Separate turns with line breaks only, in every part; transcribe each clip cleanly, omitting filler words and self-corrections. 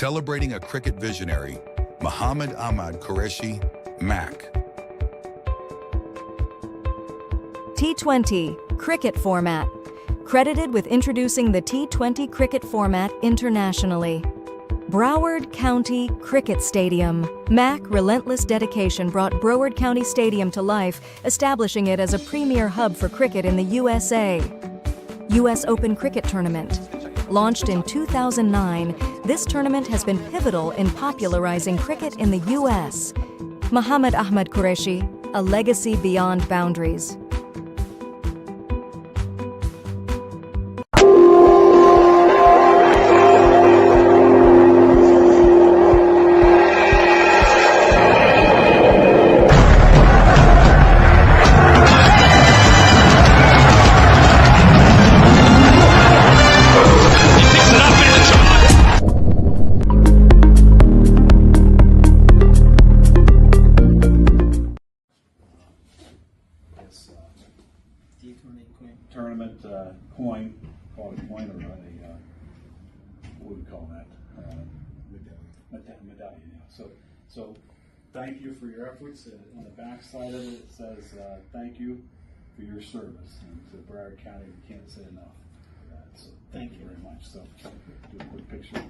celebrating a cricket visionary, Muhammad Ahmad Qureshi, MAQ.
T20 Cricket Format. Credited with introducing the T20 Cricket format internationally. Broward County Cricket Stadium. MAQ relentless dedication brought Broward County Stadium to life, establishing it as a premier hub for cricket in the USA. US Open Cricket Tournament. Launched in 2009, this tournament has been pivotal in popularizing cricket in the US. Muhammad Ahmad Qureshi, a legacy beyond boundaries.
T20 tournament coin, call it a coin or what would we call that? Medallion. Yeah. So thank you for your efforts. On the back side of it says thank you for your service. And to Broward County, we can't say enough for that. So thank you very much. So do a quick picture.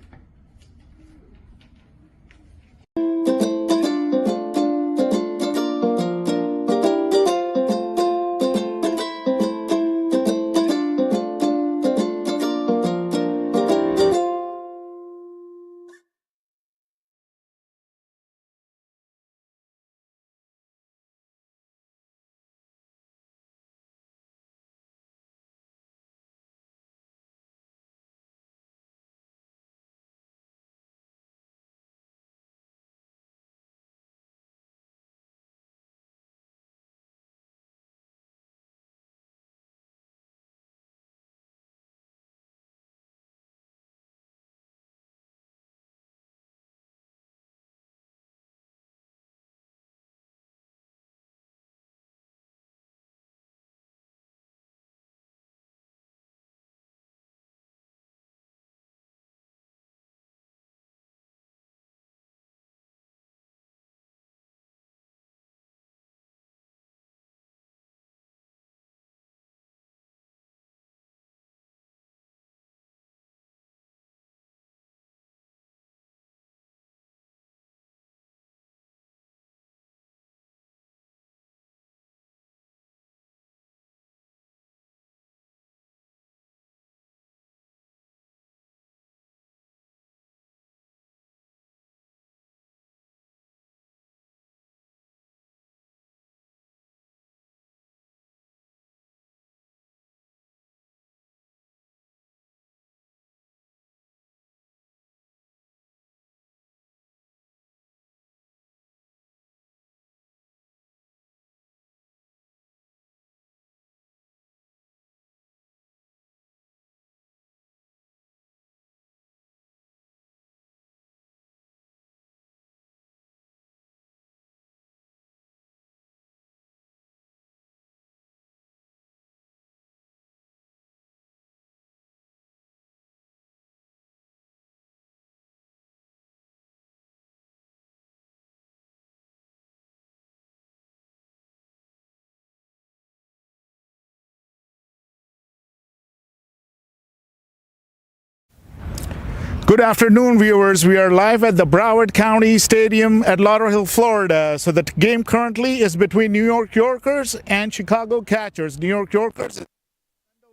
Good afternoon, viewers. We are live at the Broward County Stadium at Lauderhill, Florida. So the game currently is between New York Yorkers and Chicago Catchers. New York Yorkers is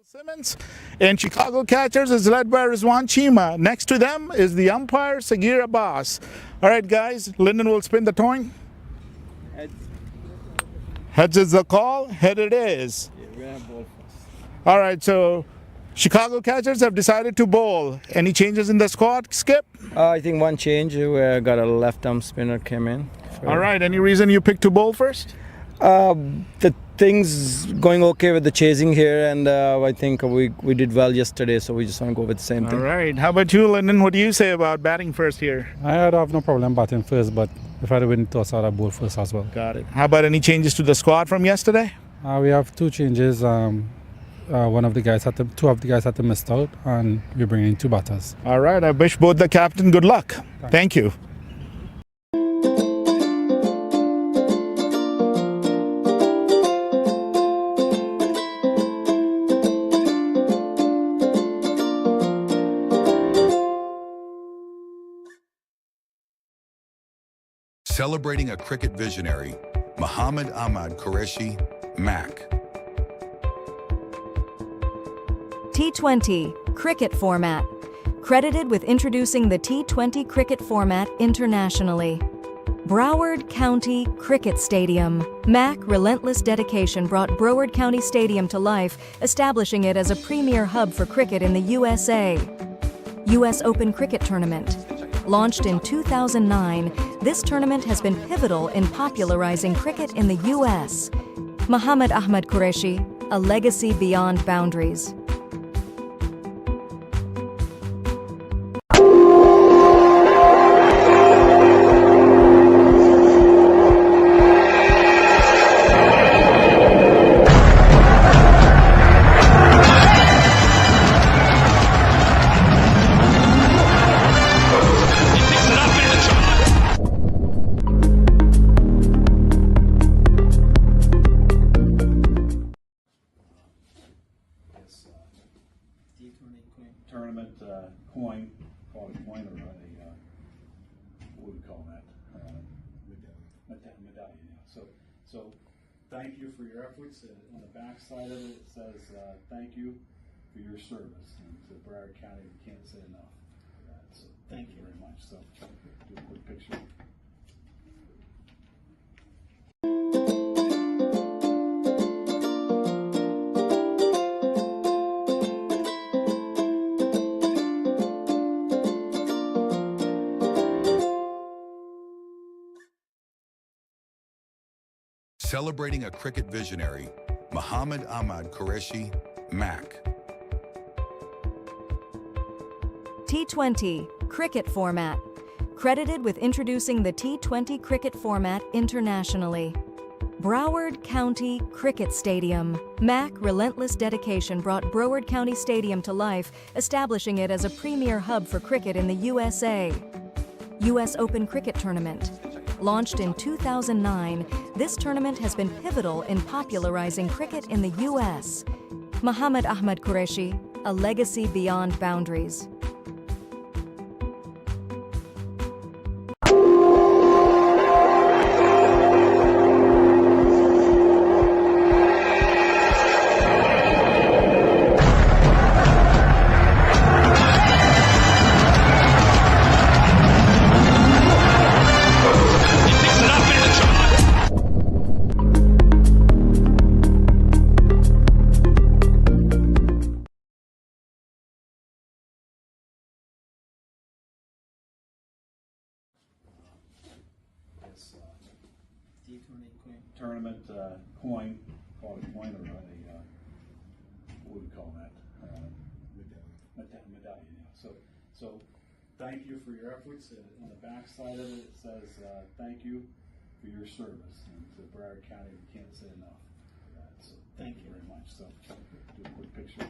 Simmons and Chicago Catchers is led by Rizwan Chima. Next to them is the umpire, Sagir Abbas. All right, guys, Lyndon will spin the coin.
Heads.
Heads is the call. Head it is.
Yeah, we're gonna bowl first.
All right, so Chicago Catchers have decided to bowl. Any changes in the squad, Skip?
I think one change. We got a left arm spinner came in.
All right, any reason you picked to bowl first?
The things going okay with the chasing here, and I think we did well yesterday, so we just want to go with the same thing.
All right, how about you, Lyndon? What do you say about batting first here?
I would have no problem batting first, but if I win toss, I'd bowl first as well.
Got it. How about any changes to the squad from yesterday?
We have two changes. two of the guys had to miss out, and we're bringing in 2 batters.
All right. I wish both the captain good luck. Thank you.
Celebrating a cricket visionary, Muhammad Ahmad Qureshi, MAQ.
T20 Cricket Format. Credited with introducing the T20 Cricket format internationally. Broward County Cricket Stadium. MAQ relentless dedication brought Broward County Stadium to life, establishing it as a premier hub for cricket in the USA. US Open Cricket Tournament. Launched in 2009, this tournament has been pivotal in popularizing cricket in the US. Muhammad Ahmad Qureshi, a legacy beyond boundaries.
T20 tournament coin, called a coin or a, what do we call that? Medallion. Yeah. So thank you for your efforts. On the back side of it, it says thank you for your service. And to Broward County, we can't say enough for that. So thank you very much. So do a quick picture.
Celebrating a cricket visionary, Muhammad Ahmad Qureshi, MAQ.
T20 Cricket Format. Credited with introducing the T20 Cricket format internationally. Broward County Cricket Stadium. MAQ relentless dedication brought Broward County Stadium to life, establishing it as a premier hub for cricket in the USA. US Open Cricket Tournament. Launched in 2009, this tournament has been pivotal in popularizing cricket in the US. Muhammad Ahmad Qureshi, a legacy beyond boundaries.
T20 tournament coin, called a coin or a, what do we call that? Medallion. Yeah. So thank you for your efforts. On the back side of it, it says thank you for your service. And to Broward County, we can't say enough for that. So thank you very much. So do a quick picture.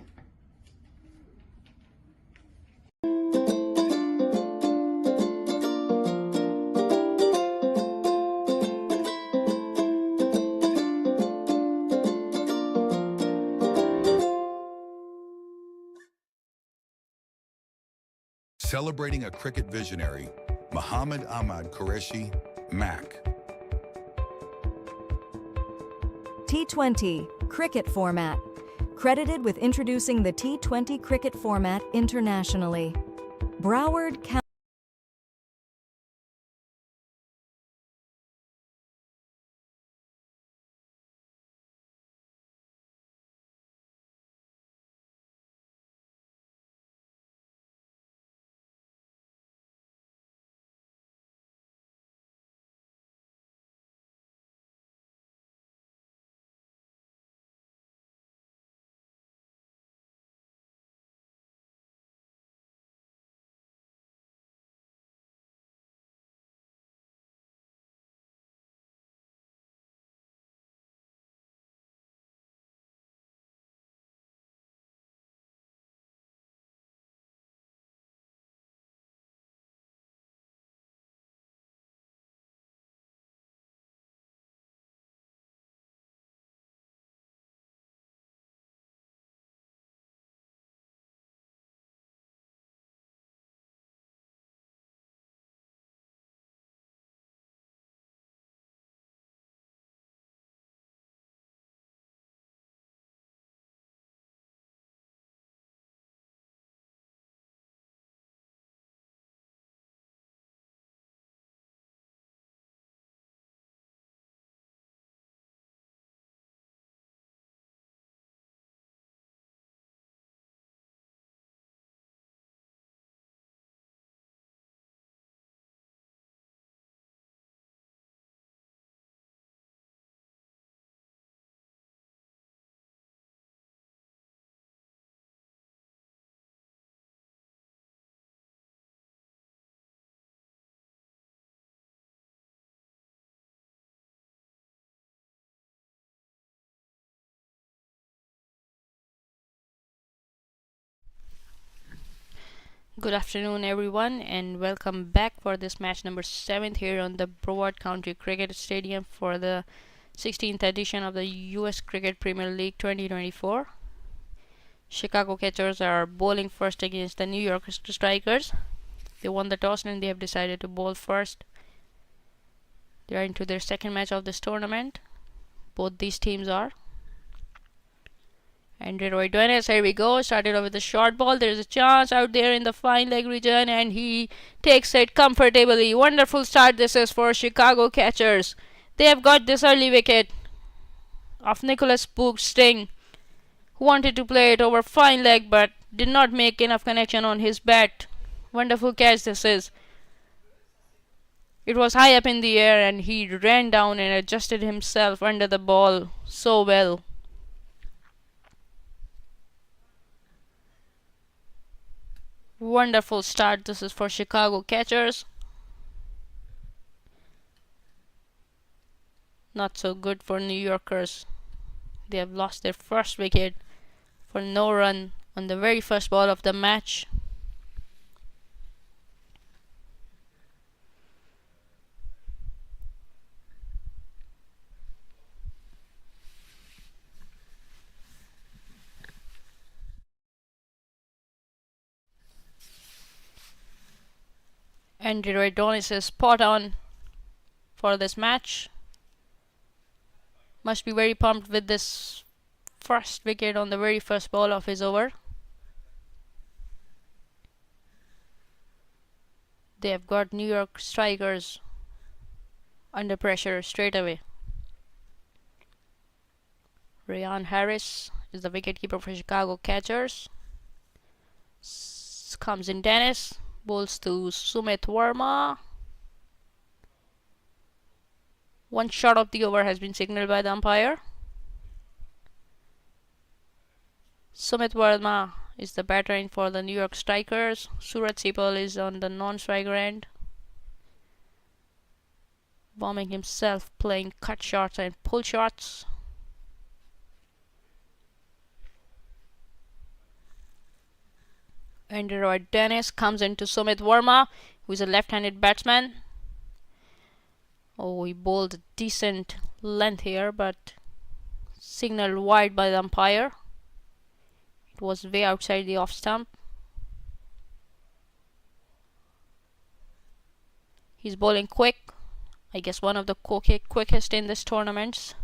Celebrating a cricket visionary, Muhammad Ahmad Qureshi, MAQ.
T20 Cricket Format. Credited with introducing the T20 Cricket format internationally. Broward County.
Good afternoon everyone and welcome back for this match number 7 here on the Broward County Cricket Stadium for the 16th edition of the US Cricket Premier League 2024. Chicago catchers are bowling first against the New York strikers. They won the toss and they have decided to bowl first. They are into their second match of this tournament. Both these teams are. And Roy Dennis, here we go, started off with a short ball. There's a chance out there in the fine leg region and he takes it comfortably. Wonderful start this is for Chicago catchers. They have got this early wicket of Nicholas Spook's Sting, who wanted to play it over fine leg but did not make enough connection on his bat. Wonderful catch this is. It was high up in the air and he ran down and adjusted himself under the ball so well. Wonderful start this is for Chicago catchers. Not so good for New Yorkers. They have lost their first wicket for no run on the very first ball of the match. And Roy Dennis is spot on for this match. Must be very pumped with this first wicket on the very first ball of his over. They have got New York strikers under pressure straight away. Ryan Harris is the wicketkeeper for Chicago catchers. Comes in Dennis. Bowls to Sumit Verma. One shot of the over has been signaled by the umpire. Sumit Verma is the batter in for the New York strikers. Suraj Sipal is on the non-striker end, bombing himself, playing cut shots and pull shots. And Roy Dennis comes into Sumit Verma, who is a left-handed batsman. Oh, he bowled a decent length here, but signaled wide by the umpire. It was way outside the off stump. He's bowling quick. I guess one of the quickest in this tournament.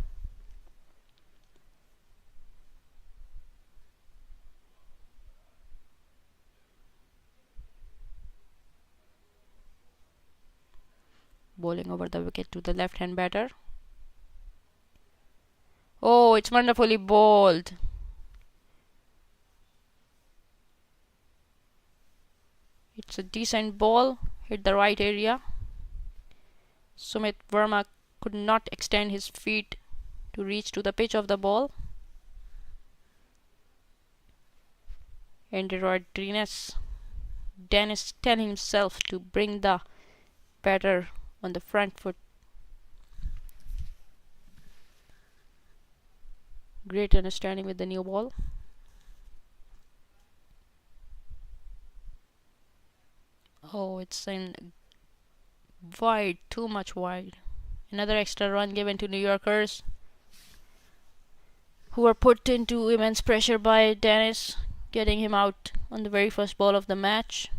Bowling over the wicket to the left-hand batter. Oh, it's wonderfully bowled. It's a decent ball, hit the right area. Sumit Verma could not extend his feet to reach to the pitch of the ball. And Roy Dennis telling himself to bring the batter on the front foot. Great understanding with the new ball. Oh, it's in wide, too much wide. Another extra run given to New Yorkers, who were put into immense pressure by Dennis, getting him out on the very first ball of the match.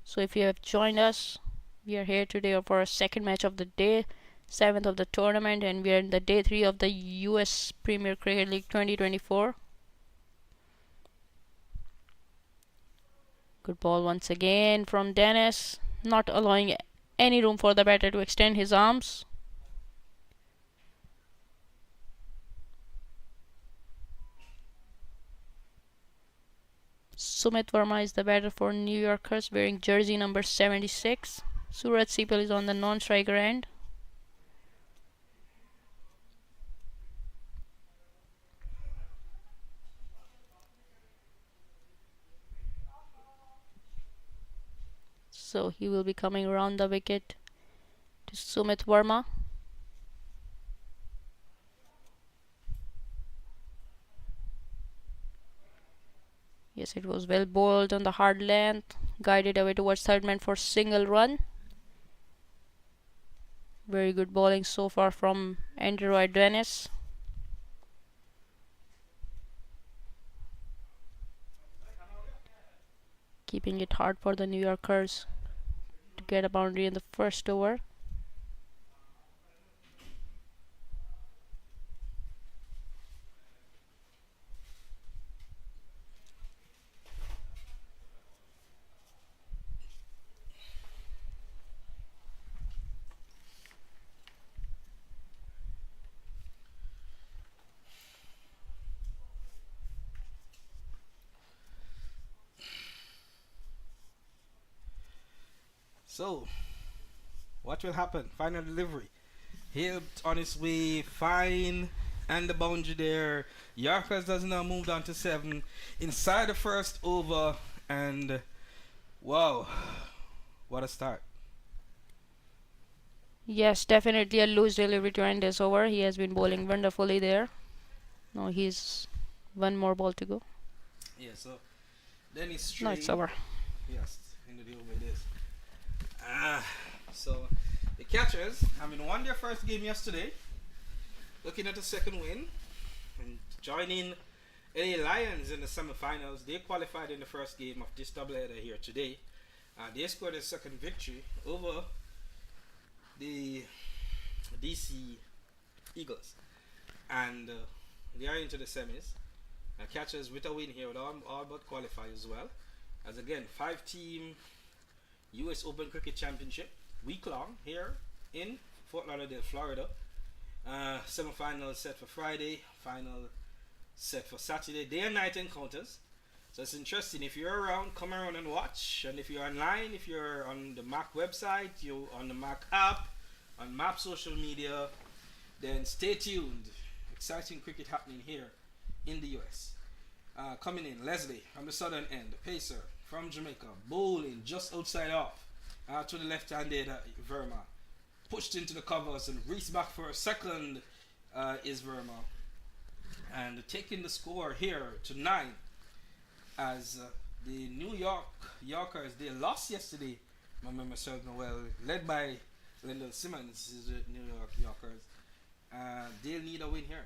So if you have joined us, we are here today for our second match of the day, 7th of the tournament, and we are in the day 3 of the US Premier Cricket League 2024. Good ball once again from Dennis, not allowing any room for the batter to extend his arms. Sumit Verma is the batter for New Yorkers, wearing jersey number 76. Suraj Sipal is on the non-striker end. So he will be coming around the wicket to Sumit Verma. Yes, it was well bowled on the hard length, guided away towards third man for single run. Very good bowling so far from Andrew Dennis. Keeping it hard for the New Yorkers to get a boundary in the first over.
So, what will happen? Final delivery. Helped on his way, fine, and the boundary there. Yorkers has now moved on to 7 inside the first over, and wow, what a start.
Yes, definitely a loose delivery to end this over. He has been bowling wonderfully there. Now he's one more ball to go.
Yeah, so then it's
No, it's over.
Yes, in the deal with this. So the catchers having won their first game yesterday, looking at the second win and joining LA Lions in the semi-finals. They qualified in the first game of this doubleheader here today. They scored a second victory over the DC Eagles, and they are into the semis. Catchers with a win here would all but qualify as well, as again 5-team US Open Cricket Championship week long here in Fort Lauderdale, Florida. Semi-final set for Friday, final set for Saturday. Day and night encounters. So it's interesting. If you're around, come around and watch. And if you're online, if you're on the MAQ website, you're on the MAQ app, on MAP social media, then stay tuned. Exciting cricket happening here in the US. Coming in, Leslie from the southern end, the pacer from Jamaica, bowling just outside off to the left-handed Verma. Pushed into the covers and raced back for a second is Verma. And taking the score here to 9 as the New Yorkers, they lost yesterday, my memory serves me well, led by Lyndon Simmons, is the New Yorkers. They'll need a win here.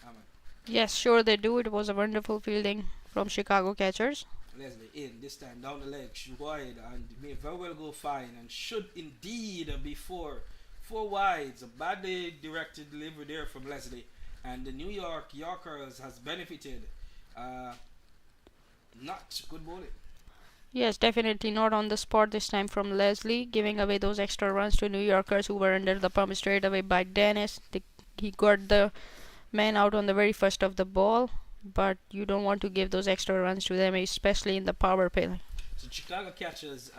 Amen.
Yes, sure they do. It was a wonderful fielding from Chicago catchers.
Leslie in this time down the leg, wide, and may very well go fine, and should indeed be four wides. A badly directed delivery there from Leslie, and the New Yorkers has benefited. Not good bowling.
Yes, definitely not on the spot this time from Leslie, giving away those extra runs to New Yorkers who were under the pump straight away by Dennis. He got the man out on the very first of the ball, but you don't want to give those extra runs to them, especially in the power play.
So Chicago catchers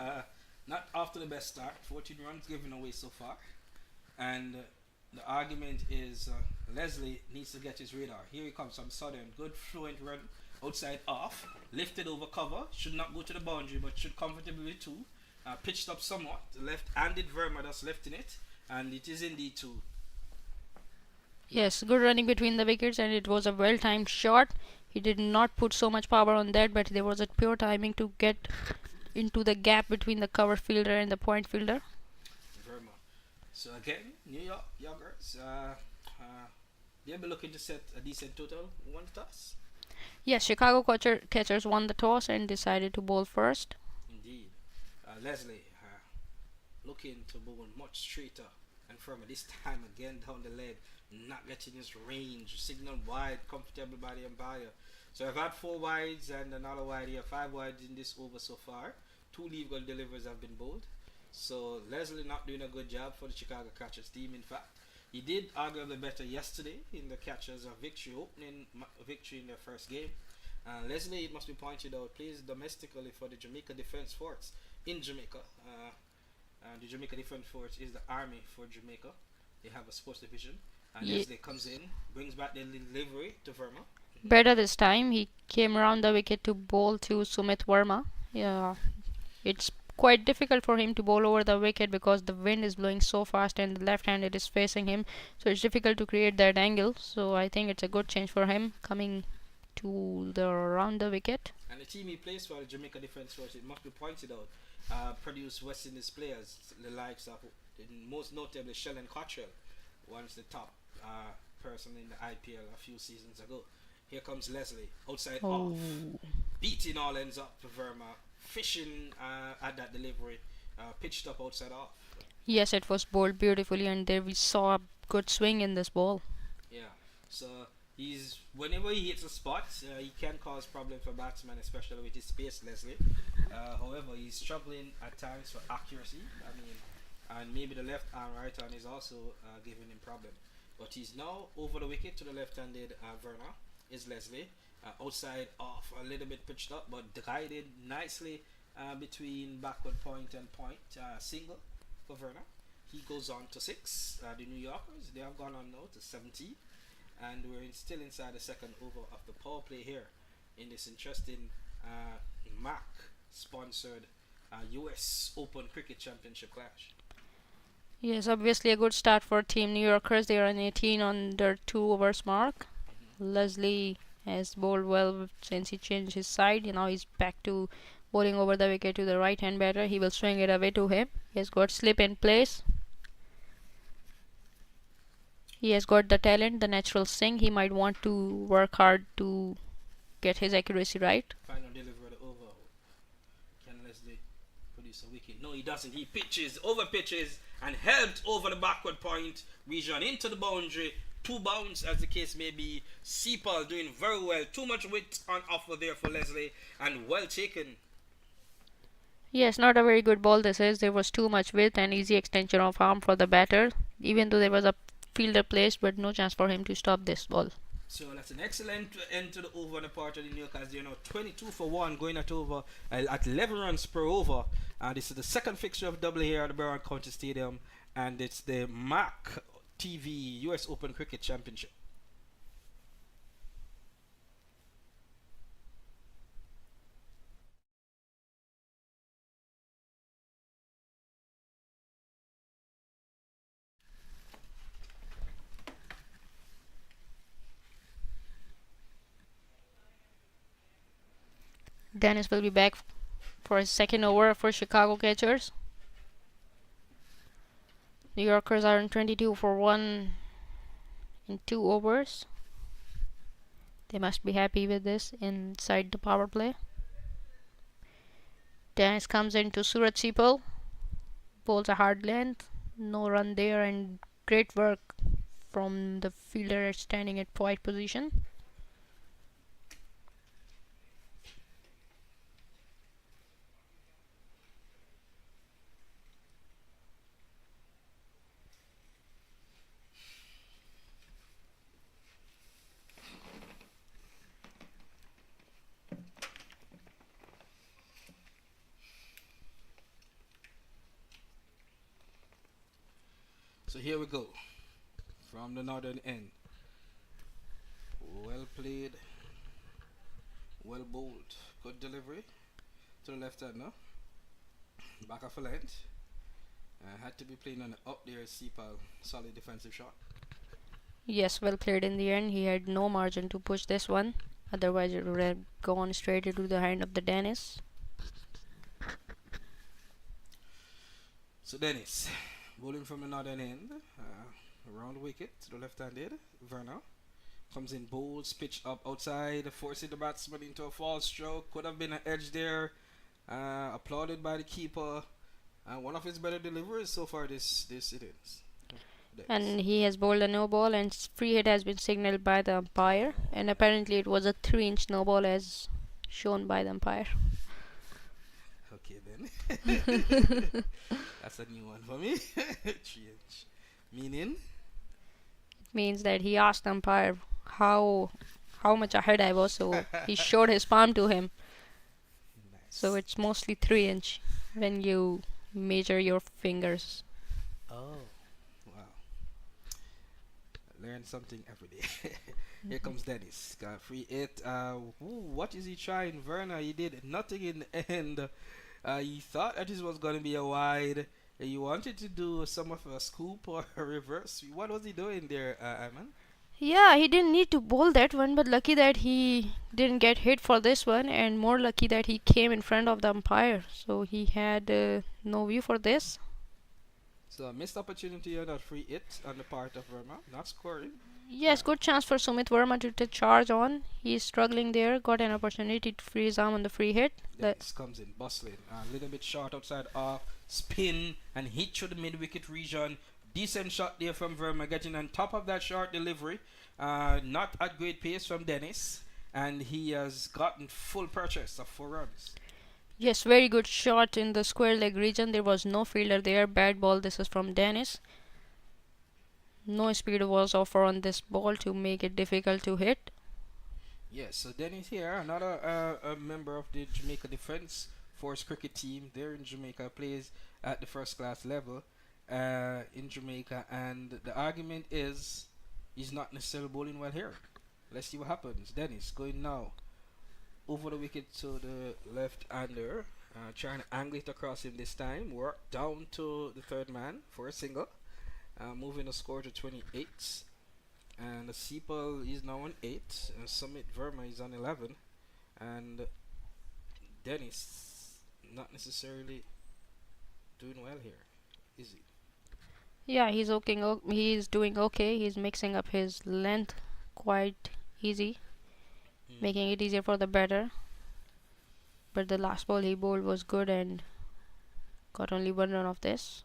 not after the best start, 14 runs given away so far, and the argument is Leslie needs to get his radar. Here he comes from Southern, good fluent run outside off, lifted over cover, should not go to the boundary but should comfortably too, pitched up somewhat, the left-handed Verma that's left in it, and it is indeed 2.
Yes, good running between the wickets, and it was a well-timed shot. He did not put so much power on that, but there was a pure timing to get into the gap between the cover fielder and the point fielder.
Verma. So again, New Yorkers, they'll be looking to set a decent total. One toss.
Yes, Chicago catchers won the toss and decided to bowl first.
Indeed. Leslie looking to bowl much straighter and firmer. This time again down the leg, not getting his range. Signal wide, comfortable by the umpire. So I've had 4 wides and another wide here. 5 wides in this over so far. 2 legal deliveries have been bowled. So Leslie not doing a good job for the Chicago catchers team. In fact, he did arguably better yesterday in the catchers opening victory in their first game. Leslie, it must be pointed out, plays domestically for the Jamaica Defence Force in Jamaica. The Jamaica Defence Force is the army for Jamaica. They have a sports division. And Leslie comes in, brings back the delivery to Verma.
Better this time. He came around the wicket to bowl to Sumit Verma. Yeah, it's quite difficult for him to bowl over the wicket because the wind is blowing so fast and the left-handed is facing him, so it's difficult to create that angle. So I think it's a good change for him coming to the around the wicket.
And the team he plays for, the Jamaica Defence Force, it must be pointed out, produced West Indies players, the likes of, most notably Sheldon Cottrell, once the top person in the IPL a few seasons ago. Here comes Leslie, outside off, beating all ends up to Verma, fishing at that delivery, pitched up outside off.
Yes, it was bowled beautifully, and there we saw a good swing in this ball.
Yeah, so whenever he hits a spot, he can cause problems for batsmen, especially with his pace, Leslie. However, he's struggling at times for accuracy. I mean, and maybe the left arm, right arm is also giving him problem. But he's now over the wicket to the left-handed Verna. Is Leslie outside off, a little bit pitched up, but guided nicely between backward point and point. Single for Verna. He goes on to 6. The New Yorkers, they have gone on now to 70, and we're still inside the second over of the power play here in this interesting MAQ sponsored US Open Cricket Championship clash.
Yes, obviously a good start for Team New Yorkers. They are on 18 on their 2 overs mark. Leslie has bowled well since he changed his side. Now he's back to bowling over the wicket to the right hand batter. He will swing it away to him. He has got slip in place. He has got the talent, the natural swing. He might want to work hard to get his accuracy right.
Final delivery of the over. Can Leslie produce a wicket? No, he doesn't. He pitches, over pitches, and helped over the backward point region into the boundary. 2 bounds, as the case may be. Sepal doing very well. Too much width on offer there for Leslie, and well taken.
Yes, not a very good ball this is. There was too much width and easy extension of arm for the batter. Even though there was a fielder placed, but no chance for him to stop this ball.
So that's an excellent end to the over on the part of the New Yorkers. They're now 22 for 1, going at over at 11 runs per over. This is the second fixture of double here at the Broward County Stadium, and it's the MAQ TV US Open Cricket Championship.
Dennis will be back for his second over for Chicago catchers. New Yorkers are on 22 for 1 in 2 overs. They must be happy with this inside the power play. Dennis comes into Suraj Sepal. Bowls a hard length. No run there, and great work from the fielder standing at point position.
So here we go from the northern end. Well played, well bowled, good delivery to the left hand now. Back off a length. Had to be playing on the up there. Sepal, solid defensive shot.
Yes, well cleared in the end. He had no margin to push this one. Otherwise, it would have gone straight into the hand of the Dennis.
So Dennis, bowling from the northern end, around wicket to the left-handed. Verna comes in, bowls, pitch up outside, forcing the batsman into a false stroke. Could have been an edge there. Applauded by the keeper. One of his better deliveries so far this innings.
And he has bowled a no ball, and free hit has been signaled by the umpire. And apparently it was a 3-inch no ball as shown by the umpire.
Okay then. That's a new one for me. 3-inch. Meaning?
It means that he asked the umpire how much ahead I was, so he showed his palm to him.
Nice.
So it's mostly 3-inch when you measure your fingers.
Oh, wow. Learn something every day. Here comes Dennis. Got free hit. What is he trying? Verna, he did nothing in the end. He thought that this was going to be a wide. He wanted to do some of a scoop or a reverse. What was he doing there, Ayman?
Yeah, he didn't need to bowl that one, but lucky that he didn't get hit for this one, and more lucky that he came in front of the umpire, so he had no view for this.
So missed opportunity on that free hit on the part of Verma, not scoring.
Yes, good chance for Sumit Verma to take charge on. He's struggling there, got an opportunity to free his arm on the free hit.
This comes in bustling, a little bit short outside off, spin and hit through the mid wicket region. Decent shot there from Verma, getting on top of that short delivery. Not at great pace from Dennis, and he has gotten full purchase of 4 runs.
Yes, very good shot in the square leg region. There was no fielder there. Bad ball. This is from Dennis. No speed was offered on this ball to make it difficult to hit.
Yes, so Dennis here, another a member of the Jamaica Defence Force cricket team there in Jamaica, plays at the first class level in Jamaica, and the argument is he's not necessarily bowling well here. Let's see what happens. Dennis going now over the wicket to the left-hander, trying to angle it across him this time. Work down to the third man for a single, moving the score to 28. And the Seapal is now on 8, and Summit Verma is on 11, and Dennis not necessarily doing well here, is he?
Yeah, he's okay. He's doing okay. He's mixing up his length quite easy, making it easier for the batter. But the last ball he bowled was good and got only 1 run of this.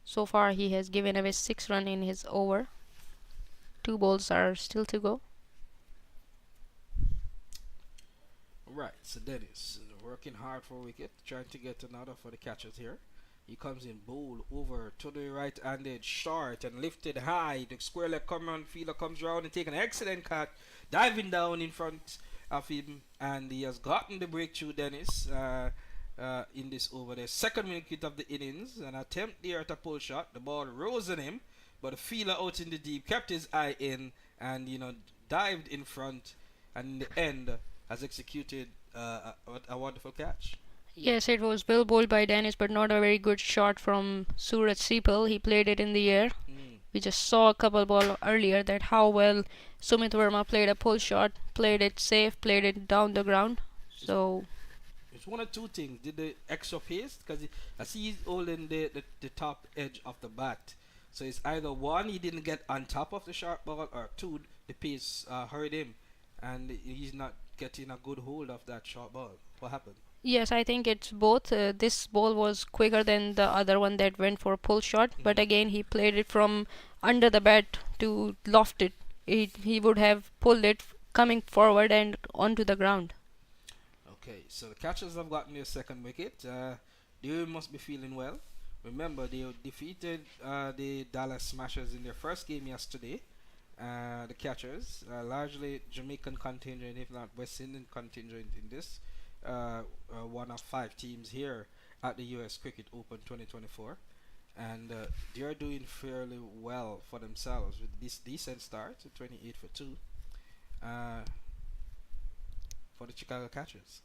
So far he has given away 6 runs in his over. 2 balls are still to go.
Right, so Dennis working hard for a wicket, trying to get another for the catchers here. He comes in bowl over to the right-handed, short and lifted high. The square leg fielder comes around and takes an excellent cut, diving down in front of him, and he has gotten the breakthrough, Dennis, in this over. The second wicket of the innings, an attempt there at a pull shot. The ball rose on him, but the fielder out in the deep kept his eye in and dived in front, and in the end has executed a wonderful catch.
Yes, it was well bowled by Dennis, but not a very good shot from Suraj Seapal. He played it in the air. We just saw a couple ball earlier that how well Sumit Verma played a pull shot, played it safe, played it down the ground. So
it's one of two things. Did the extra pace, because I see he's holding the top edge of the bat. So it's either one, he didn't get on top of the sharp ball, or two, the pace hurt him and he's not getting a good hold of that short ball. What happened?
yes, I think it's both. This ball was quicker than the other one that went for a pull shot, but again he played it from under the bat to loft it. He would have pulled it coming forward and onto the ground.
Okay, so the catchers have gotten their second wicket. They must be feeling well. Remember, they defeated the Dallas Smashers in their first game yesterday. The catchers, largely Jamaican contingent, if not West Indian contingent in this. One of 5 teams here at the USAcricket Open 2024, and they are doing fairly well for themselves with this decent start, 28 for 2 for the Chicago Catchers.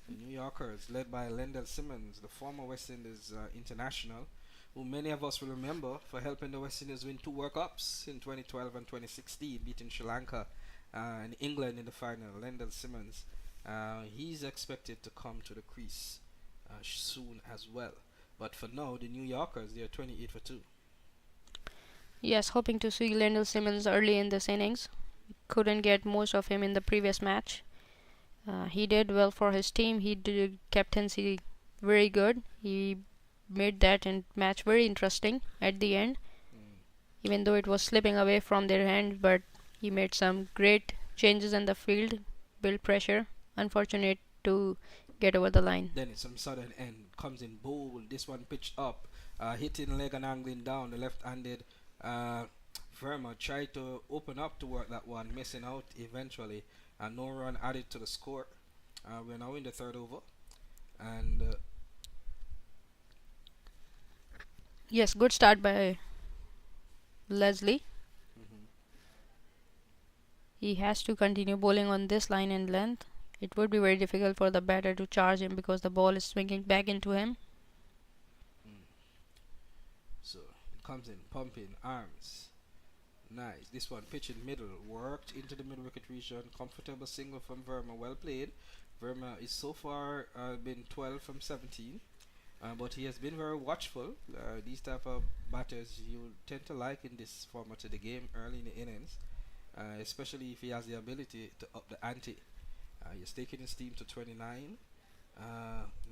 The New Yorkers, led by Lendell Simmons, the former West Indies international, who many of us will remember for helping the West Indies win 2 World Cups in 2012 and 2016, beating Sri Lanka and England in the final. Lendell Simmons, he's expected to come to the crease soon as well. But for now, the New Yorkers, they are 28 for 2.
Yes, hoping to see Lendell Simmons early in this innings. Couldn't get most of him in the previous match. He did well for his team. He did captaincy very good. He made that match very interesting at the end, even though it was slipping away from their hand, but he made some great changes in the field, build pressure. Unfortunate to get over the line.
Then it's some sudden end, comes in bold. This one pitched up, hitting leg and angling down. The left-handed Verma tried to open up to work that one, missing out eventually. No run added to the score. We're now in the 3rd over, and
yes, good start by Leslie. He has to continue bowling on this line and length. It would be very difficult for the batter to charge him because the ball is swinging back into him.
So comes in, pumping, arms. Nice. This one, pitch in middle, worked into the middle wicket region. Comfortable single from Verma, well played. Verma is so far been 12 from 17. But he has been very watchful. These type of batters you tend to like in this format of the game early in the innings, especially if he has the ability to up the ante. He's taking his team to 29.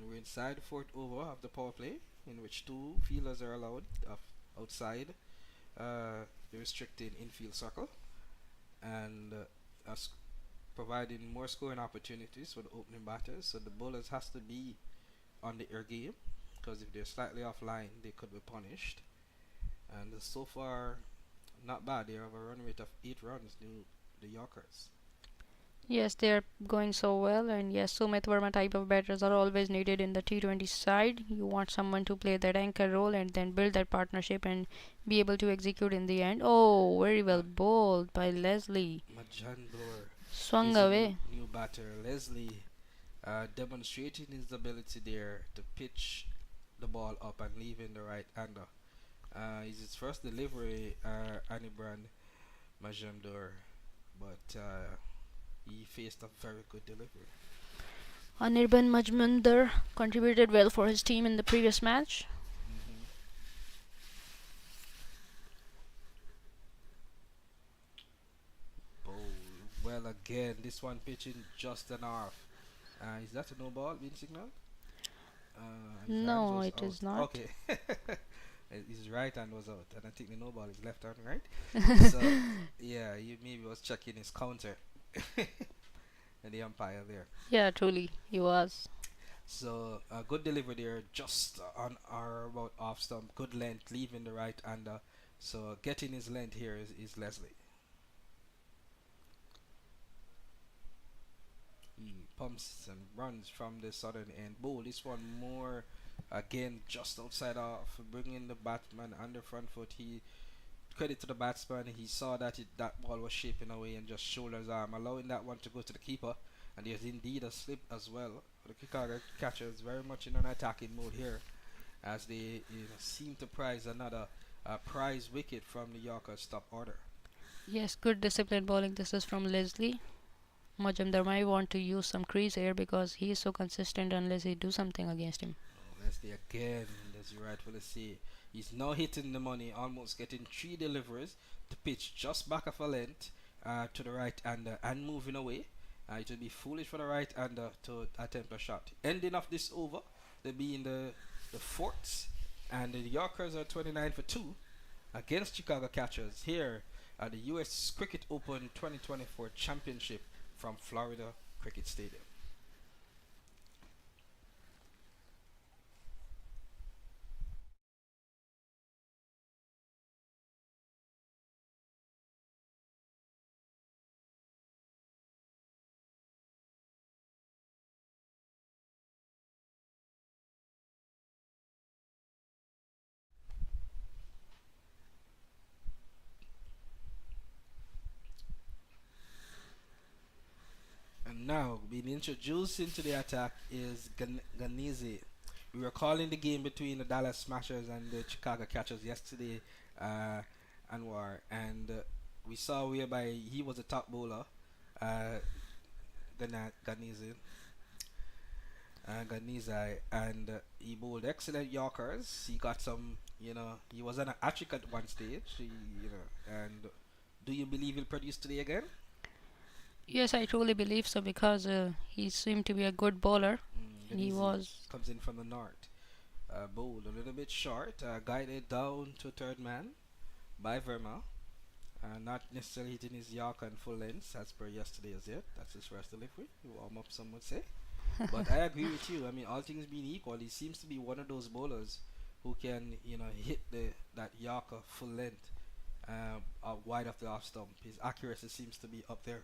We're inside the fourth over of the power play, in which 2 fielders are allowed outside the restricted infield circle, and us providing more scoring opportunities for the opening batters. So the bowlers has to be on the air game, because if they're slightly offline, they could be punished. And so far, not bad. They have a run rate of 8 runs, the Yorkers.
Yes, they are going so well, and yes, Sumit Verma type of batters are always needed in the T20 side. You want someone to play that anchor role and then build that partnership and be able to execute in the end. Oh, very well bowled by Leslie.
Majan Blower
Swung
is
away.
a new batter. Leslie demonstrating his ability there to pitch the ball up and leaving the right hander. Is his first delivery, Anibrand Majamdor, but he faced a very good delivery.
Anirban Majmundar contributed well for his team in the previous match.
Oh, well again, this one pitching just an off. Is that a no ball being signaled? His hands
No,
was
it
out.
is not.
Okay. His right hand was out, and I think the no ball is left hand, right? So yeah, he maybe was checking his counter, and the umpire there.
Yeah, truly, he was.
So a good delivery there, just on or about off stump. Good length, leaving the right hander. So getting his length here is Leslie. He pumps and runs from the southern end. Bowl, this one more again just outside off, bringing the batsman on the front foot. He credit to the batsman. He saw that that ball was shaping away and just shouldered his arm, allowing that one to go to the keeper. And there's indeed a slip as well. The Chicago catchers very much in an attacking mode here, as they seem to prize another prize wicket from the Yorkers' top order.
Yes, good disciplined bowling. This is from Leslie. Majumdar might want to use some crease here because he is so consistent unless he do something against him.
Leslie again, as you rightfully say, he's now hitting the money, almost getting 3 deliveries. The pitch just back of a length to the right hander and moving away. It would be foolish for the right hander to attempt a shot. Ending of this over, they'll be in the fourth, and the Yorkers are 29 for 2 against Chicago catchers here at the US Cricket Open 2024 Championship from Florida Cricket Stadium. And now, being introduced into the attack is Ganizi. We were calling the game between the Dallas Smashers and the Chicago Catchers yesterday, Anwar, and we saw whereby he was a top bowler, Ganizi, and he bowled excellent Yorkers. He got some, he was on a hat-trick at one stage, and do you believe he'll produce today again?
Yes, I truly believe so because he seemed to be a good bowler. And he
comes in from the north. Bowled a little bit short, guided down to third man by Verma. Not necessarily hitting his Yorker in full length as per yesterday as yet. That's his first delivery. Warm up, some would say. But I agree with you. I mean, all things being equal, he seems to be one of those bowlers who can, hit that Yorker full length wide of the off stump. His accuracy seems to be up there.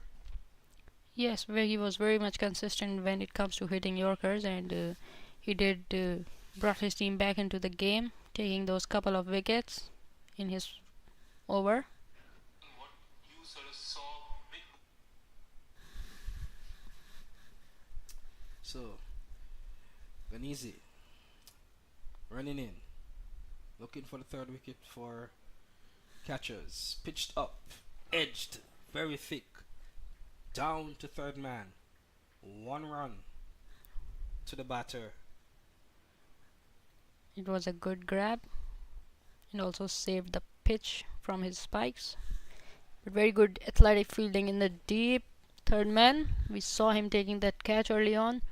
Yes, where he was very much consistent when it comes to hitting Yorkers, and he did brought his team back into the game, taking those couple of wickets in his over.
So, Ganizi running in, looking for the third wicket for catchers. Pitched up, edged, very thick, down to third man. 1 run to the batter.
It was a good grab and also saved the pitch from his spikes. But very good athletic fielding in the deep third man. We saw him taking that catch early on.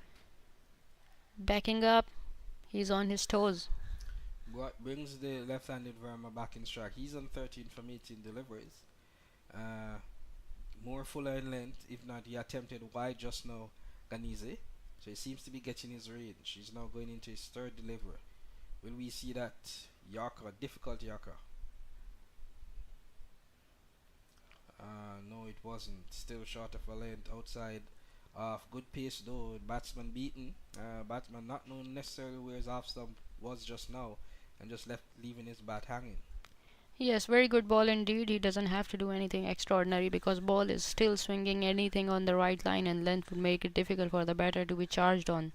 Backing up, he's on his toes.
What brings the left-handed Verma back in strike? He's on 13 from 18 deliveries. More fuller in length, if not he attempted wide just now, Ganize. So he seems to be getting his range. He's now going into his third delivery. Will we see that Yorker, difficult Yorker? No, it wasn't. Still short of a length outside of good pace though. Batsman beaten. Batsman not known necessarily where his off stump was just now and just left leaving his bat hanging.
Yes, very good ball indeed. He doesn't have to do anything extraordinary because ball is still swinging. Anything on the right line and length would make it difficult for the batter to be charged on.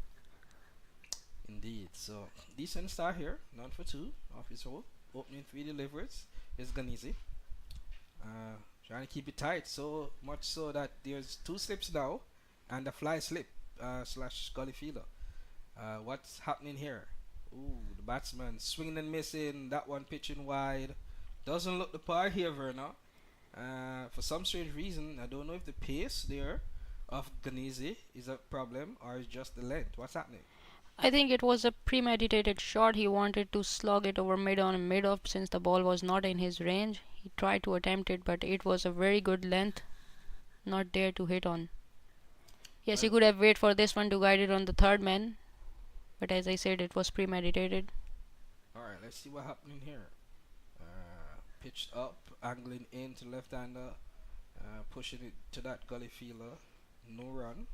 Indeed. So decent start here. None for 2 off his hole. Opening 3 deliveries is Ganize. Trying to keep it tight, so much so that there's 2 slips now and a fly slip slash gully fielder. What's happening here? Ooh, the batsman swinging and missing. That one pitching wide. Doesn't look the par here, Verna. For some strange reason, I don't know if the pace there of Ganize is a problem or is just the length. What's happening?
I think it was a premeditated shot. He wanted to slug it over mid on and mid off since the ball was not in his range. He tried to attempt it, but it was a very good length, not there to hit on. Yes, he could have waited for this one to guide it on the third man, but as I said, it was premeditated.
Alright, let's see what happening here. Pitched up, angling in to left-hander, pushing it to that gully fielder. No run.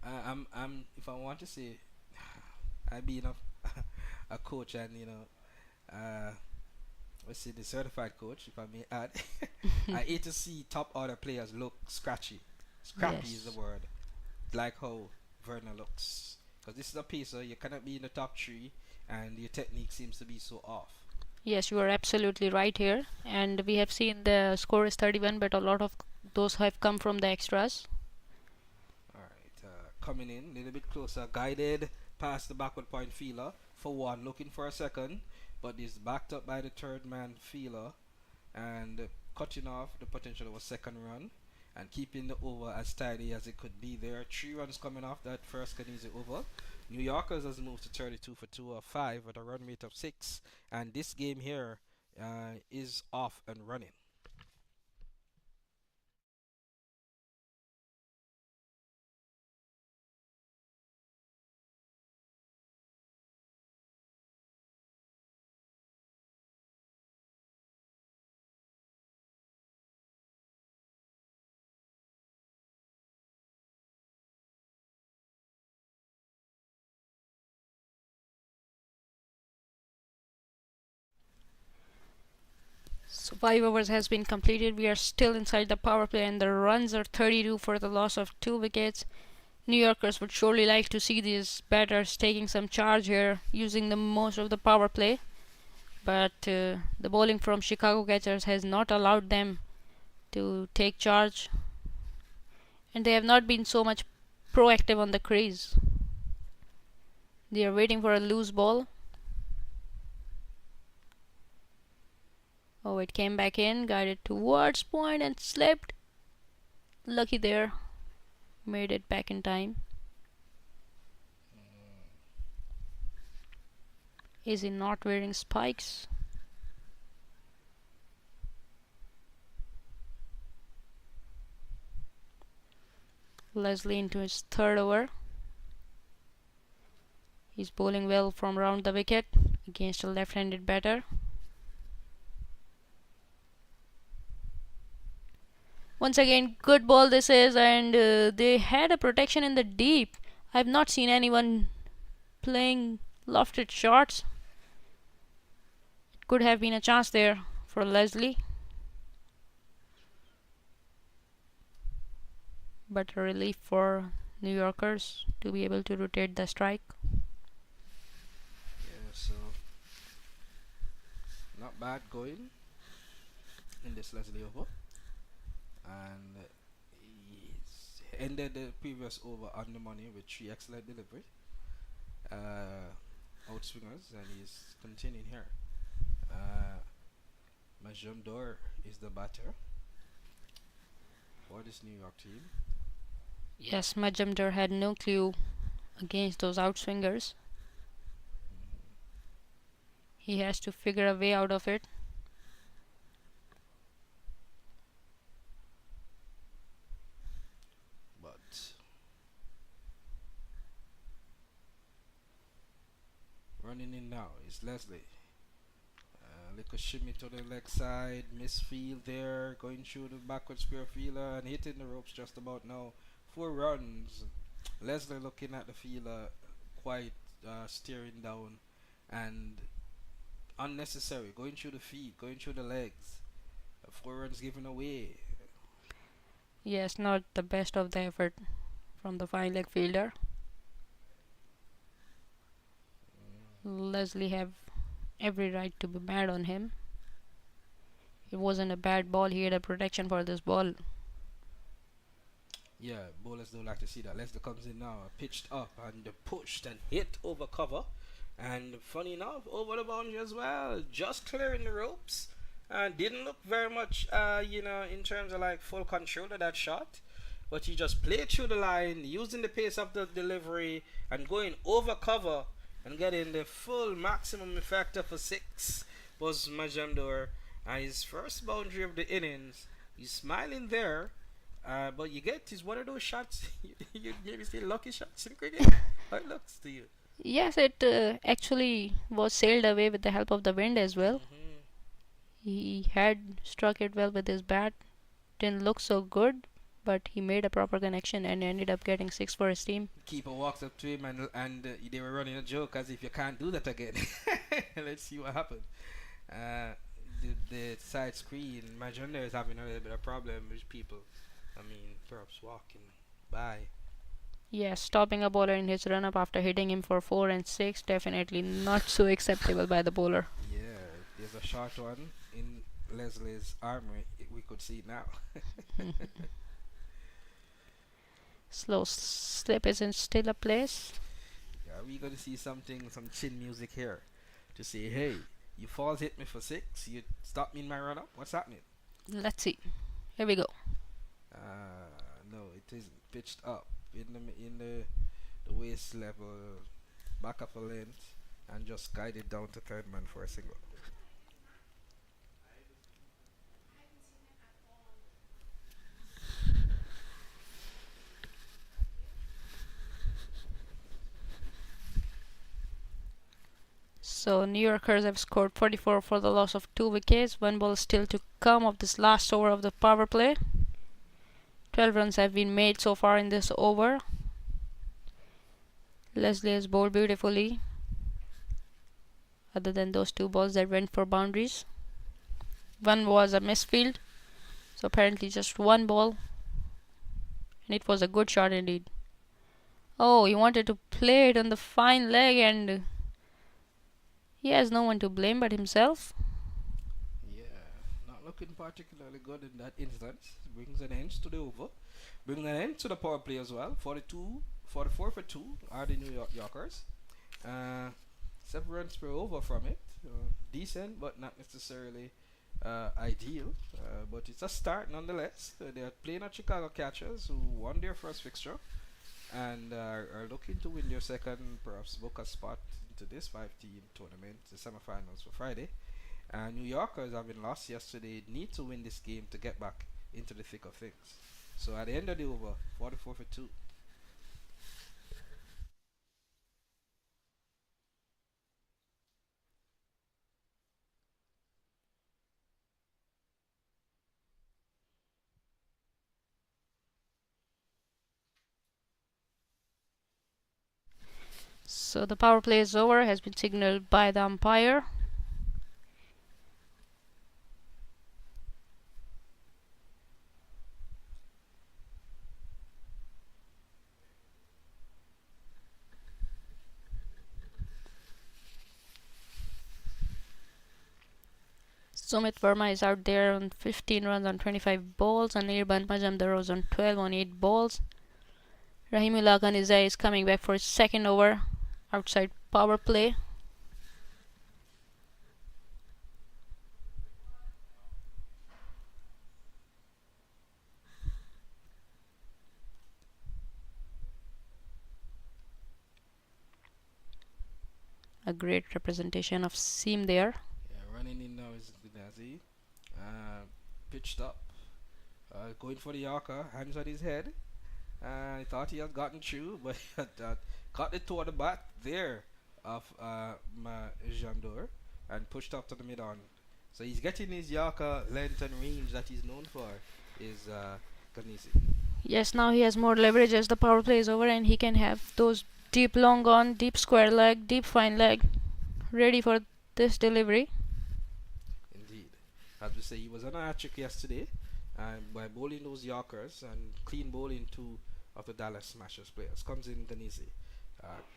I'm if I want to say, I being a coach and let's say the certified coach, if I may add, I hate to see top order players look scratchy. Scrappy is the word, like how Werner looks. Because this is a pacer, you cannot be in the top 3, and your technique seems to be so off.
Yes, you are absolutely right here. And we have seen the score is 31, but a lot of those have come from the extras.
Alright, coming in a little bit closer, guided past the backward point fielder for 1, looking for a second, but is backed up by the third man fielder and cutting off the potential of a second run and keeping the over as tidy as it could be. There are 3 runs coming off that first Ganize over. New Yorkers has moved to 32 for 205 at a run rate of 6, and this game here is off and running.
So 5 overs has been completed. We are still inside the power play and the runs are 32 for the loss of 2 wickets. New Yorkers would surely like to see these batters taking some charge here, using the most of the power play. But the bowling from Chicago catchers has not allowed them to take charge. And they have not been so much proactive on the crease. They are waiting for a loose ball. Oh, it came back in, guided towards point and slipped. Lucky there. Made it back in time. Is he not wearing spikes? Leslie into his 3rd over. He's bowling well from round the wicket against a left-handed batter. Once again, good ball this is, and they had a protection in the deep. I have not seen anyone playing lofted shots. It could have been a chance there for Leslie, but a relief for New Yorkers to be able to rotate the strike.
Yeah, so not bad going in this Leslie over, and he's ended the previous over on the money with 3 excellent delivery, outswingers, and he's continuing here. Majumdar is the batter for this New York team.
Yes, Majumdar had no clue against those outswingers. He has to figure a way out of it.
But running in now is Leslie. Little shimmy to the leg side, misfield there, going through the backward square fielder and hitting the ropes just about now. 4 runs. Leslie looking at the fielder, quite staring down and unnecessary, going through the feet, going through the legs. 4 runs given away.
Yes, not the best of the effort from the fine leg fielder. Leslie have every right to be mad on him. It wasn't a bad ball. He had a protection for this ball.
Yeah, bowlers don't like to see that. Leslie comes in now, pitched up and pushed and hit over cover. And funny enough, over the boundary as well. Just clearing the ropes. And didn't look very much, in terms of like full control of that shot. But he just played through the line, using the pace of the delivery and going over cover and getting the full maximum effect of a 6 was Majumdar. His first boundary of the innings. He's smiling there, but you get is one of those shots you maybe say lucky shots in cricket. How it looks to you?
Yes, it actually was sailed away with the help of the wind as well. He had struck it well with his bat. Didn't look so good, but he made a proper connection and ended up getting 6 for his team.
Keeper walks up to him and they were running a joke as if you can't do that again. Let's see what happened. The side screen, Majumdar is having a little bit of problem with people. I mean, perhaps walking by.
Yes, stopping a bowler in his run-up after hitting him for 4 and 6, definitely not so acceptable by the bowler.
Yeah, there's a short one in Leslie's armory. We could see it now.
Slow slip isn't still a place.
Yeah, we're going to see some chin music here to say, hey, you falls hit me for 6, you stop me in my run-up, what's happening?
Let's see. Here we go.
No, it isn't. Pitched up in the waist level, back up a length, and just guided down to third man for a single.
So New Yorkers have scored 44 for the loss of 2 wickets. 1 ball still to come of this last over of the power play. 12 runs have been made so far in this over. Leslie has bowled beautifully, other than those 2 balls that went for boundaries. 1 was a misfield, so apparently just 1 ball, and it was a good shot indeed. Oh, he wanted to play it on the fine leg, and he has no one to blame but himself.
Yeah, not looking particularly good in that instance. Brings an end to the over. Brings an end to the power play as well. 44 for 2 are the New Yorkers. 7 runs per over from it. Decent, but not necessarily ideal. But it's a start nonetheless. They are playing at Chicago Catchers, who won their first fixture and are looking to win their second, perhaps book a spot into this 5-team tournament, the semifinals for Friday. New Yorkers, having lost yesterday, need to win this game to get back into the thick of things. So at the end of the over, 44 for 2.
So the power play is over, has been signaled by the umpire. Sumit Verma is out there on 15 runs on 25 balls, and Irban Majumdar was on 12 on 8 balls. Rahimullah Ghanizai is coming back for his second over outside power play. A great representation of seam there.
Yeah, running in now is Gnazi. Pitched up. Going for the Yorker, hands on his head. I thought he had gotten through, but he had caught it toward the back there of Majumdar and pushed up to the mid-on. So he's getting his Yorker length and range that he's known for is Ghanisi.
Yes, now he has more leverage as the power play is over, and he can have those deep long on, deep square leg, deep fine leg ready for this delivery.
Indeed. As we say, he was on a hat-trick yesterday and by bowling those Yorkers and clean bowling two of the Dallas Smashers players. Comes in Ghanisi.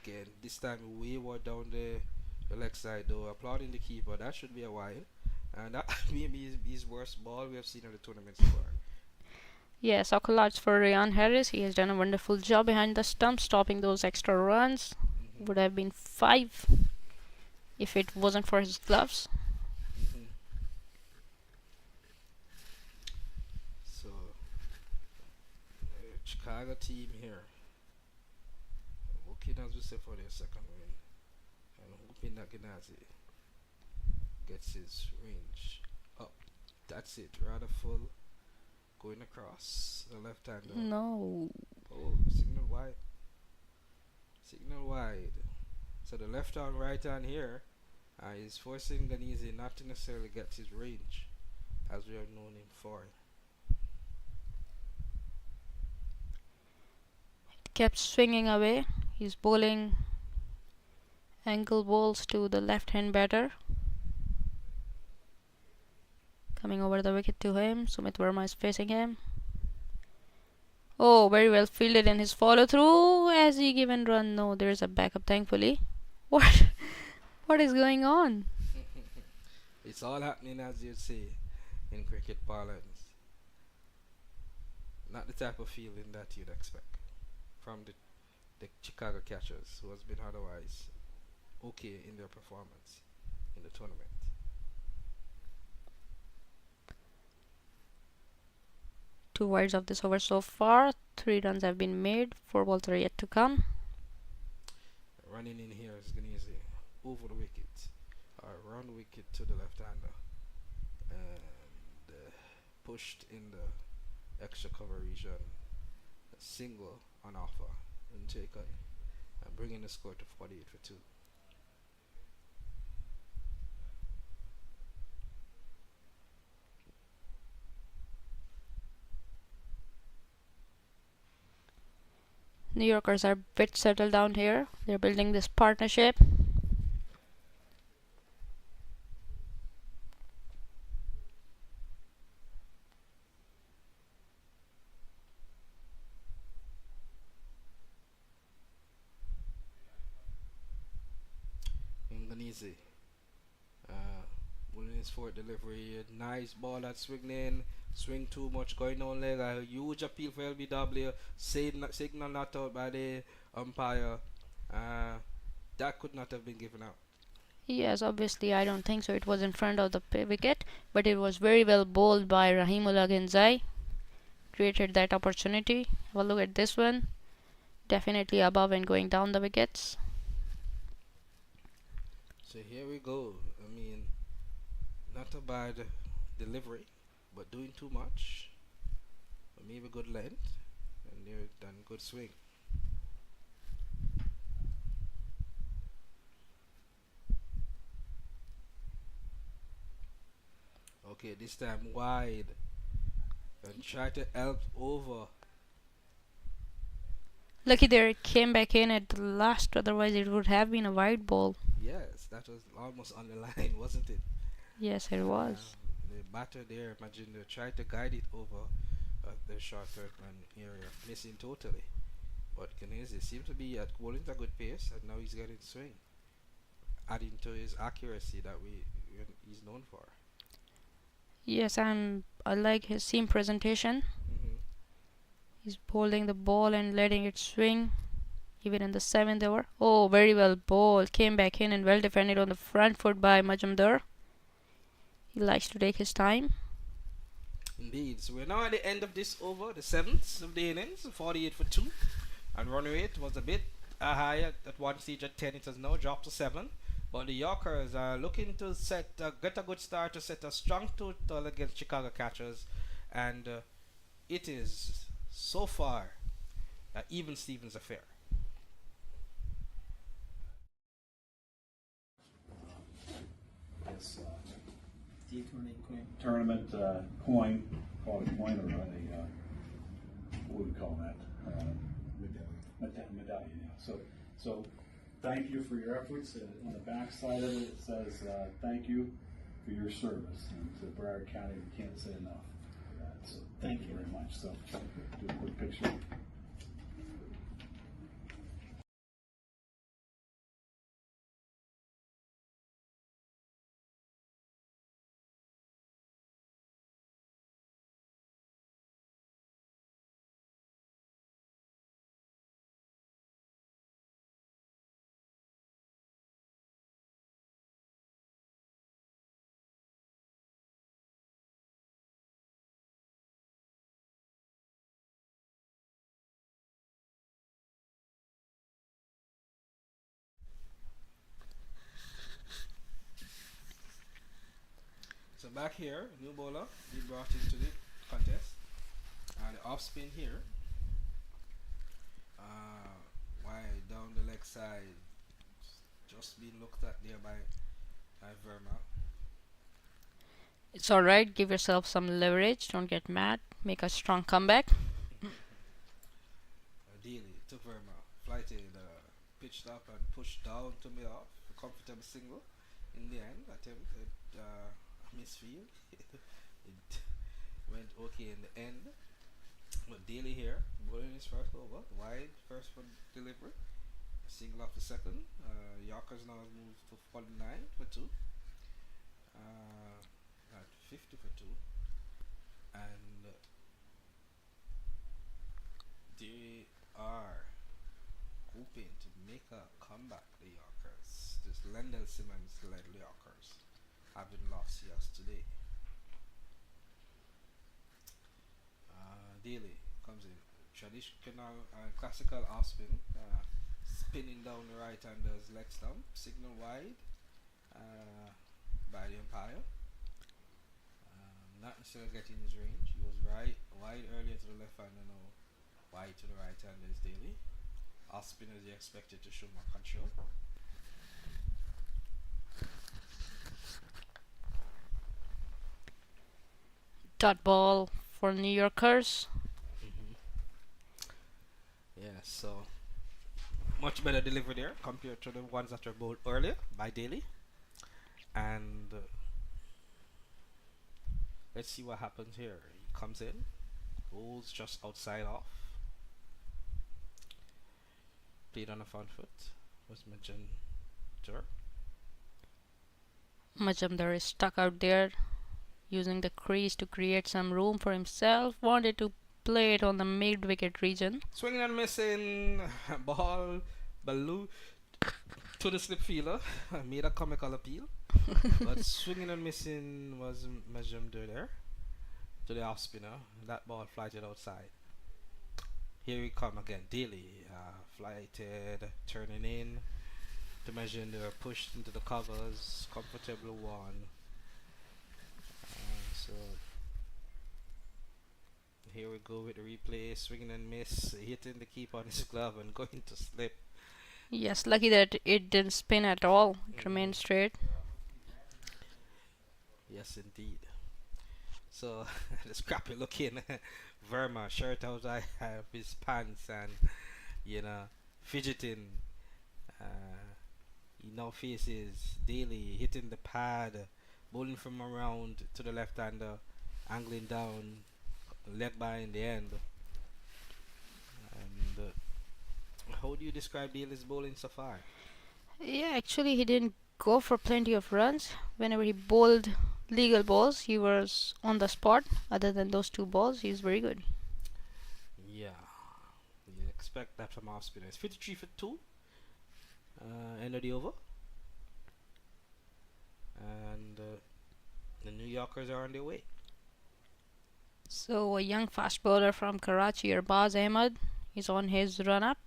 Again, this time wayward down the leg side though, applauding the keeper. That should be a while. And that may be his worst ball we have seen in the tournament so far.
Yes, accolades for Ryan Harris. He has done a wonderful job behind the stump, stopping those extra runs. Would have been 5 if it wasn't for his gloves.
So, Chicago team here. Looking as we say for their second win. And hoping that Ganazi gets his range up. That's it, rather full. Going across the left hander.
No.
Oh, signal wide. Signal wide. So the left arm, right hand here is forcing Ghanisi not to necessarily get his range as we have known him for.
Kept swinging away. He's bowling angle balls to the left hand batter. Coming over the wicket to him. Sumit Verma is facing him. Oh, very well fielded in his follow through. Has he given run? No, there is a backup thankfully. What is going on?
It's all happening as you'd say in cricket parlance. Not the type of fielding that you'd expect from the Chicago catchers, who has been otherwise okay in their performance in the tournament.
Two wides of this over so far. 3 runs have been made. 4 balls are yet to come.
Running in here is Ghanisi over the wicket, around the wicket to the left-hander, and pushed in the extra cover region. A single on offer and taken, and bringing the score to 48 for 2.
New Yorkers are a bit settled down here. They're building this partnership.
Ghanisi, winning his fourth delivery, a nice ball that swing in, swing too much, going on leg, a huge appeal for LBW, signal not out by the umpire. That could not have been given out.
Yes, obviously I don't think so. It was in front of the wicket, but it was very well bowled by Rahimullah Ghanizai. Created that opportunity. Have a look at this one. Definitely above and going down the wickets.
So here we go. I mean, not a bad delivery, but doing too much. Maybe good length, and they're done good swing. Okay, this time wide, and try to help over.
Lucky there it came back in at the last, otherwise it would have been a wide ball.
Yes, that was almost on the line, wasn't it?
Yes, it was.
The batter there, imagine they tried to guide it over the short third man area, missing totally. But Ghanisi seemed to be bowling at a good pace, and now he's getting swing, adding to his accuracy that he's known for.
Yes, I like his seam presentation.
Hmm.
He's holding the ball and letting it swing. Even in the 7th over. Oh, very well bowled. Came back in and well defended on the front foot by Majumdar. He likes to take his time.
Indeed. So we're now at the end of this over, the 7th of the innings, 48 for 2. And run rate was a bit higher at one stage at 10. It has now dropped to 7. But the Yorkers are looking to get a good start to set a strong total against Chicago catchers. And it is so far even Stevens affair.
This T20 tournament coin, call it a coin or what would we call that? Medallion. Yeah. So thank you for your efforts. On the back side of it says thank you for your service. And to Broward County, we can't say enough for that. So thank you very much. So do a quick picture.
So back here, new bowler we brought into the contest. The off spin here. Wide down the leg side. Just being looked at there by Verma.
It's alright. Give yourself some leverage. Don't get mad. Make a strong comeback.
Daly took Verma. Flighted, pitched up and pushed down to mid off. A comfortable single. In the end, attempted misfield. It went okay in the end. But Daly here, bowling his first over, wide first for delivery, single off the second. Yorkers now has moved to 49 for 2, at 50 for 2, and they are hoping to make a comeback. The Yorkers, this Lendell Simmons led Yorkers, having lost yesterday. Daly comes in, traditional classical off spin, spinning down the right hander's leg stump, signal wide by the umpire. Not necessarily getting his range. He was wide earlier to the left hander, now wide to the right hander is Daly. Off spinners are expected to show more control.
Dot ball for New Yorkers.
Yeah, so much better delivery there compared to the ones that were bowled earlier by Daly. And let's see what happens here. He comes in, bowls just outside off. Played on the front foot. Was Majumdar.
Majumdar is stuck out there, using the crease to create some room for himself. Wanted to play it on the mid-wicket region.
Swinging and missing. Ball, baloo to the slip fielder. Made a comical appeal. But swinging and missing was Majumdar there. To the off spinner. That ball flighted outside. Here we come again. Daly flighted, turning in to Majumdar, pushed into the covers. Comfortable one. So here we go with the replay, swinging and miss, hitting the keeper on his glove and going to slip.
Yes, lucky that it didn't spin at all. It remained straight.
Yes, indeed. So the scrappy looking Verma, shirt out of his pants and fidgeting. He now faces Daly hitting the pad, bowling from around to the left hander, angling down, leg by in the end. And how do you describe Daly's bowling so far?
Yeah, actually he didn't go for plenty of runs. Whenever he bowled legal balls. He was on the spot. Other than those two balls, he's very good.
Yeah, you expect that from off spinners. 53 for 2. End of the over. And the New Yorkers are on their way.
So a young fast bowler from Karachi, Arbaz Ahmed, is on his run-up,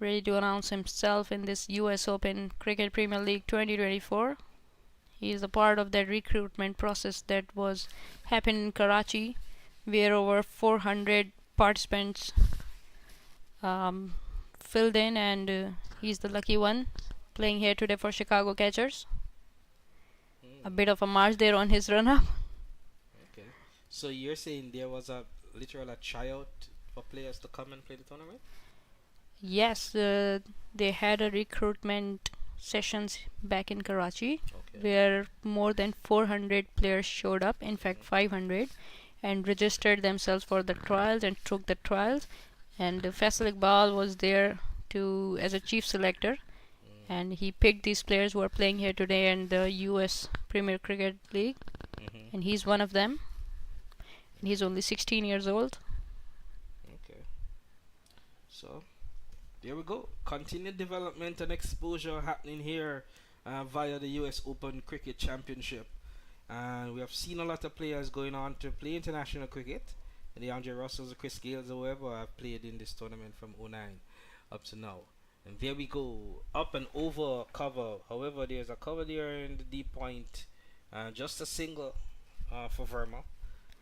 ready to announce himself in this US Open Cricket Premier League 2024. He is a part of that recruitment process that was happened in Karachi, where over 400 participants filled in, and he's the lucky one playing here today for Chicago Catchers. A bit of a march there on his run-up.
Okay. So you're saying there was a literal tryout for players to come and play the tournament?
Yes, they had a recruitment sessions back in Karachi, where more than 400 players showed up, in fact 500, and registered themselves for the trials and took the trials. And Faisal Iqbal was there to as a chief selector, and he picked these players who are playing here today in the US Premier Cricket League, and he's one of them. And he's only 16 years old.
Okay. So there we go. Continued development and exposure happening here via the US Open Cricket Championship. And we have seen a lot of players going on to play international cricket. And the Andre Russells, the Chris Gales, however, have played in this tournament from 09 up to now. And there we go. Up and over cover. However, there's a cover there in the deep point. Just a single for Verma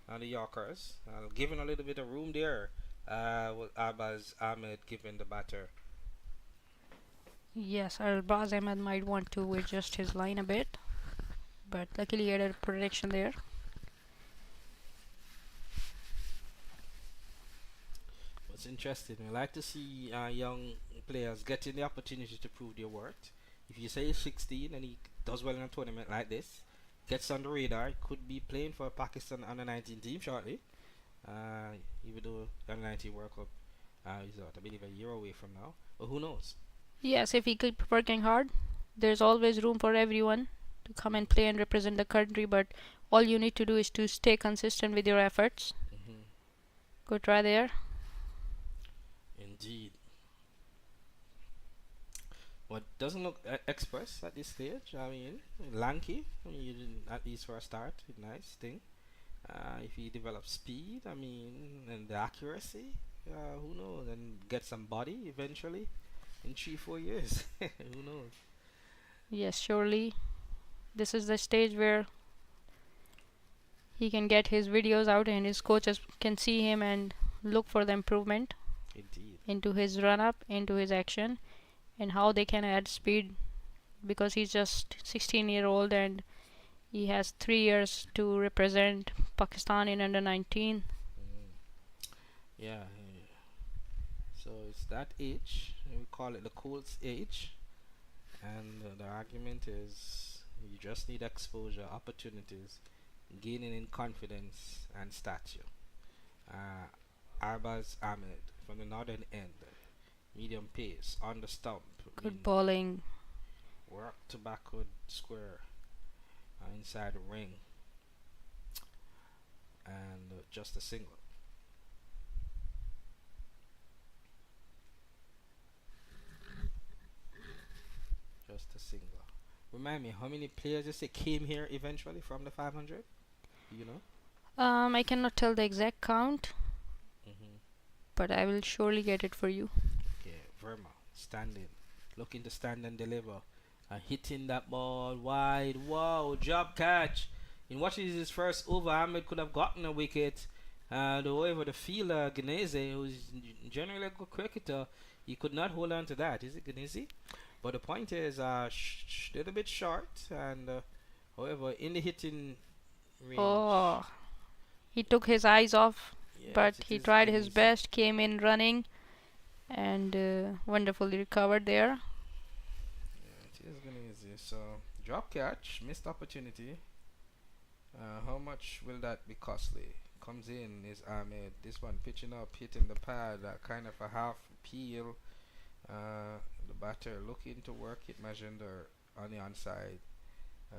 and the Yorkers. Giving a little bit of room there. With Arbaz Ahmed giving the batter.
Yes, Arbaz Ahmed might want to adjust his line a bit, but luckily he had a protection there.
What's interesting, I like to see young players getting the opportunity to prove their worth. If you say he's 16 and he does well in a tournament like this, gets on the radar, could be playing for Pakistan under 19 team shortly. Even though the under 19 World Cup is out, I believe a year away from now, but who knows?
Yes, if he keep working hard, there's always room for everyone to come and play and represent the country, but all you need to do is to stay consistent with your efforts. Good try there.
Indeed. What doesn't look express at this stage. I mean, lanky. I mean, you didn't, at least for a start, nice thing. If he develops speed, I mean, and the accuracy, who knows? And get some body eventually in 3-4 years. Who knows?
Yes, surely. This is the stage where he can get his videos out and his coaches can see him and look for the improvement.
Indeed.
Into his run-up, into his action, and how they can add speed, because he's just 16-year-old and he has 3 years to represent Pakistan in under 19.
Yeah. So it's that age. We call it the Colts age. And the argument is you just need exposure, opportunities, gaining in confidence and stature. Arbaz Ahmed from the northern end, medium pace, on the stump.
Good bowling.
Work to backward square inside the ring. And just a single. Just a single. Remind me, how many players you say came here eventually from the 500? Do you know?
I cannot tell the exact count, but I will surely get it for you.
Okay, Verma, standing, looking to stand and deliver, and hitting that ball wide. Wow, job catch. In watching his first over, Ahmed could have gotten a wicket. However, the fielder, Ganese, who's generally a good cricketer, he could not hold on to that. Is it Ganese? But the point is, little bit short, and however, in the hitting range.
Oh, he took his eyes off,
Yes,
but
it
he
is
tried his
Ganese.
best, came in running, and wonderfully recovered there.
Yeah, it is Ganese. So, drop catch, missed opportunity. How much will that be costly? Comes in is Ahmed. This one pitching up, hitting the pad, kind of a half peel. The batter looking to work it, Majender on the onside.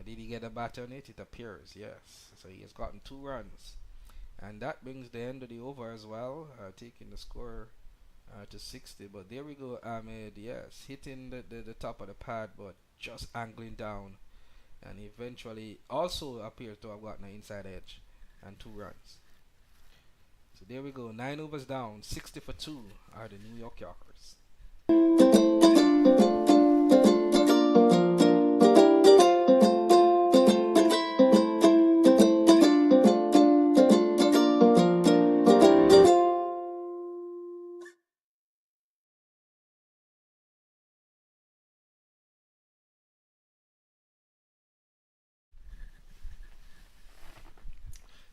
Did he get a bat on it? It appears, yes. So he has gotten 2 runs. And that brings the end of the over as well, taking the score to 60. But there we go, Ahmed. Yes, hitting the top of the pad, but just angling down. And eventually also appears to have gotten an inside edge and 2 runs. So there we go, 9 overs down, 60 for 2 are the New York Yorkers.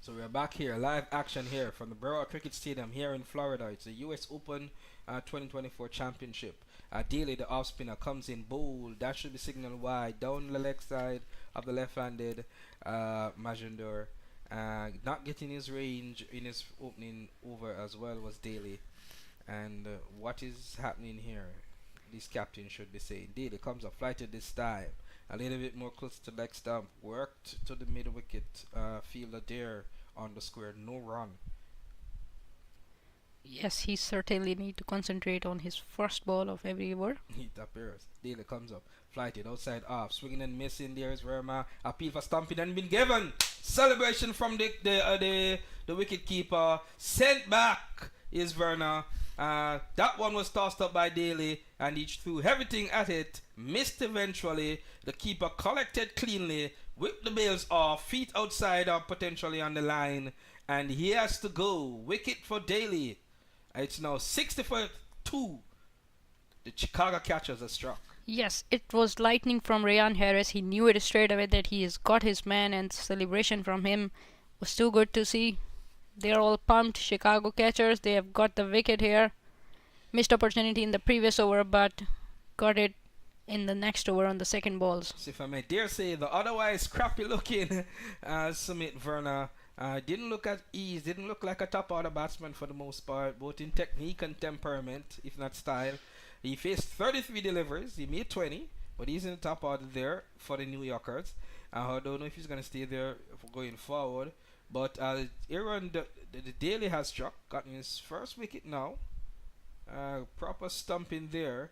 So we're back here, live action here from the Broward Cricket Stadium here in Florida. It's the US Open 2024 Championship. Daly, the off spinner, comes in bold. That should be signaled wide. Down the leg side of the left-handed Majendor. Not getting his range in his opening over as well was Daly. And what is happening here? This captain should be saying. Daly comes up, flighted this time. A little bit more close to leg stump. Worked to the mid wicket. Fielder there on the square. No run.
Yes, he certainly need to concentrate on his first ball of every over.
It appears. Daly comes up. Flighted outside off. Swinging and missing. There is Verma. Appeal for stumping and been given. Celebration from the wicket keeper. Sent back is Verna. That one was tossed up by Daly and he threw everything at it, missed eventually. The keeper collected cleanly, whipped the bails off, feet outside or potentially on the line, and he has to go. Wicket for Daly. It's now 60 for 2. The Chicago catchers are struck.
Yes, it was lightning from Ryan Harris. He knew it straight away that he has got his man, and celebration from him was too good to see. They're all pumped. Chicago catchers, they have got the wicket here. Missed opportunity in the previous over, but got it in the next over on the second balls.
So if I may dare say, the otherwise crappy looking Sumit Verna didn't look at ease, didn't look like a top order batsman for the most part, both in technique and temperament, if not style. He faced 33 deliveries, he made 20, but he's in the top order there for the New Yorkers. I don't know if he's going to stay there going forward. But Aaron, the Daly has struck, gotten his first wicket now. Proper stumping there.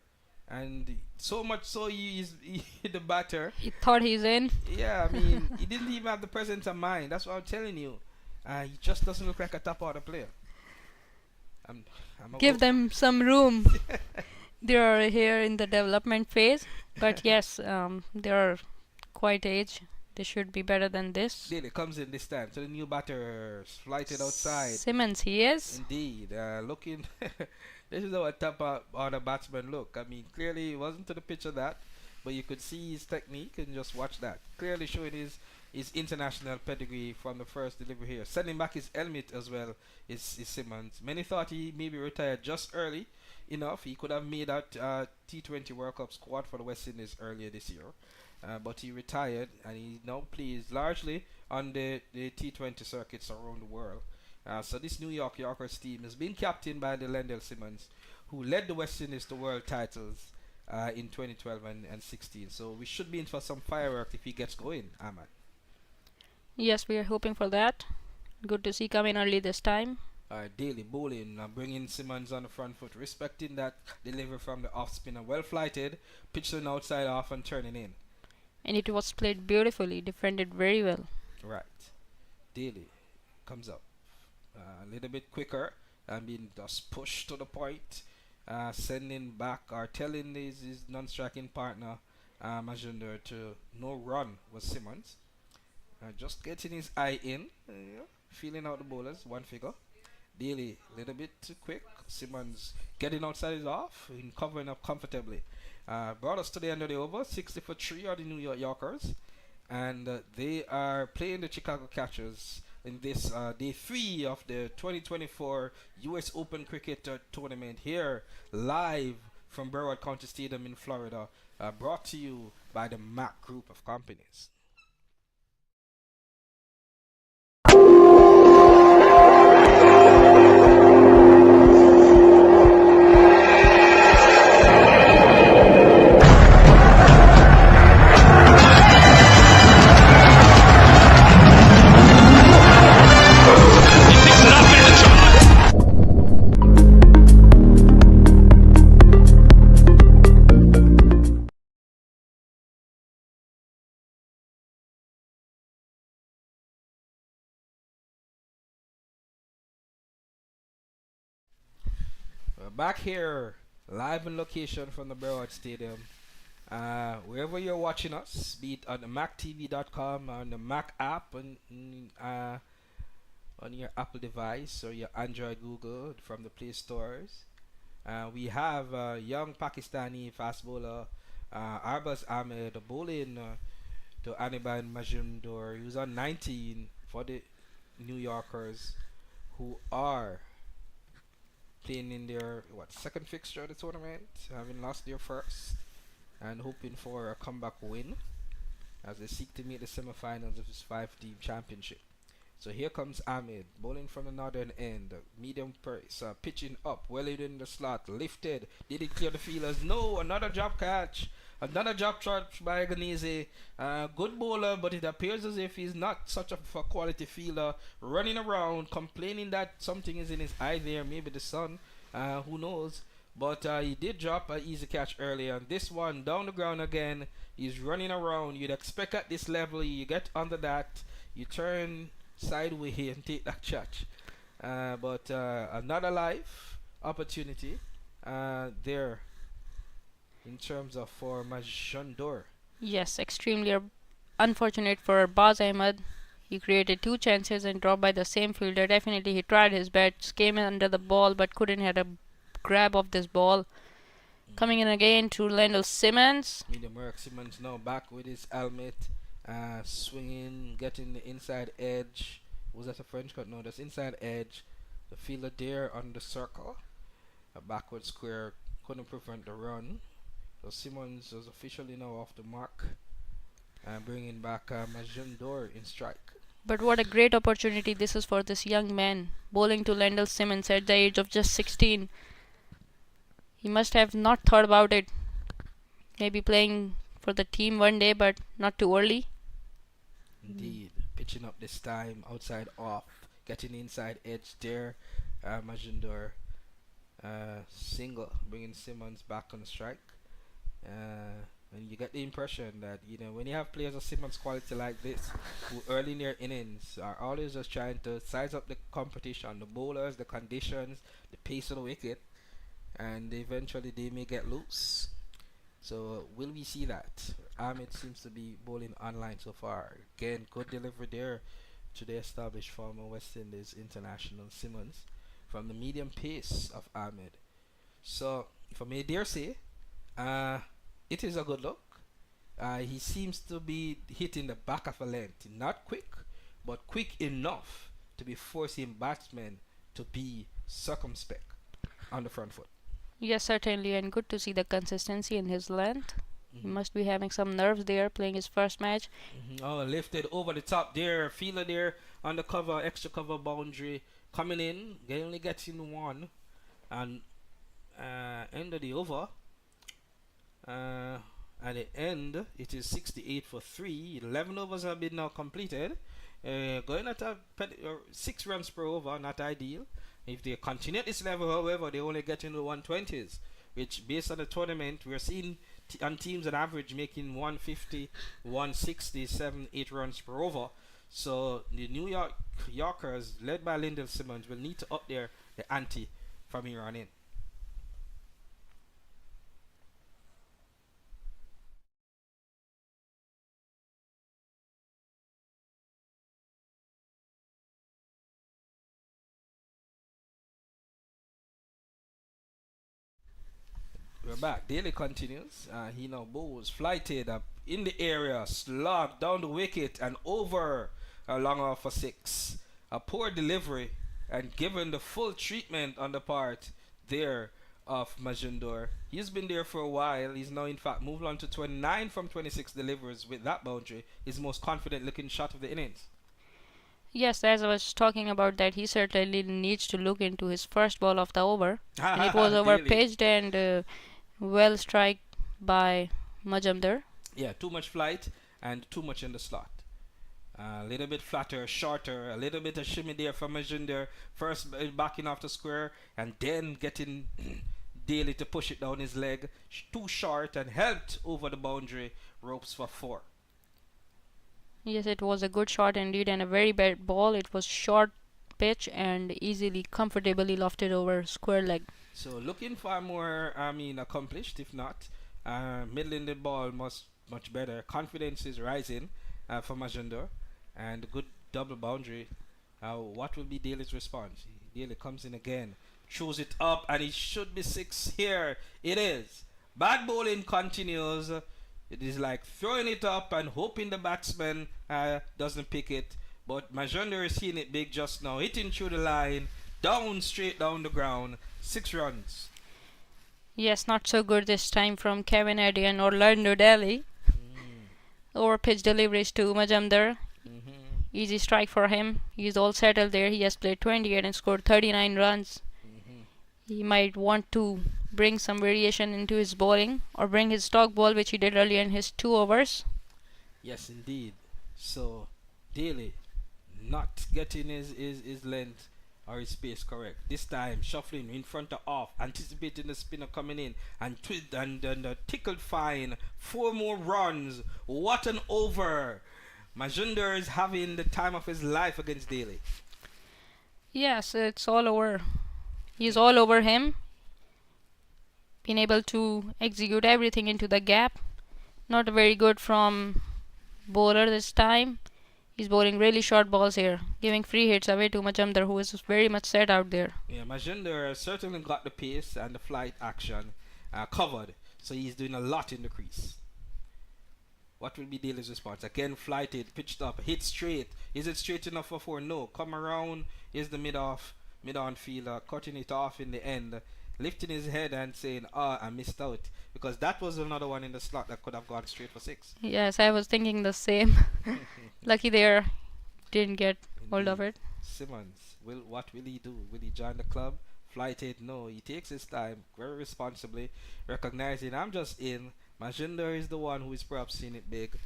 And so much so he the batter.
He thought he's in.
Yeah, I mean, he didn't even have the presence of mind. That's what I'm telling you. He just doesn't look like a top order player.
Give them some room. They are here in the development phase. But yes, they are quite aged. They should be better than this.
Daly comes in this time. So the new batter flighted outside.
Simmons, he is.
Indeed. Looking... This is how a top order batsman look. I mean, clearly he wasn't to the pitch of that, but you could see his technique and just watch that. Clearly showing his international pedigree from the first delivery here. Sending back his helmet as well is Simmons. Many thought he maybe retired just early enough. He could have made that T20 World Cup squad for the West Indies earlier this year. But he retired and he now plays largely on the T20 circuits around the world. So this New York Yorkers team has been captained by the Lendell Simmons, who led the West Indies to world titles in 2012 and 16. So we should be in for some fireworks if he gets going, Ahmad.
Yes, we are hoping for that. Good to see coming early this time.
Daly bowling, bringing Simmons on the front foot, respecting that delivery from the off spinner, well flighted, pitching outside off and turning in.
And it was played beautifully, defended very well.
Right. Daly comes up a little bit quicker and being just pushed to the point, sending back or telling his non-striking partner Majender to no run was Simmons. Just getting his eye in, feeling out the bowlers, one figure. Daly a little bit too quick. Simmons getting outside is off and covering up comfortably. Brought us to the end of the over. 60 for 3 are the New York Yorkers, and they are playing the Chicago Catchers in this day 3 of the 2024 US Open Cricket Tournament here live from Broward County Stadium in Florida, brought to you by the MAQ Group of Companies. back here, live in location from the Broward Stadium. Wherever you're watching us, be it on the MAQTV.com, on the Mac app, on your Apple device or your Android Google from the Play stores. We have a young Pakistani fast bowler, Arbaz Ahmed, bowling to Anibal Majumdar, who's on 19 for the New Yorkers, who are playing in their second fixture of the tournament, having lost their first, and hoping for a comeback win as they seek to meet the semifinals of his 5-team championship. So here comes Ahmed, bowling from the northern end, medium pace, pitching up, well in the slot, lifted. Did he clear the fielders? No, another drop catch. Another drop catch by Ganese. Good bowler, but it appears as if he's not such a quality fielder. Running around, complaining that something is in his eye there, maybe the sun, who knows. But he did drop an easy catch earlier. And this one, down the ground again, he's running around. You'd expect at this level, you get under that, you turn sideways and take that catch. But another live opportunity there in terms of for Majumdar.
Yes, extremely unfortunate for Baz Ahmed. He created 2 chances and dropped by the same fielder. Definitely he tried his best, came in under the ball but couldn't have a grab of this ball. Coming in again to Lendl Simmons.
Medium work. Simmons now back with his helmet, swinging, getting the inside edge. Was that a French cut? No, that's inside edge. The fielder there on the circle. A backward square couldn't prevent the run. So Simmons was officially now off the mark, and bringing back Majumdar in strike.
But what a great opportunity this is for this young man, bowling to Lendl Simmons at the age of just 16. He must have not thought about it. Maybe playing for the team one day, but not too early.
Indeed. Pitching up this time, outside off, getting inside edge there. Majumdar single, bringing Simmons back on strike. And you get the impression that, when you have players of Simmons' quality like this, who early in their innings are always just trying to size up the competition, the bowlers, the conditions, the pace of the wicket, and eventually they may get loose. So will we see that? Ahmed seems to be bowling online so far. Again, good delivery there to the established former West Indies international Simmons from the medium pace of Ahmed. So if I may dare say, it is a good look. He seems to be hitting the back of a length. Not quick, but quick enough to be forcing batsmen to be circumspect on the front foot.
Yes, certainly, and good to see the consistency in his length. He must be having some nerves there, playing his first match.
Oh, lifted over the top there, fielder there on the cover, extra cover boundary, coming in, only getting one, and end of the over. At the end, it is 68 for 3. 11 overs have been now completed. Going at 6 runs per over, not ideal. If they continue at this level, however, they only get into the 120s, which based on the tournament, we're seeing on teams on average making 150, 160, 7, 8 runs per over. So the New Yorkers, led by Lendl Simmons, will need to up the ante from here on in. We're back. Daly continues. He now bowls, flighted up in the area, slogged down the wicket and over a long off for 6. A poor delivery and given the full treatment on the part there of Majumdar. He's been there for a while. He's now in fact moved on to 29 from 26 deliveries with that boundary. His most confident looking shot of the innings.
Yes, as I was talking about that, he certainly needs to look into his first ball of the over. And it was over pitched and well strike by Majumdar.
Yeah, too much flight and too much in the slot. A little bit flatter, shorter, a little bit of shimmy there from Majumdar. First backing off the square and then getting Daly to push it down his leg. Too short and helped over the boundary. Ropes for 4.
Yes, it was a good shot indeed and a very bad ball. It was short pitch and easily, comfortably lofted over square leg.
So looking for more, accomplished. If not, middling the ball much better. Confidence is rising for Majender, and good double boundary. What will be Daly's response? Daly comes in again, throws it up, and it should be 6 here. It is. Bad bowling continues. It is like throwing it up and hoping the batsman doesn't pick it. But Majender is seeing it big just now, hitting through the line, straight down the ground. 6 runs.
Yes, not so good this time from Kevin Eddy and Orlando Daly. Over pitch deliveries to Majumdar. Easy strike for him. He's all settled there. He has played 28 and scored 39 runs. He might want to bring some variation into his bowling or bring his stock ball, which he did earlier in his 2 overs.
Yes, indeed. So Daly not getting his length or his pace correct. This time shuffling in front of off, anticipating the spinner coming in, and tickled fine. 4 more runs. What an over. Majender is having the time of his life against Daly.
Yes, it's all over. He's all over him. Been able to execute everything into the gap. Not very good from bowler this time. He's bowling really short balls here, giving free hits away to Majumdar, who is very much set out there.
Yeah, Majender certainly got the pace and the flight action covered, so he's doing a lot in the crease. What will be Daly's response? Again, flighted, pitched up, hit straight. Is it straight enough for 4? No. Come around. Is the mid-on fielder cutting it off in the end, lifting his head and saying, I missed out. Because that was another one in the slot that could have gone straight for 6.
Yes, I was thinking the same. Lucky there, didn't get hold of it.
Simmons, what will he do? Will he join the club? Flighted? No. He takes his time very responsibly, recognizing I'm just in. Majender is the one who is perhaps seeing it big.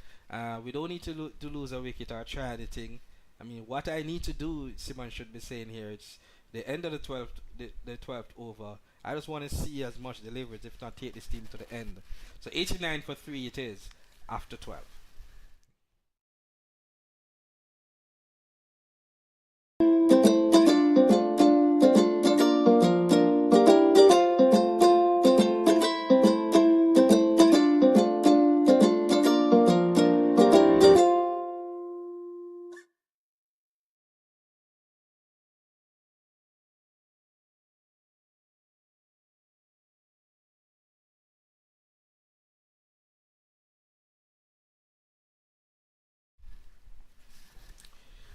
We don't need to lose a wicket or try anything. I mean, what I need to do, Simmons should be saying here, it's the end of the 12th over. I just want to see as much deliveries, if not take this team to the end. So 89 for 3 it is after 12.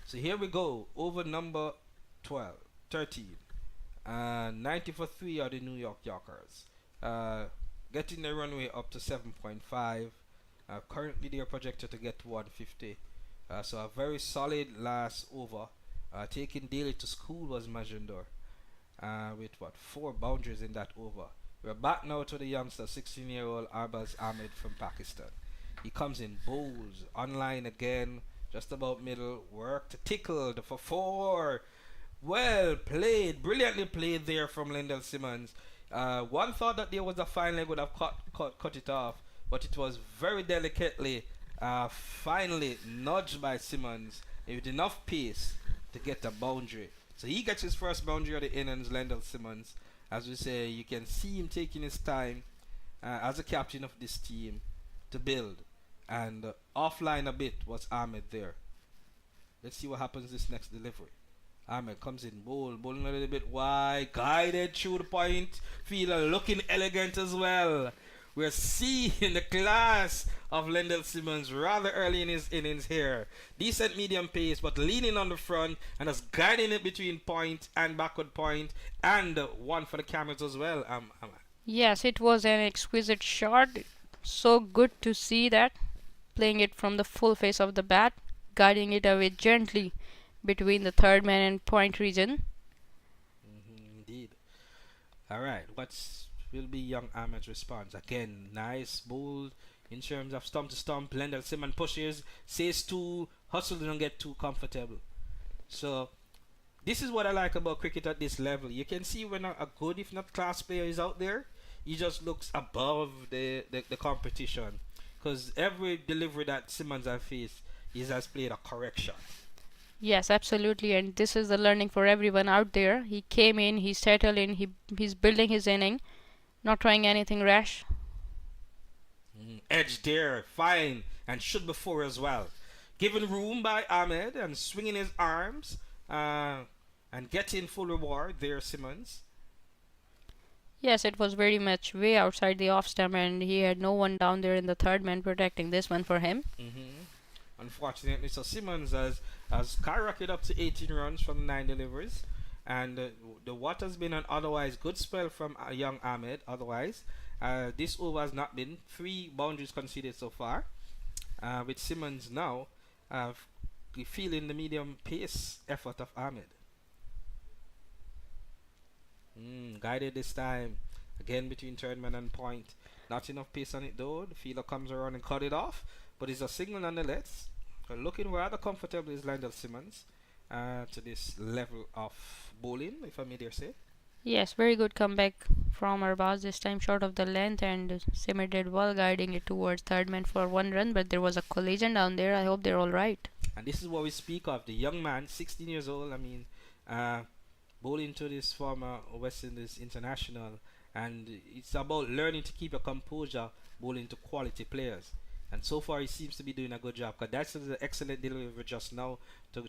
So here we go, over number 13. 90 for 3 are the New York Yorkers. Getting the runway up to 7.5. Currently they are projected to get to 150. So a very solid last over. Taking Daly to school was Majender. With 4 boundaries in that over. We're back now to the youngster, 16-year-old Arbaz Ahmed from Pakistan. He comes in, bowls, online again. Just about middle, worked, tickled for 4. Well played, brilliantly played there from Lendl Simmons. One thought that there was a fine leg would have cut it off, but it was very delicately, finally nudged by Simmons with enough pace to get a boundary. So he gets his first boundary of the innings, Lendl Simmons. As we say, you can see him taking his time as a captain of this team to build. And offline a bit was Ahmed there. Let's see what happens this next delivery. Ahmed comes in, bowling a little bit wide, guided through the point, fielder looking elegant as well. We're seeing the class of Lendl Simmons rather early in his innings here. Decent medium pace, but leaning on the front and just guiding it between point and backward point, and one for the cameras as well.
Yes, it was an exquisite shot. So good to see that. Playing it from the full face of the bat, guiding it away gently between the third man and point region.
Indeed. Alright, what will be young Ahmed's response? Again, nice, bold, in terms of stump to stump. Lendl Simmons pushes, says too, hustle, don't get too comfortable. So, this is what I like about cricket at this level. You can see when a good, if not class player is out there, he just looks above the competition. Because every delivery that Simmons has faced, he has played a correct shot.
Yes, absolutely, and this is the learning for everyone out there. He came in, he settled in, he's building his inning, not trying anything rash.
Edge there, fine, and should be four as well. Given room by Ahmed and swinging his arms and getting full reward there, Simmons.
Yes, it was very much way outside the off stump, and he had no one down there in the third man protecting this one for him.
Unfortunately, so Simmons has skyrocketed up to 18 runs from 9 deliveries, and what has been an otherwise good spell from young Ahmed. Otherwise, this over has not been 3 boundaries conceded so far. With Simmons now feeling the medium pace effort of Ahmed. Guided this time. Again between third man and point. Not enough pace on it though. The fielder comes around and cut it off. But it's a single nonetheless. Looking rather comfortable is Lionel Simmons to this level of bowling, if I may dare say.
Yes, very good comeback from Arbaz, this time short of the length, and Simmer did well guiding it towards third man for 1 run, but there was a collision down there. I hope they're alright.
And this is what we speak of. The young man, 16 years old, I mean, bowling to this former West Indies international, and it's about learning to keep a composure bowling to quality players. And so far he seems to be doing a good job, because that's an excellent delivery just now to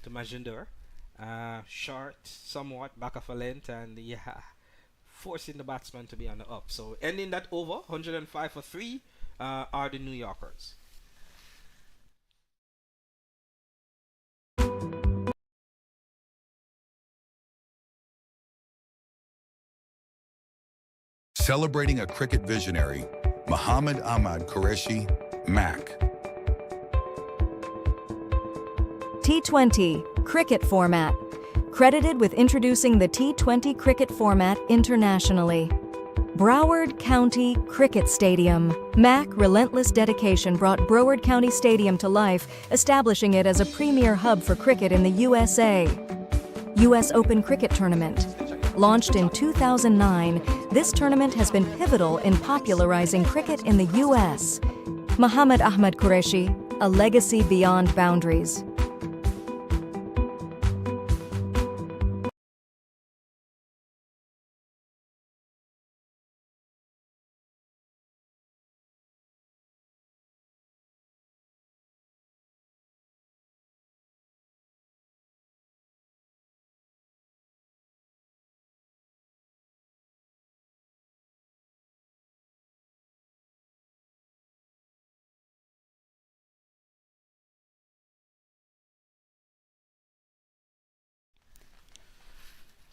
Majinder. Short, somewhat, back of a length, and yeah, forcing the batsman to be on the up. So ending that over, 105 for 3 are the New Yorkers.
Celebrating a cricket visionary, Muhammad Ahmad Qureshi, MAQ.
T20 Cricket Format. Credited with introducing the T20 Cricket format internationally. Broward County Cricket Stadium. MAQ relentless dedication brought Broward County Stadium to life, establishing it as a premier hub for cricket in the USA. US Open Cricket Tournament. Launched in 2009, this tournament has been pivotal in popularizing cricket in the US. Muhammad Ahmad Qureshi, a legacy beyond boundaries.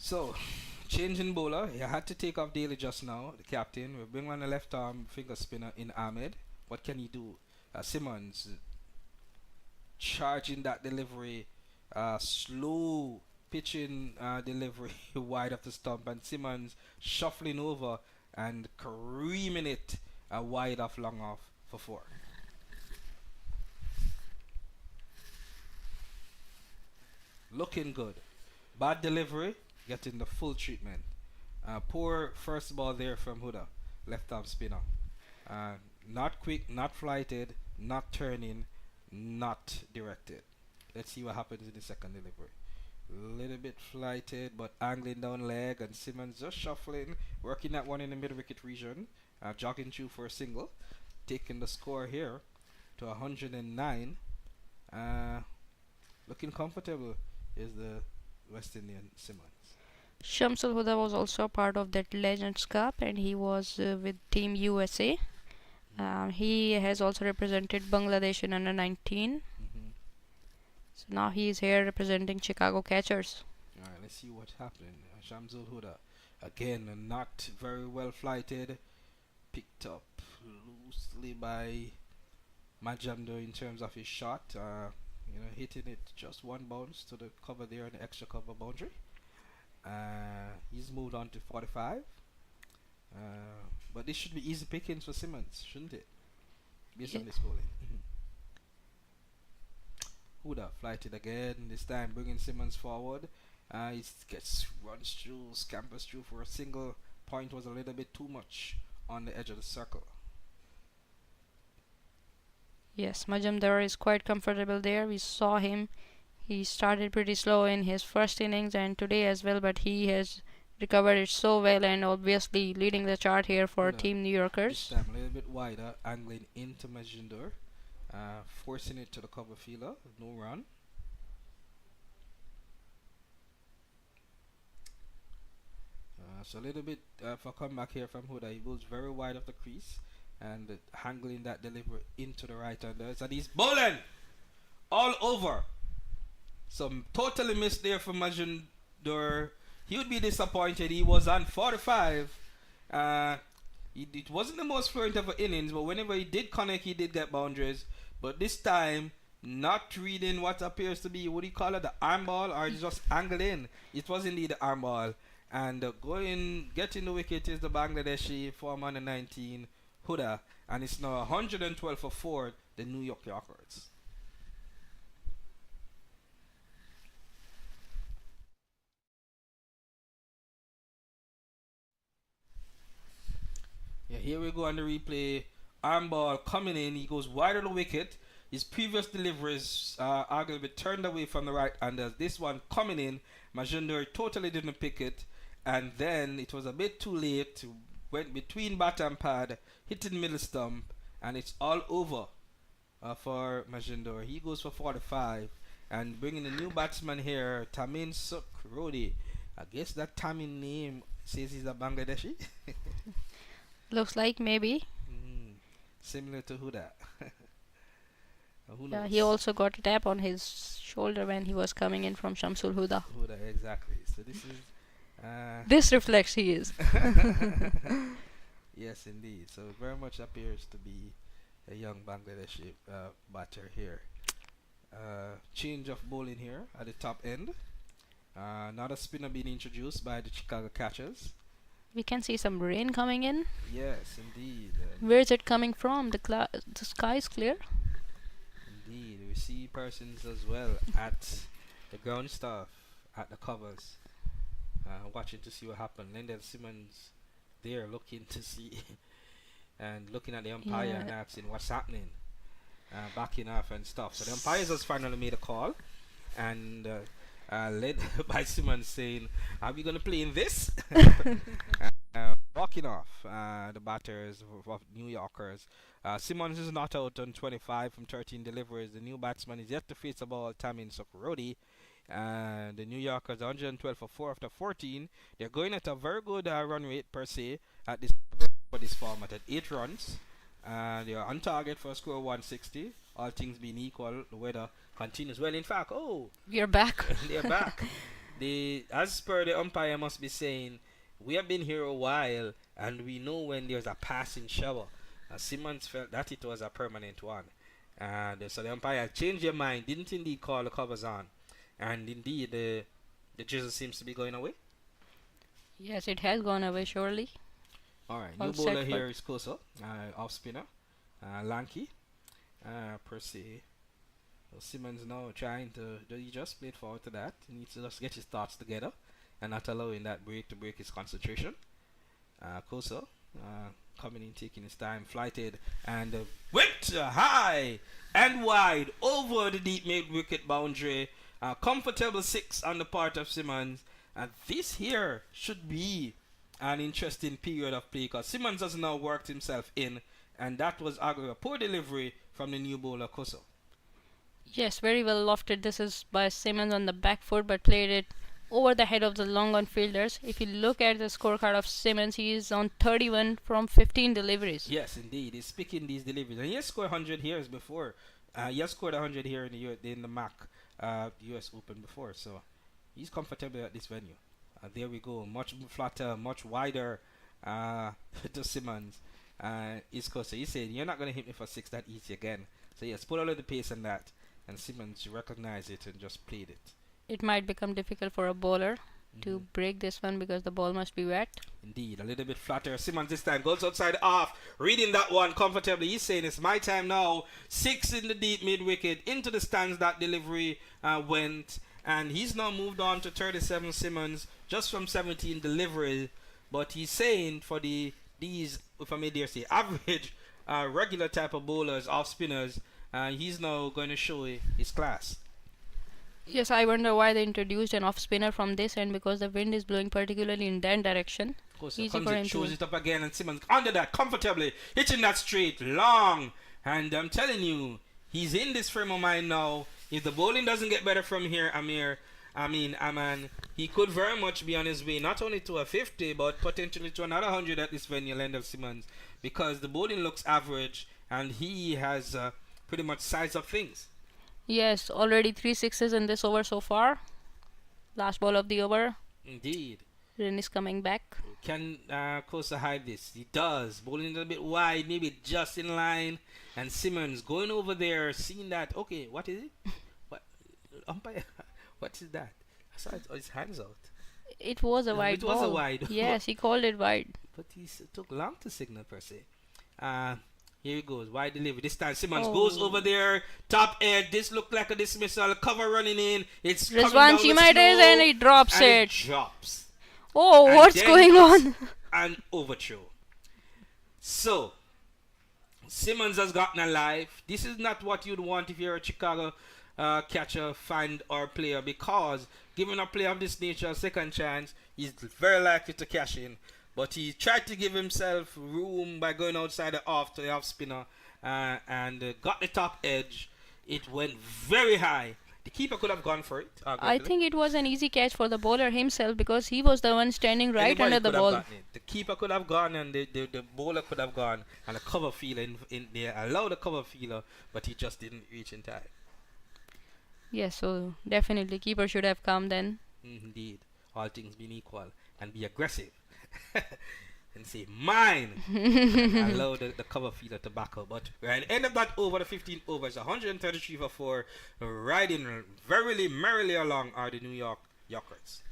So, changing bowler, he had to take off Daly just now, the captain. We bring on the left arm finger spinner in Ahmed. What can he do? Simmons charging that delivery, slow pitching delivery wide of the stump, and Simmons shuffling over and creaming it wide off, long off for 4. Looking good. Bad delivery, getting the full treatment. Poor first ball there from Huda, left arm spinner. Not quick, not flighted, not turning, not directed. Let's see what happens in the second delivery. A little bit flighted, but angling down leg, and Simmons just shuffling, working that one in the mid wicket region, jogging through for a single, taking the score here to 109. Looking comfortable is the West Indian Simmons.
Shamsul Huda was also part of that Legends Cup, and he was with Team USA. He has also represented Bangladesh in under 19. So now he is here representing Chicago Catchers.
Alright, let's see what's happening. Shamsul Huda, again, not very well flighted, picked up loosely by Majamdo in terms of his shot. Hitting it just one bounce to the cover there and the extra cover boundary. He's moved on to 45. But this should be easy pickings for Simmons, shouldn't it? Based on this bowling. Huda flighted again, this time bringing Simmons forward. He runs through, scampers through for a single. Point was a little bit too much on the edge of the circle.
Yes, Majumdar is quite comfortable there. We saw him. He started pretty slow in his first innings and today as well, but he has recovered it so well and obviously leading the chart here for Team New
This
Yorkers.
time a little bit wider, angling into Majumdar, forcing it to the cover fielder. No run. So a little bit for comeback here from Huda. He goes very wide of the crease and handling that delivery into the right hander. And he's bowling all over. So totally missed there for Majumdar. He would be disappointed. He was on 45. It wasn't the most fluent of innings, but whenever he did connect, he did get boundaries. But this time, not reading what appears to be, what do you call it, the arm ball, or just angled in. It was indeed the arm ball. And getting the wicket is the Bangladeshi former under 19 Huda, and it's now 112 for 4, the New York Yorkers. Yeah, here we go on the replay. Arm ball coming in. He goes wide of the wicket. His previous deliveries are going to be turned away from the right handers. This one coming in. Majumdar totally didn't pick it. And then it was a bit too late. Went between bat and pad. Hit the middle stump. And it's all over for Majumdar. He goes for 45. And bringing a new batsman here, Tamin Sukrodi. I guess that Tamin name says he's a Bangladeshi.
Looks like maybe.
Similar to Huda. Who
Yeah,
knows?
he also got a tap on his shoulder when he was coming in from Shamsul Huda.
Huda, exactly. So this is...
This reflects he is.
Yes, indeed. So it very much appears to be a young Bangladeshi batter here. Change of bowling here at the top end. Another spinner being introduced by the Chicago Catchers.
We can see some rain coming in.
Yes, indeed.
Where is it coming from? The sky is clear.
Indeed. We see persons as well at the ground staff, at the covers, watching to see what happened. Lyndon Simmons there looking to see and looking at the umpire and asking what's happening, backing off and stuff. So the umpires has finally made a call, and led by Simmons saying, "Are we going to play in this?" Walking off the batters of New Yorkers. Simmons is not out on 25 from 13 deliveries. The new batsman is yet to face the ball, Tamin Sukrodi. The New Yorkers 112 for 4 after 14. They're going at a very good run rate per se at this for this format at 8 runs. They are on target for a score of 160. All things being equal, the weather continues well. In fact,
We are back.
they're back. As per the umpire must be saying, we have been here a while and we know when there's a passing shower. Simmons felt that it was a permanent one. So the umpire changed their mind, didn't indeed call the covers on. And indeed, the drizzle seems to be going away.
Yes, it has gone away surely.
Alright,
All
new
set
bowler
for-
here is Kosa, off spinner, lanky, per se. So Simmons now trying to, he just played forward to that. He needs to just get his thoughts together and not allowing that break to break his concentration. Kosa, coming in, taking his time, flighted, and whipped high and wide over the deep mid-wicket boundary. Comfortable 6 on the part of Simmons. And this here should be an interesting period of play because Simmons has now worked himself in, and that was a poor delivery from the new bowler Kosa.
Yes, very well lofted. This is by Simmons on the back foot, but played it over the head of the long on fielders. If you look at the scorecard of Simmons, he is on 31 from 15 deliveries.
Yes, indeed. He's picking these deliveries. And he has scored 100 here before. He has scored 100 here in the MAQ US Open before. So he's comfortable at this venue. There we go. Much flatter, much wider to Simmons. East Coast. So he said, "You're not going to hit me for 6 that easy again." So yes, put all of the pace on that. And Simmons recognized it and just played it.
It might become difficult for a bowler to break this one because the ball must be wet.
Indeed, a little bit flatter. Simmons this time goes outside off, reading that one comfortably. He's saying it's my time now. 6 in the deep mid wicket, into the stands. That delivery went, and he's now moved on to 37. Simmons just from 17 delivery, but he's saying for these, if I may dare say, average regular type of bowlers, off spinners, He's now going to show his class.
Yes, I wonder why they introduced an off spinner from this end, because the wind is blowing particularly in that direction.
Of course,
Easy
comes
for
it,
him
shows
to.
it up again, and Simmons under that comfortably, hitting that straight, long. And I'm telling you, he's in this frame of mind now. If the bowling doesn't get better from here, Aman, he could very much be on his way not only to a 50, but potentially to another 100 at this venue, Lendl Simmons, because the bowling looks average, and he has pretty much sized up things.
Yes, already 3 sixes in this over so far. Last ball of the over.
Indeed.
Rin is coming back.
Can Kosa hide this? He does. Bowling a bit wide, maybe just in line. And Simmons going over there, seeing that. Okay, what is it? What? Umpire, what is that? I saw his hands out.
It was a wide ball.
It was a wide.
Yes, he called it wide.
But he took long to signal per se. Here he goes, wide delivery. This time Simmons goes over there, top edge. This looked like a dismissal. Cover running in. It's
Rizwan Chimaides and he drops it.
Drops.
Oh,
And
what's
then
going on?
An overthrow. So Simmons has gotten alive. This is not what you'd want if you're a Chicago catcher, fan, or player, because giving a player of this nature a second chance, he's very likely to cash in. But he tried to give himself room by going outside the off to the off spinner and got the top edge. It went very high. The keeper could have gone for it.
I think it was an easy catch for the bowler himself, because he was the one standing right
Anybody
under the
could have
ball.
gotten it. The keeper could have gone, and the bowler could have gone, and the cover fielder in there allowed the cover fielder, but he just didn't reach in time.
Yes, so definitely keeper should have come then.
Indeed, all things being equal, and be aggressive. And say mine. And allow the cover fielder to back up. But we're at the end of that over, the 15 overs, 133 for 4, riding verily merrily along are the New York Yorkers.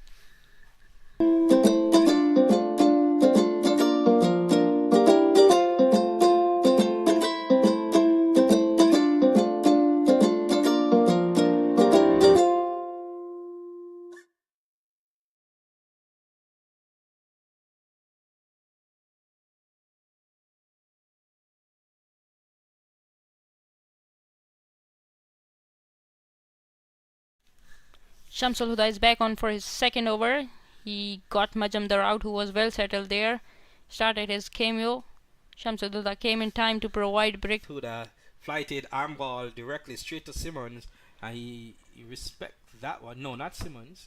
Shamsul Huda is back on for his second over. He got Majumdar out, who was well settled there. Started his cameo. Shamsul Huda came in time to provide break.
Huda flighted arm ball directly straight to Simmons, and he respect that one. No, not Simmons.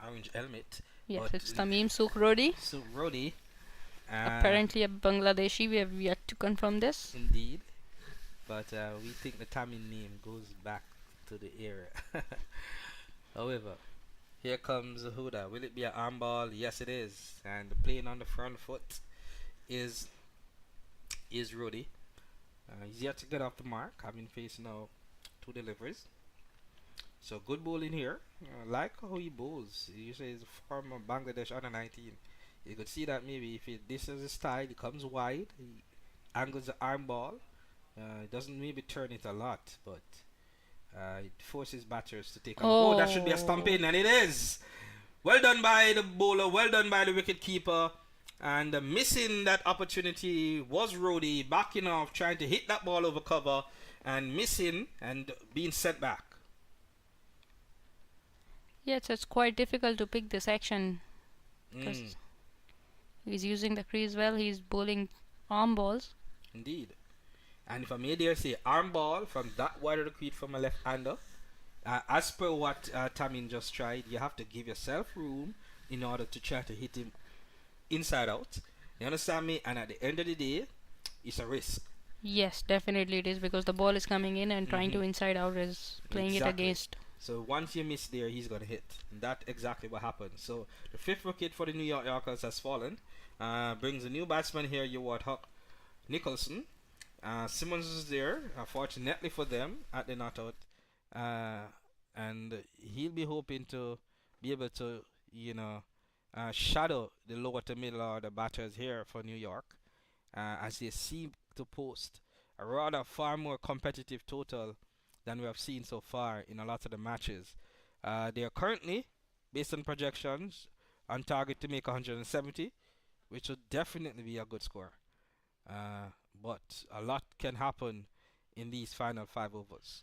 Orange helmet.
Yes, it's Tamim Sukhrodi.
Sukhrodi.
Apparently a Bangladeshi. We have yet to confirm this.
Indeed. But we think the Tamil name goes back to the era. However, here comes Huda. Will it be an arm ball? Yes, it is. And playing on the front foot is Rodi. He's yet to get off the mark, having faced now 2 deliveries. So good bowling here. Like how he bowls. He usually is a former Bangladesh under 19. You could see that maybe if this is his style, he comes wide, he angles the arm ball. It doesn't maybe turn it a lot, but it forces batters to take on. Oh, that should be a stump in, and it is. Well done by the bowler, well done by the wicket keeper. And missing that opportunity was Rodi, backing off, trying to hit that ball over cover, and missing and being set back.
Yes, it's quite difficult to pick this action, because he's using the crease well. He's bowling arm balls.
Indeed. And if I may dare say, arm ball from that wide of the crease from a left-hander, as per what Tamin just tried, you have to give yourself room in order to try to hit him inside out. You understand me? And at the end of the day, it's a risk.
Yes, definitely it is, because the ball is coming in and trying to inside out is playing it against.
So once you miss there, he's going to hit. And that's exactly what happened. So the 5th wicket for the New York Yorkers has fallen. Brings a new batsman here, Huck Nicholson. Simmons is there, fortunately for them, at the not out. And he'll be hoping to be able to, shadow the lower to middle order batters here for New York, as they seem to post a rather far more competitive total than we have seen so far in a lot of the matches. They are currently, based on projections, on target to make 170, which would definitely be a good score. But a lot can happen in these final 5 overs.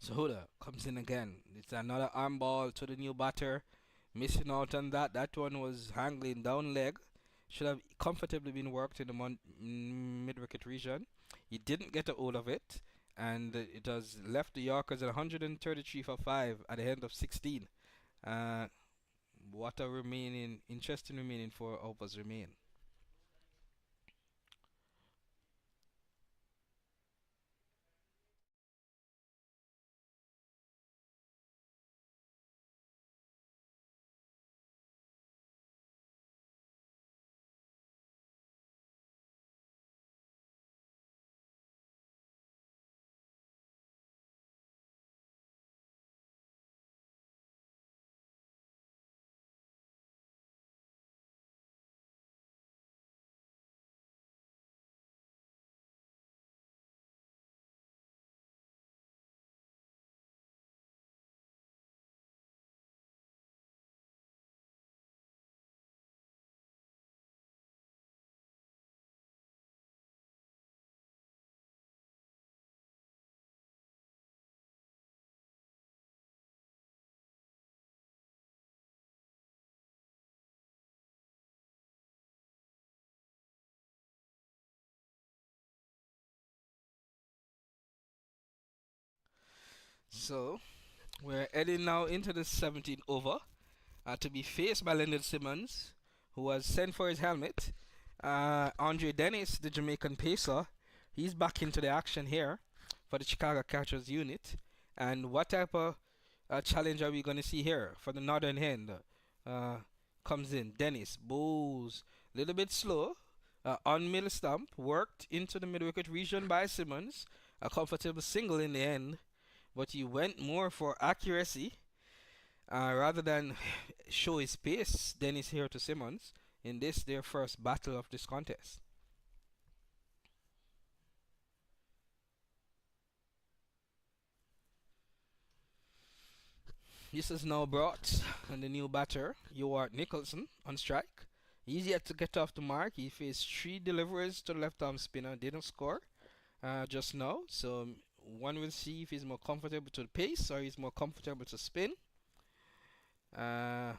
So Huda comes in again. It's another arm ball to the new batter. Missing out on that. That one was hangling down leg. Should have comfortably been worked in the mid-wicket region. He didn't get a hold of it. And it has left the Yorkers at 133 for 5 at the end of 16. What a interesting remaining 4 overs remain. So we're heading now into the 17th over to be faced by Leonard Simmons, who was sent for his helmet. Andre Dennis, the Jamaican pacer, he's back into the action here for the Chicago Catchers unit. And what type of challenge are we going to see here for the northern end? Comes in Dennis, bowls, a little bit slow. On middle stump, worked into the mid-wicket region by Simmons. A comfortable single in the end, but he went more for accuracy rather than show his pace. Dennis here to Simmons in this, their first battle of this contest. This is now brought on the new batter, Ewart Nicholson, on strike. He's yet to get off the mark. He faced 3 deliveries to the left-arm spinner, didn't score just now. So one will see if he's more comfortable to the pace or he's more comfortable to spin. And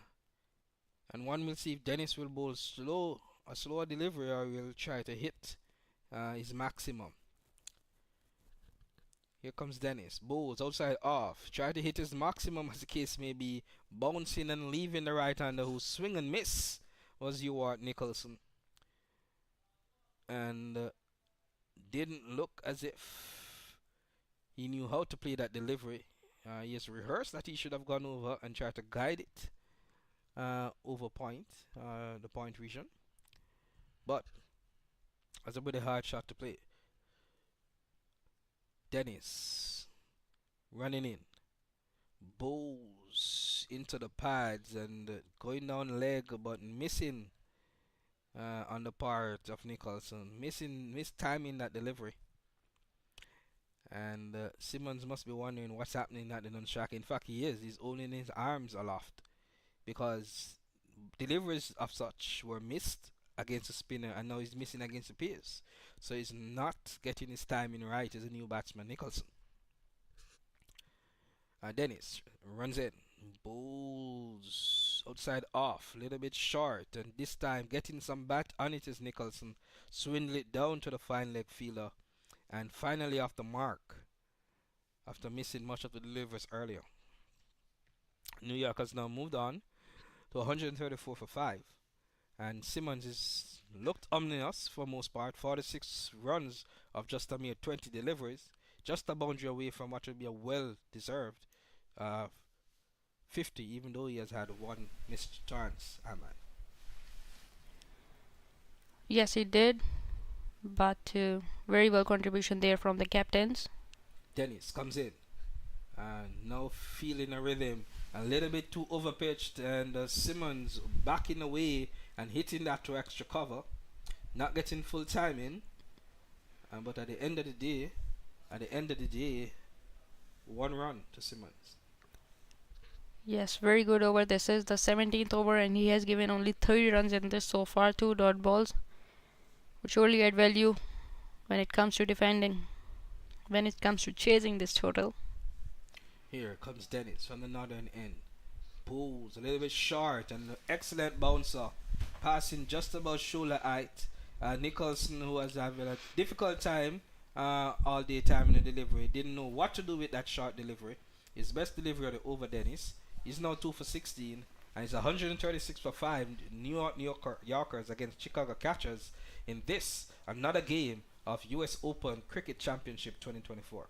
one will see if Dennis will bowl a slower delivery or will try to hit his maximum. Here comes Dennis. Bowls outside off. Try to hit his maximum as the case may be. Bouncing and leaving the right-hander who swing and miss was Ewart Nicholson. And didn't look as if he knew how to play that delivery. He has rehearsed that he should have gone over and tried to guide it over point, the point region. But that's a pretty hard shot to play. Dennis running in, bowls into the pads and going down leg, but missing on the part of Nicholson, mistiming that delivery. And Simmons must be wondering what's happening at the non-strike. In fact, he is. He's holding his arms aloft because deliveries of such were missed against the spinner, and now he's missing against the pace. So he's not getting his timing right as a new batsman, Nicholson. Dennis runs in, bowls outside off, a little bit short, and this time getting some bat on it is Nicholson. Swindle it down to the fine leg fielder, and finally off the mark after missing much of the deliveries earlier. New York has now moved on to 134 for 5. And Simmons is looked ominous for most part. 46 runs of just a mere 20 deliveries. just a boundary away from what would be a well-deserved 50, even though he has had one missed chance, Ahmad.
Yes, he did. But very well contribution there from the captains.
Dennis comes in. Now feeling a rhythm. A little bit too overpitched, and Simmons backing away and hitting that to extra cover. Not getting full timing. But at the end of the day, 1 run to Simmons.
Yes, very good over. This is the 17th over and he has given only 30 runs in this so far, 2 dot balls. Would surely add value when it comes to defending, when it comes to chasing this total.
Here comes Dennis from the northern end. Pulls a little bit short and an excellent bouncer. Passing just about shoulder height. Nicholson, who was having a difficult time all day time in the delivery, didn't know what to do with that short delivery. His best delivery of the over Dennis. He's now 2 for 16 and he's 136 for 5 New Yorkers against Chicago catchers in this, another game of US Open Cricket Championship 2024.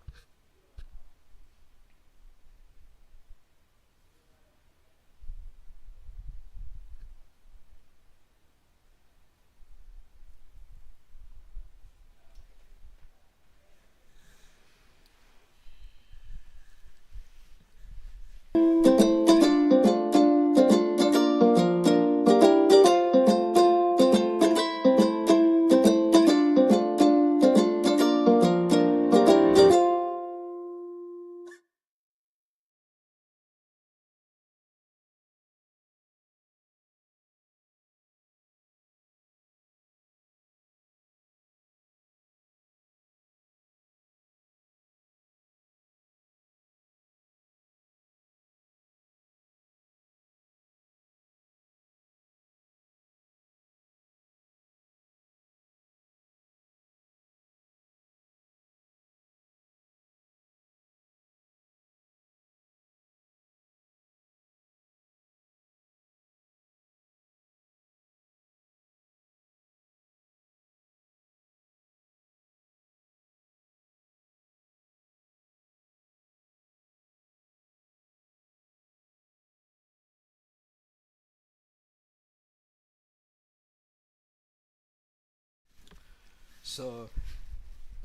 So,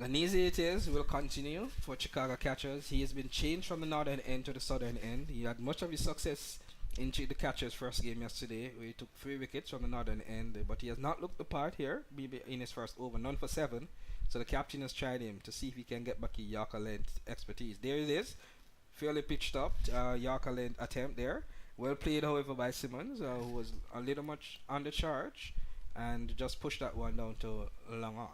Ganese it is, will continue for Chicago catchers. He has been changed from the northern end to the southern end. He had much of his success in the catcher's first game yesterday, where he took 3 wickets from the northern end, but he has not looked the part here in his first over, none for 7. So the captain has tried him to see if he can get back his Yorker length expertise. There it is, fairly pitched up, Yorker length attempt there. Well played, however, by Simmons, who was a little much under charge, and just pushed that one down to long on.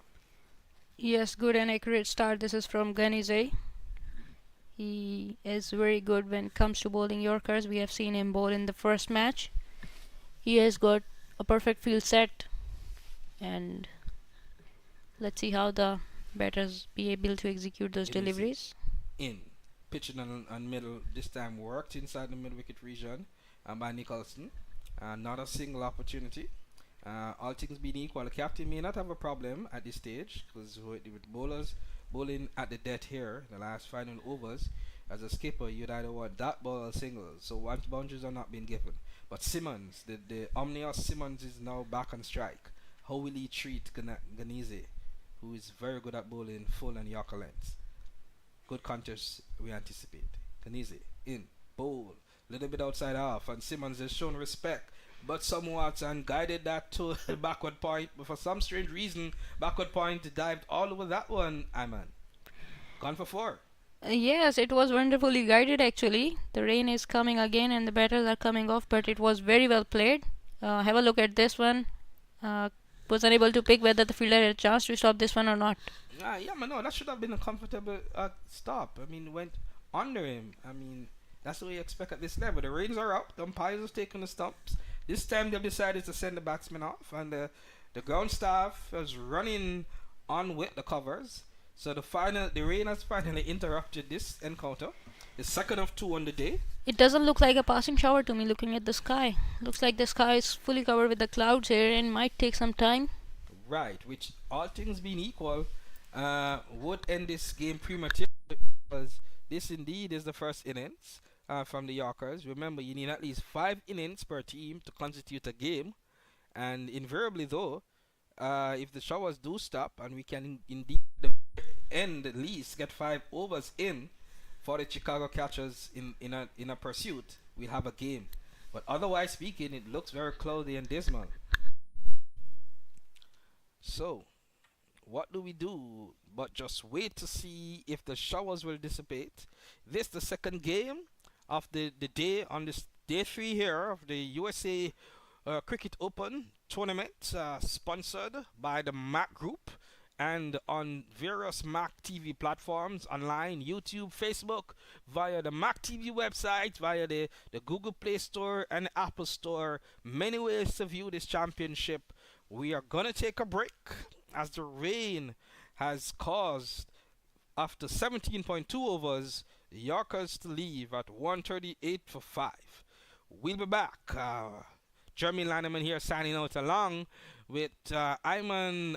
Yes, good and accurate start. This is from Ganese. He is very good when it comes to bowling Yorkers. We have seen him bowl in the first match. He has got a perfect field set, and let's see how the batters be able to execute those deliveries.
In pitching on middle, this time worked inside the mid wicket region by Nicholson. Not a single opportunity. All things being equal, the captain may not have a problem at this stage, because with bowlers bowling at the death here, the last final overs, as a skipper, you'd either want that ball or singles. So once boundaries are not being given. But Simmons, the omnious Simmons, is now back on strike. How will he treat Ganese, who is very good at bowling full and Yorker lengths? Good contest we anticipate. Ganese in, bowl, little bit outside half, and Simmons has shown respect, but somewhat, and guided that to the backward point. But for some strange reason, backward point dived all over that one. Ayman, gone for 4.
Yes, it was wonderfully guided actually. The rain is coming again and the batters are coming off, but it was very well played. Have a look at this one. Was unable to pick whether the fielder had a chance to stop this one or not.
Yeah, man, no, that should have been a comfortable stop. I mean, went under him. I mean, that's what you expect at this level. The rains are up. The umpires have taken the stumps. This time they've decided to send the batsman off, and the ground staff is running on with the covers. So the rain has finally interrupted this encounter. The second of 2 on the day.
It doesn't look like a passing shower to me looking at the sky. Looks like the sky is fully covered with the clouds here and might take some time.
Right, which all things being equal, would end this game prematurely because this indeed is the first innings from the Yorkers. Remember, you need at least 5 innings per team to constitute a game, and invariably though, if the showers do stop and we can indeed at the end at least get 5 overs in for the Chicago catchers in a pursuit, we have a game. But otherwise speaking, it looks very cloudy and dismal. So, what do we do but just wait to see if the showers will dissipate? This the second game of the day on this day 3 here of the USA Cricket Open tournament, sponsored by the MAQ Group and on various MAQ TV platforms online, YouTube, Facebook, via the MAQ TV website, via the Google Play Store and Apple Store. Many ways to view this championship. We are going to take a break as the rain has caused, after 17.2 overs, the Yorkers to leave at 138 for 5. We'll be back. Jeremy Lanneman here signing out along with Ayman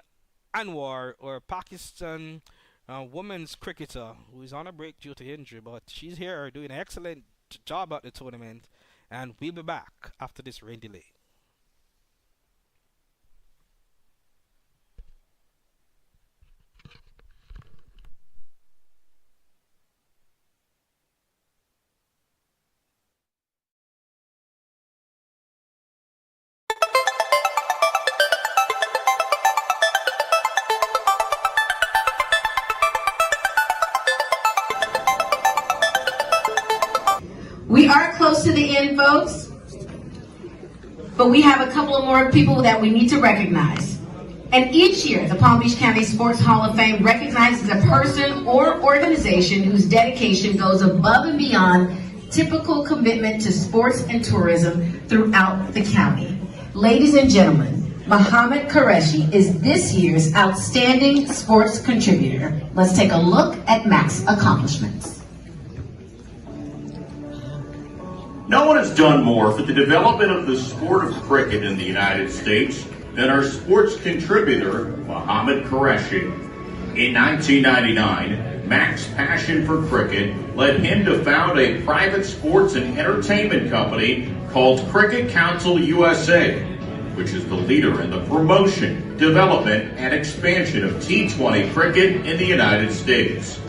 Anwar, or Pakistan women's cricketer who is on a break due to injury, but she's here doing an excellent job at the tournament, and we'll be back after this rain delay.
We are close to the end, folks, but we have a couple of more people that we need to recognize. And each year, the Palm Beach County Sports Hall of Fame recognizes a person or organization whose dedication goes above and beyond typical commitment to sports and tourism throughout the county. Ladies and gentlemen, Mohammed Qureshi is this year's Outstanding Sports Contributor. Let's take a look at Mac's accomplishments.
No one has done more for the development of the sport of cricket in the United States than our sports contributor, Mohammed Qureshi. In 1999, Mac's passion for cricket led him to found a private sports and entertainment company called Cricket Council USA, which is the leader in the promotion, development, and expansion of T20 cricket in the United States.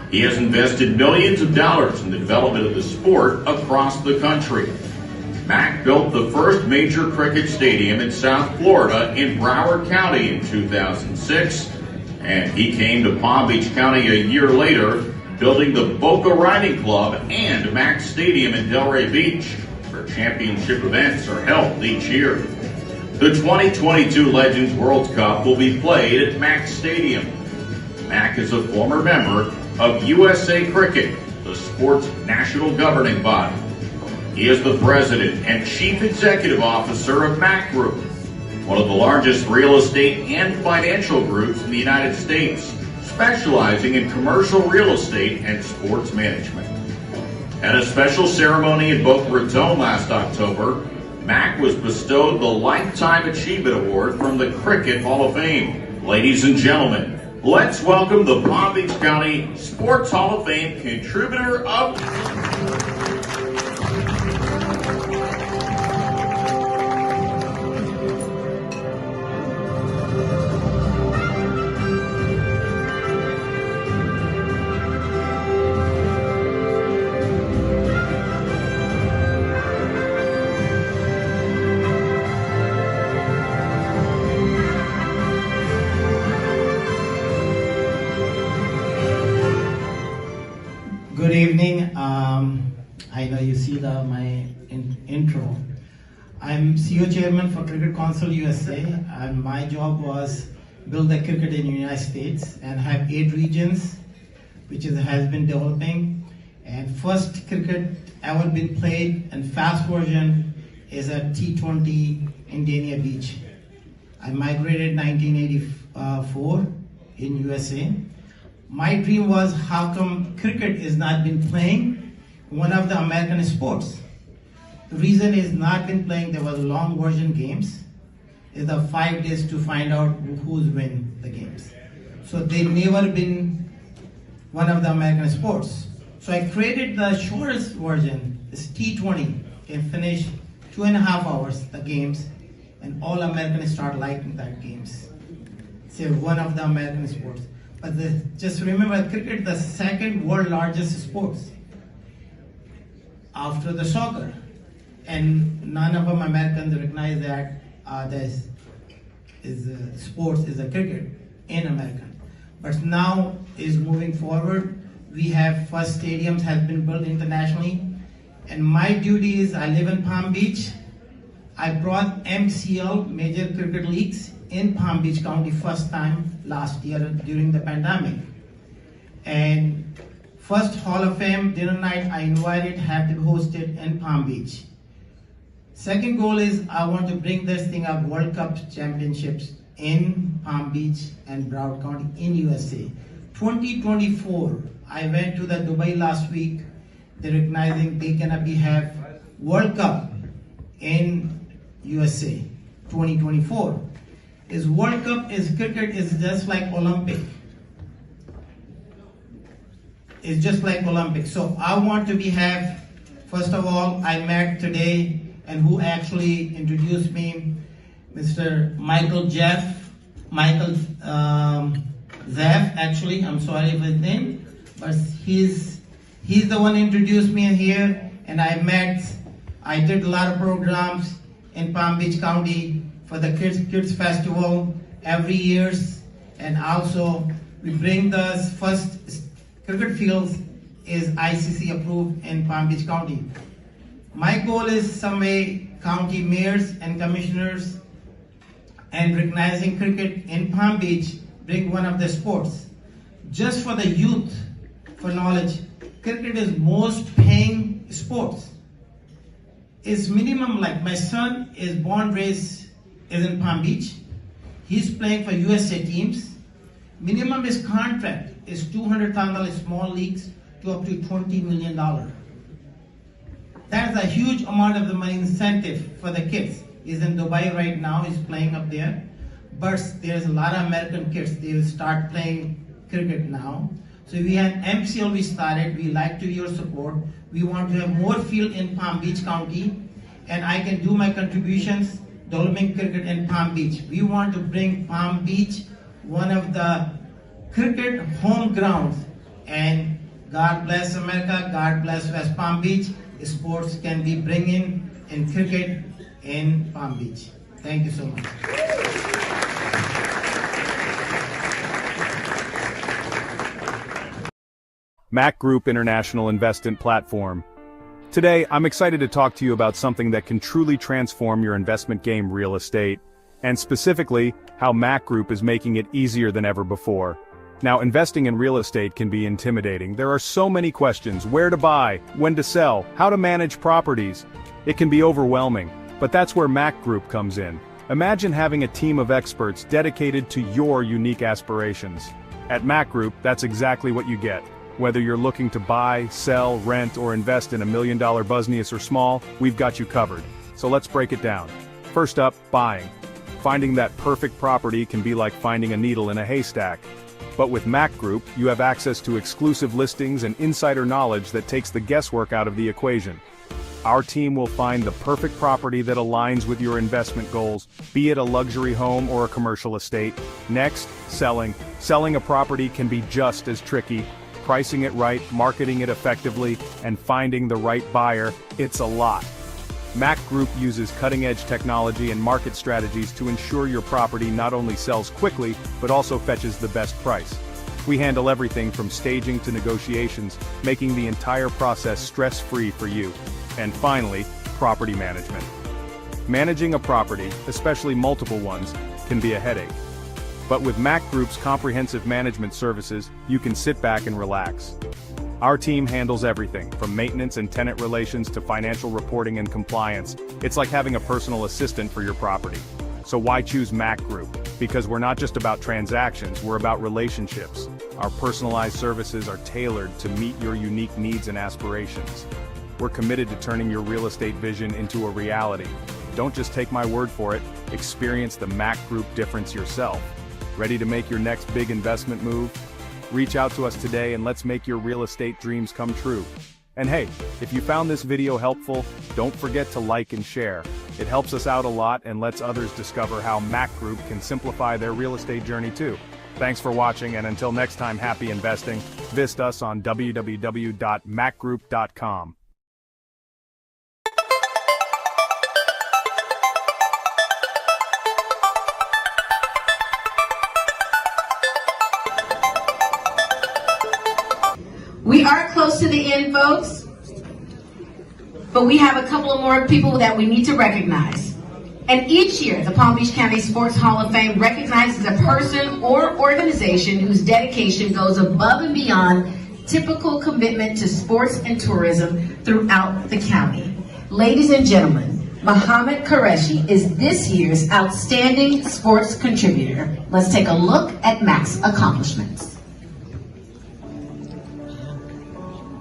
He has invested millions of dollars in the development of the sport across the country. MAQ built the first major cricket stadium in South Florida in Broward County in 2006, and he came to Palm Beach County a year later, building the Boca Riding Club and MAQ Stadium in Delray Beach, where championship events are held each year. The 2022 Legends World Cup will be played at MAQ Stadium. MAQ is a former member of USAcricket, the sport's national governing body. He is the president and chief executive officer of MAQ Group, one of the largest real estate and financial groups in the United States, specializing in commercial real estate and sports management. At a special ceremony in Boca Raton last October, MAQ was bestowed the Lifetime Achievement Award from the Cricket Hall of Fame. Ladies and gentlemen, let's welcome the Palm Beach County Sports Hall of Fame contributor of...
Good evening. I know you see my intro. I'm CEO Chairman for Cricket Council USA, and my job was build the cricket in the United States and have 8 regions, which has been developing. And first cricket ever been played and fast version is at T20 in Dania Beach. I migrated 1984 in USA. My dream was how come cricket is not been playing one of the American sports. The reason is not been playing, there was long version games. It's the 5 days to find out who's win the games. so they never been one of the American sports. So I created the shortest version, it's T20, can finish 2.5 hours, the games, and all Americans start liking that games. It's one of the American sports. But just remember, cricket, the second world largest sports after the soccer. And none of them Americans recognize that sports is a cricket in America. But now is moving forward. We have first stadiums has been built internationally. And my duty is, I live in Palm Beach. I brought MCL, Major Cricket Leagues, in Palm Beach County first time last year during the pandemic. And first Hall of Fame dinner night I invited have to be hosted in Palm Beach. Second goal is I want to bring this thing up, World Cup championships in Palm Beach and Broward County in USA. 2024, I went to the Dubai last week. They're recognizing they can have World Cup in USA 2024. Is World Cup is cricket is just like Olympic. It's just like Olympic. So I want to first of all, I met today and who actually introduced me, Mr. Michael Zeff, actually, I'm sorry for his name, but he's the one who introduced me here, and I did a lot of programs in Palm Beach County for the Kids Festival every year, and also we bring the first cricket fields is ICC approved in Palm Beach County. My goal is some way county mayors and commissioners and recognizing cricket in Palm Beach, bring one of the sports. Just for the youth, for knowledge, cricket is most paying sports. It's minimum, like my son is born raised is in Palm Beach. He's playing for USA teams. Minimum his contract is $200,000 small leagues to up to $20 million. That's a huge amount of the money incentive for the kids. He's in Dubai right now, he's playing up there. But there's a lot of American kids, they will start playing cricket now. So we had MCL we started, we like to your support. We want to have more field in Palm Beach County, and I can do my contributions developing cricket in Palm Beach. We want to bring Palm Beach one of the cricket home grounds, and God bless America, God bless West Palm Beach. Sports can be bringing in cricket in Palm Beach. Thank you so much.
MAQ Group International Investment Platform. Today, I'm excited to talk to you about something that can truly transform your investment game, real estate, and specifically, how MAQ Group is making it easier than ever before. Now, investing in real estate can be intimidating. There are so many questions: where to buy, when to sell, how to manage properties. It can be overwhelming, but that's where MAQ Group comes in. Imagine having a team of experts dedicated to your unique aspirations. At MAQ Group, that's exactly what you get. Whether you're looking to buy, sell, rent, or invest in $1 million business or small, we've got you covered. So let's break it down. First up, buying. Finding that perfect property can be like finding a needle in a haystack. But with MAQ Group, you have access to exclusive listings and insider knowledge that takes the guesswork out of the equation. Our team will find the perfect property that aligns with your investment goals, be it a luxury home or a commercial estate. Next, selling. Selling a property can be just as tricky. Pricing it right, marketing it effectively, and finding the right buyer, it's a lot. MAQ Group uses cutting-edge technology and market strategies to ensure your property not only sells quickly, but also fetches the best price. We handle everything from staging to negotiations, making the entire process stress-free for you. And finally, property management. Managing a property, especially multiple ones, can be a headache. But with MAQ Group's comprehensive management services, you can sit back and relax. Our team handles everything, from maintenance and tenant relations to financial reporting and compliance. It's like having a personal assistant for your property. So why choose MAQ Group? Because we're not just about transactions, we're about relationships. Our personalized services are tailored to meet your unique needs and aspirations. We're committed to turning your real estate vision into a reality. Don't just take my word for it, experience the MAQ Group difference yourself. Ready to make your next big investment move? Reach out to us today and let's make your real estate dreams come true. And hey, if you found this video helpful, don't forget to like and share. It helps us out a lot and lets others discover how MAQ Group can simplify their real estate journey too. Thanks for watching, and until next time, happy investing. Visit us on www.macgroup.com.
We are close to the end, folks, but we have a couple of more people that we need to recognize. And each year, the Palm Beach County Sports Hall of Fame recognizes a person or organization whose dedication goes above and beyond typical commitment to sports and tourism throughout the county. Ladies and gentlemen, Mohammed Qureshi is this year's Outstanding Sports Contributor. Let's take a look at MAQ's accomplishments.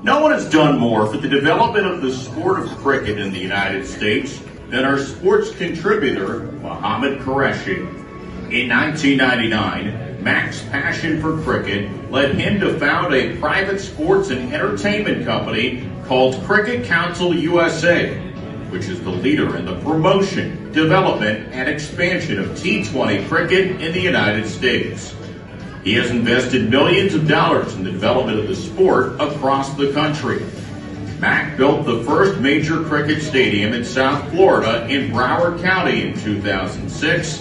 No one has done more for the development of the sport of cricket in the United States than our sports contributor, Mohammed Qureshi. In 1999, MAQ's passion for cricket led him to found a private sports and entertainment company called Cricket Council USA, which is the leader in the promotion, development, and expansion of T20 cricket in the United States. He has invested millions of dollars in the development of the sport across the country. MAQ built the first major cricket stadium in South Florida in Broward County in 2006,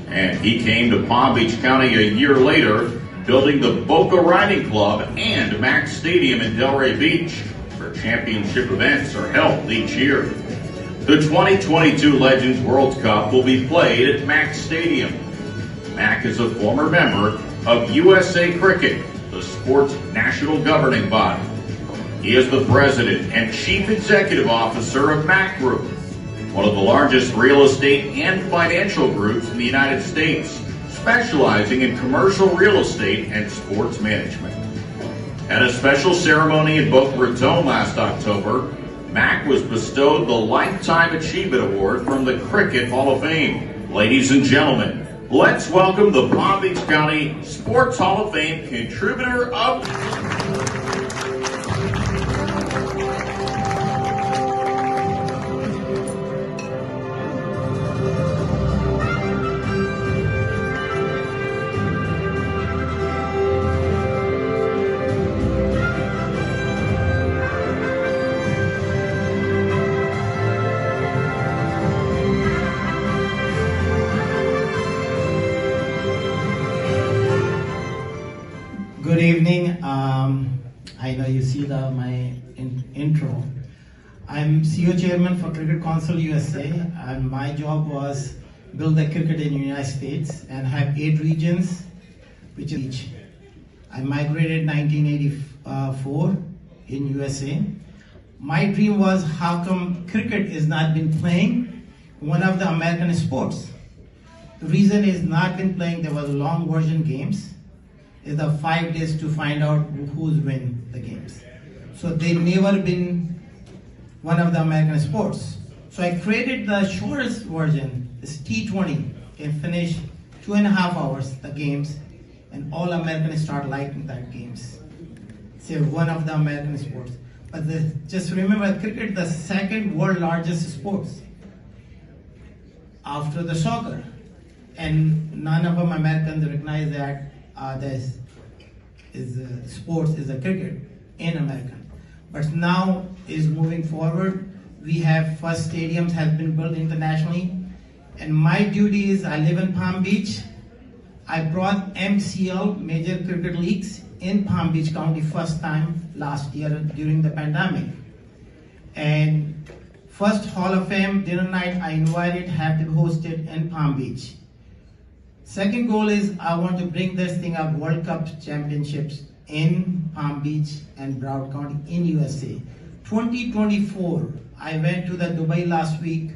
and he came to Palm Beach County a year later, building the Boca Riding Club and MAQ Stadium in Delray Beach, where championship events are held each year. The 2022 Legends World Cup will be played at MAQ Stadium. MAQ is a former member of USAcricket, the sport's national governing body. He is the president and chief executive officer of MAQ Group, one of the largest real estate and financial groups in the United States, specializing in commercial real estate and sports management. At a special ceremony in Boca Raton last October, MAQ was bestowed the Lifetime Achievement Award from the Cricket Hall of Fame. Ladies and gentlemen, let's welcome the Palm Beach County Sports Hall of Fame contributor of...
Good evening. I know you see my intro. I'm CEO Chairman for Cricket Council USA, and my job was build the cricket in the United States and have 8 regions, which is each. I migrated 1984 in USA. My dream was how come cricket is not been playing one of the American sports. The reason is not been playing, there was long version games. Is the 5 days to find out who's win the games. So they never been one of the American sports. So I created the shortest version, it's T20, can finish 2.5 hours the games, and all Americans start liking that games. It's one of the American sports. But just remember, cricket the second world largest sports after the soccer, and none of them Americans recognize that this is sports is a cricket in America. But now is moving forward. We have first stadiums has been built internationally, and my duty is I live in Palm Beach. I brought MCL major cricket leagues in Palm Beach County first time last year during the pandemic. And first Hall of Fame dinner night I invited have to be hosted in Palm Beach. Second goal is I want to bring this thing up World Cup championships in Palm Beach and Broward County in USA. 2024, I went to the Dubai last week.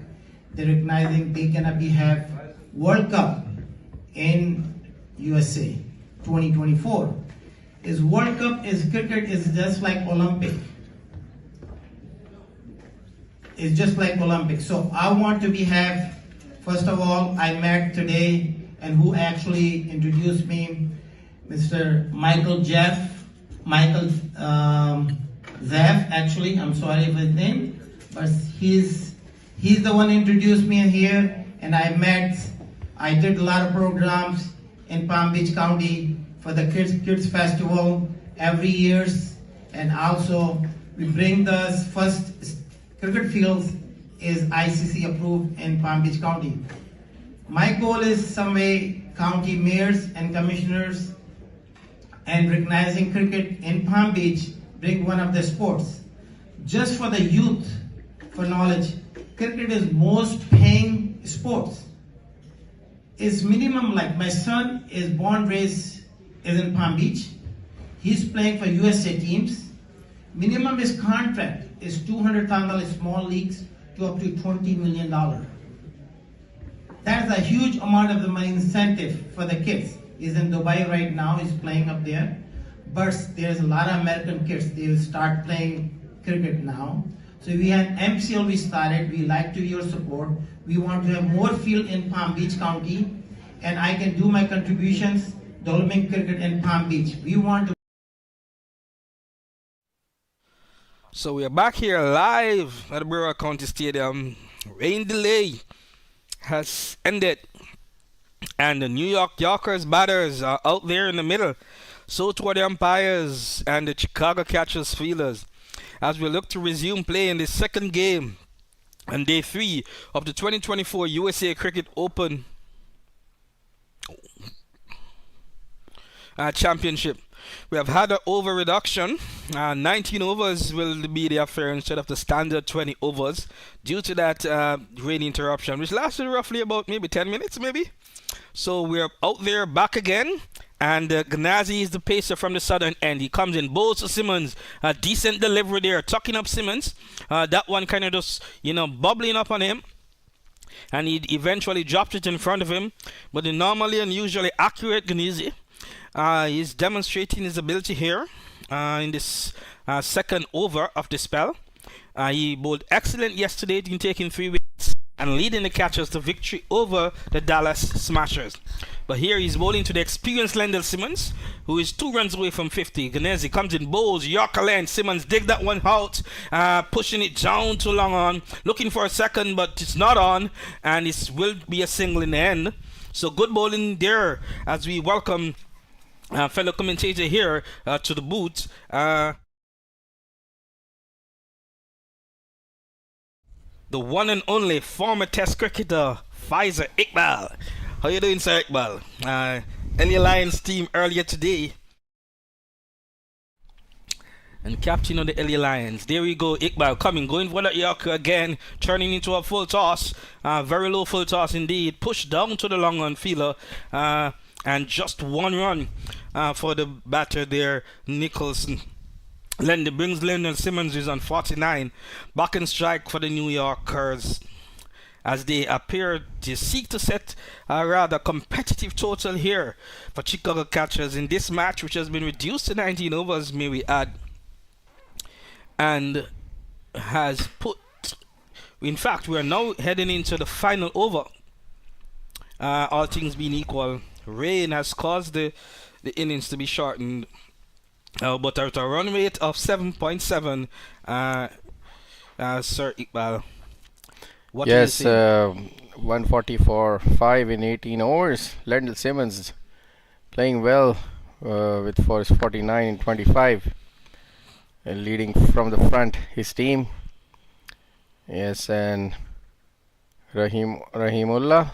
They're recognizing they gonna have World Cup in USA 2024. Is World Cup is cricket is just like Olympic. It's just like Olympic. So I want to have, first of all, I met today and who actually introduced me, Mr. Michael Zeff, actually, I'm sorry for his name, but he's the one who introduced me in here, and I did a lot of programs in Palm Beach County for the Kids Festival every year, and also we bring the first cricket fields is ICC approved in Palm Beach County. My goal is some way county mayors and commissioners and recognizing cricket in Palm Beach bring one of the sports. Just for the youth, for knowledge, cricket is most paying sports. It's minimum, like my son is born raised is in Palm Beach. He's playing for USA teams. Minimum his contract is $200,000 small leagues to up to $20 million. That's a huge amount of the money incentive for the kids. He's in Dubai right now, he's playing up there. But there's a lot of American kids, they will start playing cricket now. So we had MCL we started, we like to your support. We want to have more field in Palm Beach County, and I can do my contributions, developing cricket in Palm Beach. We want to.
So we are back here live at the Broward County Stadium. Rain delay has ended, and the New York Yorkers batters are out there in the middle. So too are the umpires and the Chicago catchers fielders as we look to resume play in the second game on day 3 of the 2024 USA Cricket Open Championship. We have had an over reduction. 19 overs will be the affair instead of the standard 20 overs due to that rain interruption, which lasted roughly about maybe 10 minutes maybe. So we're out there back again, and Gnazi is the pacer from the southern end. He comes in, bowls to Simmons, a decent delivery there, tucking up Simmons. That one kind of just, bubbling up on him, and he eventually dropped it in front of him. But the normally and usually accurate Gnazi is demonstrating his ability here in this second over of the spell. He bowled excellent yesterday in taking 3 wickets and leading the catchers to victory over the Dallas Smashers. But here he's bowling to the experienced Lendl Simmons, who is 2 runs away from 50. Ganezi comes in, bowls, Yorker length. Simmons dig that one out, pushing it down too long on, looking for a second, but it's not on, and it will be a single in the end. So good bowling there as we welcome fellow commentator here to the booth. The one and only former Test cricketer, Faisal Iqbal. How you doing, Sir Iqbal? LA Lions team earlier today. And captain of the LA Lions. There we go, Iqbal coming, going for that Yorker again, turning into a full toss. Very low full toss indeed. Pushed down to the long on fielder. And just 1 run for the batter there, Nicholson. Brings Lendl Simmons, who's on 49. Back in strike for the New Yorkers as they appear to seek to set a rather competitive total here for Chicago catchers in this match, which has been reduced to 19 overs, may we add, and has put, in fact, we are now heading into the final over. All things being equal, rain has caused the innings to be shortened. But at a run rate of 7.7, Sir Iqbal, what do you say?
144.5 in 18 overs. Lendl Simmons playing well for his 49 in 25, leading from the front his team. Yes, and Rahimullah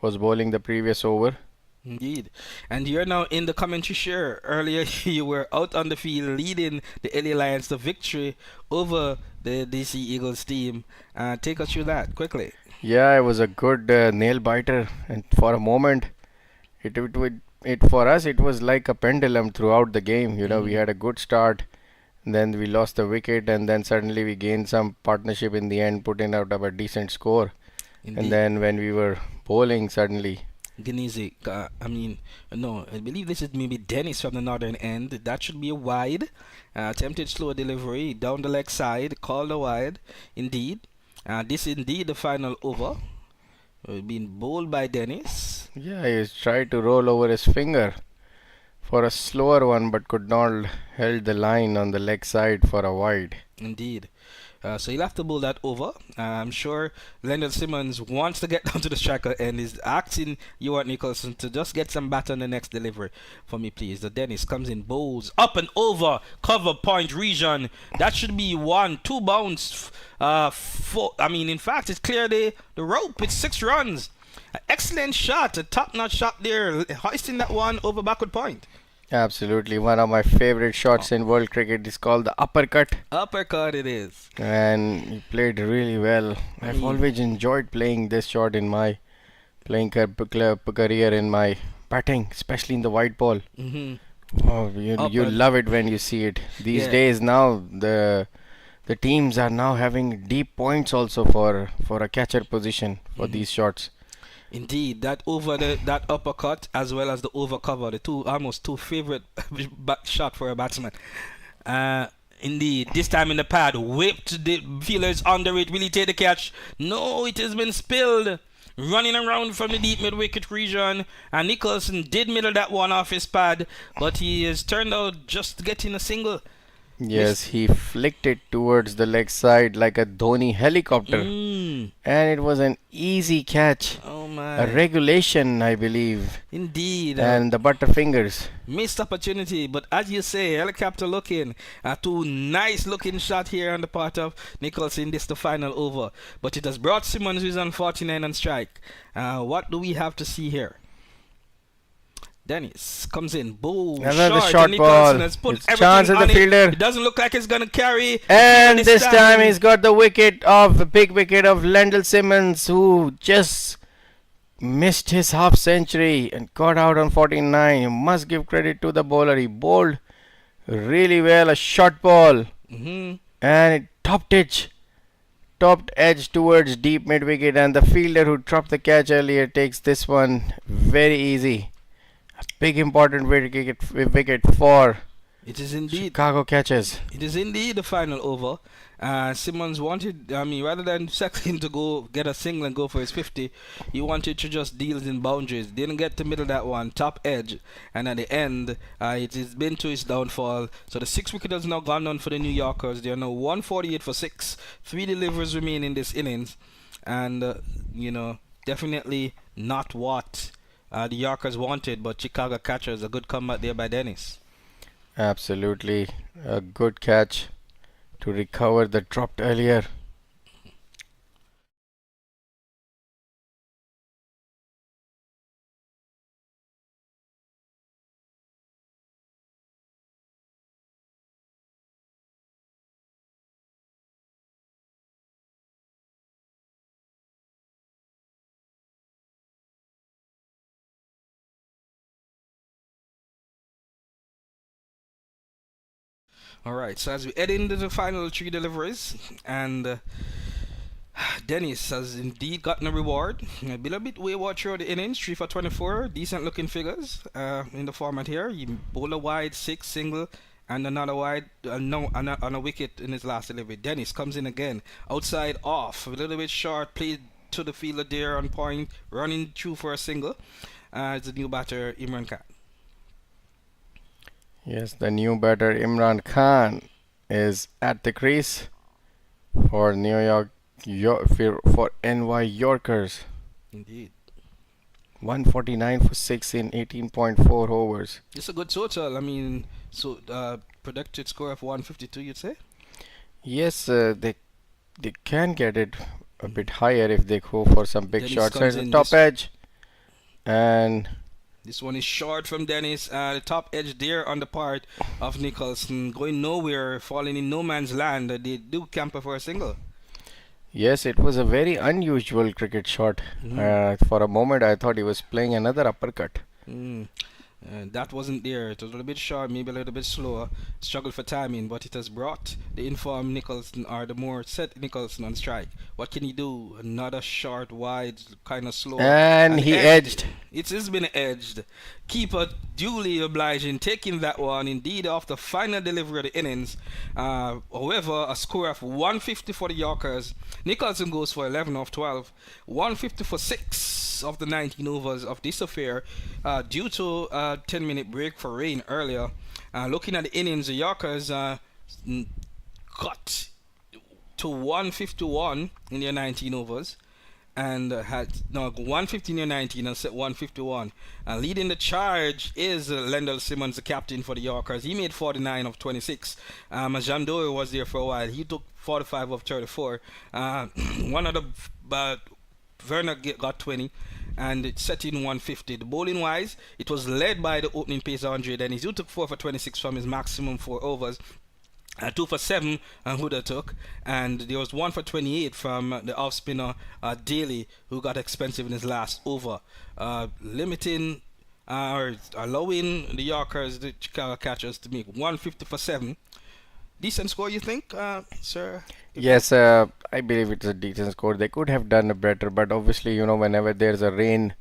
was bowling the previous over.
Indeed. And you're now in the commentary share. Earlier you were out on the field leading the LA Lions to victory over the DC Eagles team. Take us through that quickly.
Yeah, it was a good nail biter, and for a moment for us it was like a pendulum throughout the game. We had a good start, and then we lost the wicket, and then suddenly we gained some partnership in the end, putting out a decent score. Indeed. And then when we were bowling, suddenly
Genizi, I believe this is maybe Dennis from the northern end. That should be a wide. Attempted slow delivery down the leg side, called a wide. Indeed. This is indeed the final over. Being bowled by Dennis.
Yeah, he tried to roll over his finger for a slower one, but could not held the line on the leg side for a wide.
Indeed. So he'll have to bowl that over. I'm sure Leonard Simmons wants to get down to the striker and is asking Ewart Nicholson to just get some bat on the next delivery for me, please. The Dennis comes in, bowls up and over, cover point region. That should be 1-2 bounce. In fact, it's clear the rope. It's 6 runs. An excellent shot, a top-notch shot there, hoisting that one over backward point.
Absolutely, one of my favorite shots in world cricket is called the uppercut.
Uppercut it is.
And he played really well. I've always enjoyed playing this shot in my playing career, in my batting, especially in the white ball. Oh, you love it when you see it. These days now, the teams are now having deep points also for a catcher position for these shots.
Indeed, that uppercut as well as the over cover, the almost two favorite shot for a batsman. Indeed, this time in the pad, whipped the fielders under it, will he take the catch? No, it has been spilled. Running around from the deep mid-wicket region, and Nicholson did middle that one off his pad, but he has turned out just getting a single.
Yes, he flicked it towards the leg side like a Dhoni helicopter. And it was an easy catch.
Oh my.
A regulation, I believe.
Indeed.
And the butterfingers.
Missed opportunity, but as you say, helicopter looking. Two nice looking shot here on the part of Nicholson. This the final over. But it has brought Simmons, who is on 49 on strike. What do we have to see here? Dennis comes in, boom,
another
short
ball.
Has put
It's chance of the fielder.
It doesn't look like it's gonna carry.
And this time he's got the big wicket of Lendl Simmons, who just missed his half century and got out on 49. You must give credit to the bowler. He bowled really well, a short ball, and it topped edge towards deep mid wicket, and the fielder who dropped the catch earlier takes this one very easy. Big important wicket for
it is indeed
Chicago catches.
It is indeed the final over. Simmons wanted, rather than settling to go get a single and go for his 50, he wanted to just deal in boundaries. Didn't get to middle that one, top edge, and at the end, it has been to his downfall. So the 6 wicket has now gone down for the New Yorkers. They are now 148 for 6. 3 deliveries remain in this innings, and definitely not what the Yorkers wanted, but Chicago catchers, a good comeback there by Dennis.
Absolutely, a good catch to recover the dropped earlier.
Alright, so as we head into the final 3 deliveries, and Dennis has indeed gotten a reward. Been a bit wayward throughout the innings, 3 for 24, decent looking figures in the format here. He bowled a wide, 6 single, and another wide, on a wicket in his last delivery. Dennis comes in again, outside off, a little bit short, played to the fielder there on point, running through for a single. It's the new batter, Imran Khan.
Yes, the new batter Imran Khan is at the crease for for NY Yorkers.
Indeed.
149 for 6 in 18.4 overs.
It's a good total. Predicted score of 152, you'd say?
Yes, they can get it a bit higher if they go for some big shots at the top edge. And
this one is short from Dennis. The top edge there on the part of Nicholson. Going nowhere, falling in no man's land. They do camper for a single.
Yes, it was a very unusual cricket shot. For a moment, I thought he was playing another uppercut.
That wasn't there. It was a little bit short, maybe a little bit slower. Struggled for timing, but it has brought the informed Nicholson or the more set Nicholson on strike. What can he do? Another short, wide, kind of slow.
And he edged.
It has been edged. Keeper duly obliging, taking that one. Indeed, after final delivery of the innings. However, a score of 150 for the Yorkers. Nicholson goes for 11 of 12. 150 for 6 of the 19 overs of this affair, due to a 10-minute break for rain earlier. Looking at the innings, the Yorkers got to 151 in their 19 overs. And had 150 in their 19 and set 151. Leading the charge is Lendl Simmons, the captain for the Yorkers. He made 49 of 26. Jean Doe was there for a while. He took 45 of 34. One of the Werner got 20 and it set in 150. The bowling wise, it was led by the opening pace 100, and he took 4 for 26 from his maximum 4 overs. 2 for 7 Huda took, and there was 1 for 28 from the off spinner Daly, who got expensive in his last over, limiting or allowing the Yorkers, the Chicago catchers, to make 150 for 7. Decent score, you think, sir?
Yes, I believe it's a decent score. They could have done better, but obviously, whenever there's a rain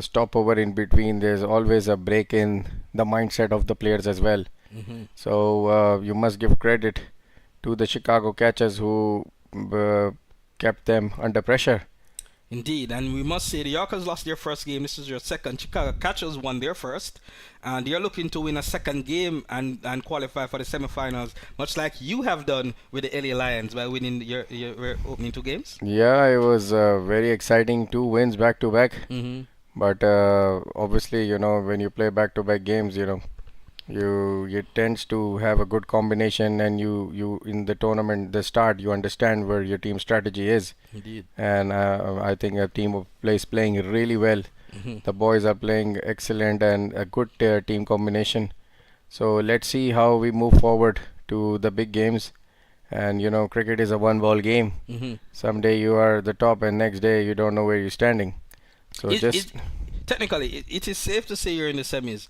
stopover in between, there's always a break in the mindset of the players as well. So you must give credit to the Chicago catchers who kept them under pressure.
Indeed, and we must say the Yorkers lost their first game. This is your second. Chicago catchers won their first, and they are looking to win a second game and qualify for the semifinals, much like you have done with the LA Lions by winning your opening 2 games.
Yeah, it was very exciting. 2 wins back to back. But obviously, when you play back to back games, you tends to have a good combination, and you in the tournament, the start, you understand where your team strategy is.
Indeed.
And I think a team of players playing really well. The boys are playing excellent and a good team combination. So let's see how we move forward to the big games. And cricket is a one ball game. Someday you are the top, and next day you don't know where you're standing. So
technically it is safe to say you're in the semis.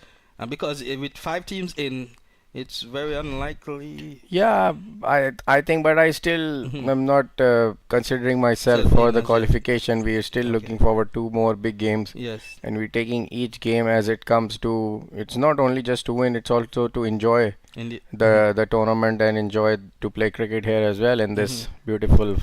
Because with 5 teams in, it's very unlikely.
Yeah, I think, but I still am not considering myself for the qualification. We are still looking forward to more big games.
Yes.
And we're taking each game as it comes to. It's not only just to win; it's also to enjoy the tournament and enjoy to play cricket here as well in this beautiful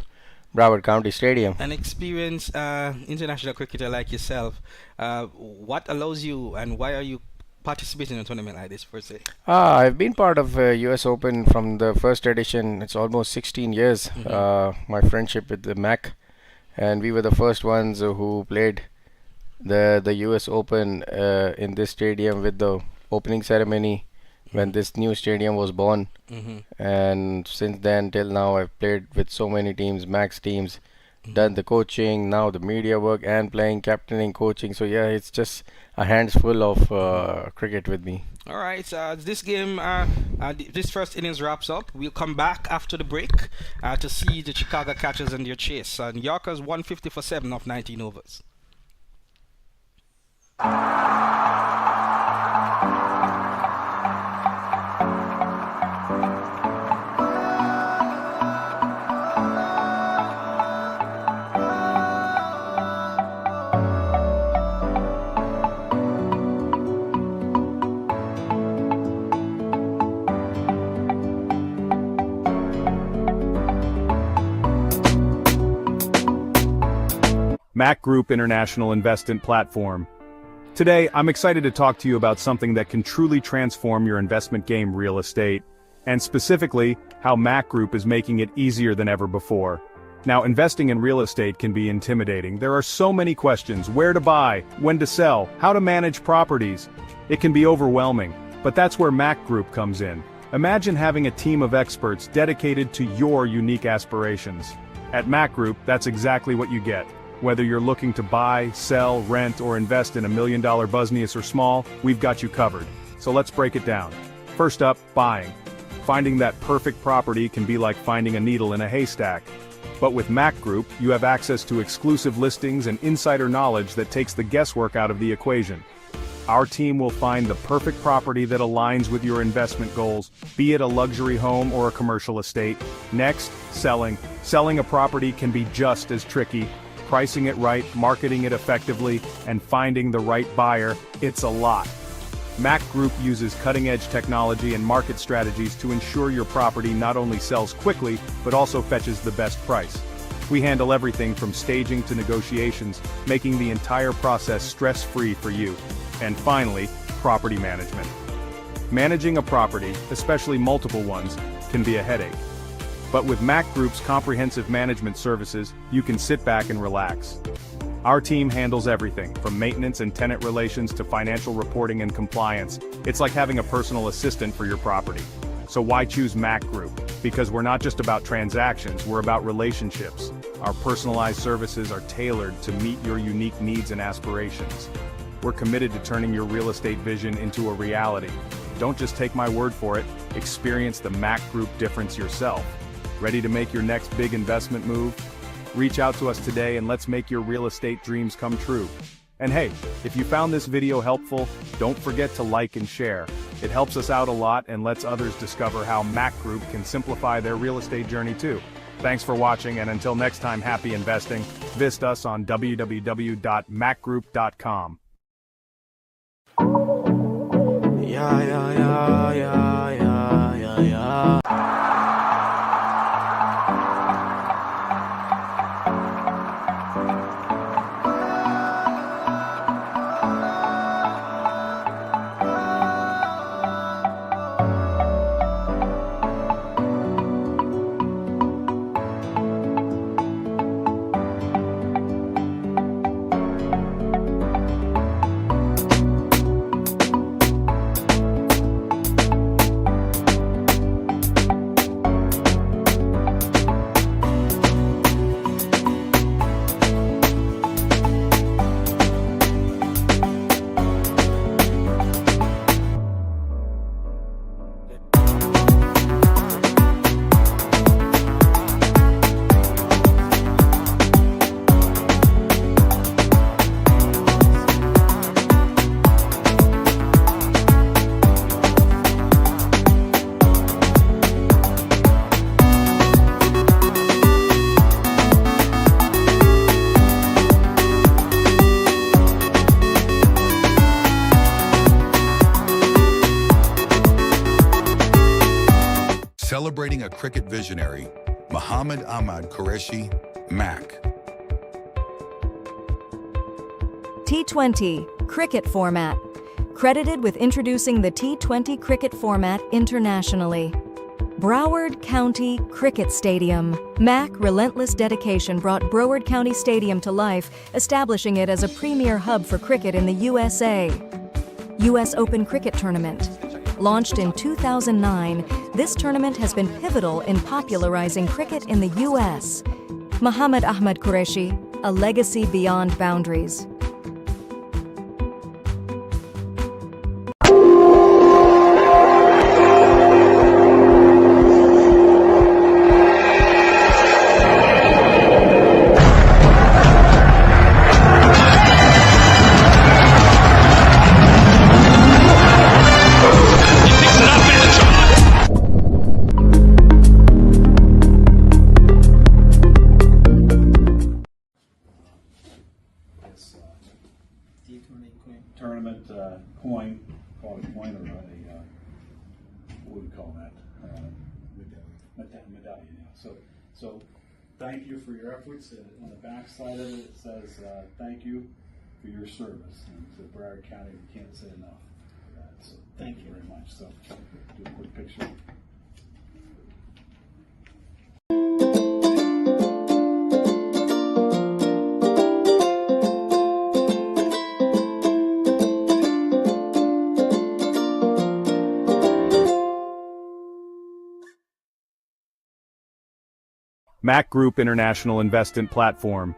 Broward County Stadium.
An experienced international cricketer like yourself, what allows you and why are you participating in a tournament like this, per se?
I've been part of US Open from the first edition. It's almost 16 years. My friendship with the MAQ, and we were the first ones who played the US Open in this stadium with the opening ceremony when this new stadium was born. And since then till now, I've played with so many teams, MAQ teams, done the coaching, now the media work, and playing, captaining, coaching. So yeah, it's just a hands full of cricket with me.
All right, this game, this first innings wraps up. We'll come back after the break to see the Chicago catchers and their chase. And Yorkers 150 for 7 of 19 overs.
MAQ Group International Investment Platform. Today, I'm excited to talk to you about something that can truly transform your investment game, real estate, and specifically, how MAQ Group is making it easier than ever before. Now, investing in real estate can be intimidating. There are so many questions: where to buy, when to sell, how to manage properties. It can be overwhelming, but that's where MAQ Group comes in. Imagine having a team of experts dedicated to your unique aspirations. At MAQ Group, that's exactly what you get. Whether you're looking to buy, sell, rent, or invest in $1 million business or small, we've got you covered. So let's break it down. First up, buying. Finding that perfect property can be like finding a needle in a haystack. But with MAQ Group, you have access to exclusive listings and insider knowledge that takes the guesswork out of the equation. Our team will find the perfect property that aligns with your investment goals, be it a luxury home or a commercial estate. Next, selling. Selling a property can be just as tricky. Pricing it right, marketing it effectively, and finding the right buyer, it's a lot. MAQ Group uses cutting-edge technology and market strategies to ensure your property not only sells quickly, but also fetches the best price. We handle everything from staging to negotiations, making the entire process stress-free for you. And finally, property management. Managing a property, especially multiple ones, can be a headache. But with MAQ Group's comprehensive management services, you can sit back and relax. Our team handles everything, from maintenance and tenant relations to financial reporting and compliance. It's like having a personal assistant for your property. So why choose MAQ Group? Because we're not just about transactions, we're about relationships. Our personalized services are tailored to meet your unique needs and aspirations. We're committed to turning your real estate vision into a reality. Don't just take my word for it, experience the MAQ Group difference yourself. Ready to make your next big investment move? Reach out to us today and let's make your real estate dreams come true. And hey, if you found this video helpful, don't forget to like and share. It helps us out a lot and lets others discover how MAQ Group can simplify their real estate journey too. Thanks for watching, and until next time, happy investing. Visit us on www.macgroup.com.
Yeah, yeah, yeah, yeah, yeah, yeah, yeah.
Celebrating a cricket visionary, Muhammad Ahmad Qureshi, MAQ.
T20 Cricket Format. Credited with introducing the T20 Cricket format internationally. Broward County Cricket Stadium. MAQ relentless dedication brought Broward County Stadium to life, establishing it as a premier hub for cricket in the USA. US Open Cricket Tournament. Launched in 2009, this tournament has been pivotal in popularizing cricket in the US. Muhammad Ahmad Qureshi, a legacy beyond boundaries.
Tournament coin, called a coin or what would we call that? Medallion. Yeah. So thank you for your efforts. On the back side of it, it says thank you for your service. And to Broward County, we can't say enough for that. So thank you very much. So do a quick picture.
MAQ Group International Investment Platform.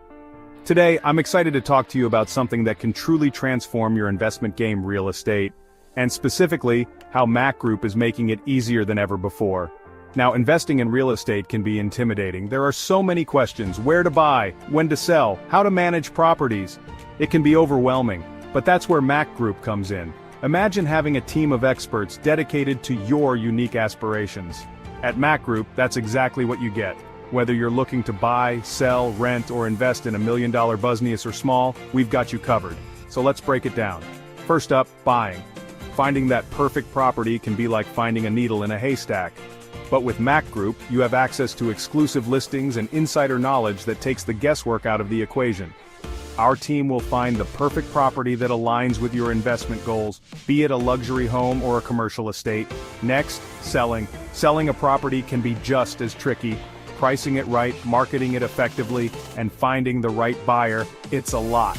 Today, I'm excited to talk to you about something that can truly transform your investment game, real estate, and specifically, how MAQ Group is making it easier than ever before. Now, investing in real estate can be intimidating. There are so many questions: where to buy, when to sell, how to manage properties. It can be overwhelming. But that's where MAQ Group comes in. Imagine having a team of experts dedicated to your unique aspirations. At MAQ Group, that's exactly what you get. Whether you're looking to buy, sell, rent, or invest in $1 million business or small, we've got you covered. So let's break it down. First up, buying. Finding that perfect property can be like finding a needle in a haystack. But with MAQ Group, you have access to exclusive listings and insider knowledge that takes the guesswork out of the equation. Our team will find the perfect property that aligns with your investment goals, be it a luxury home or a commercial estate. Next, selling. Selling a property can be just as tricky. Pricing it right, marketing it effectively, and finding the right buyer, it's a lot.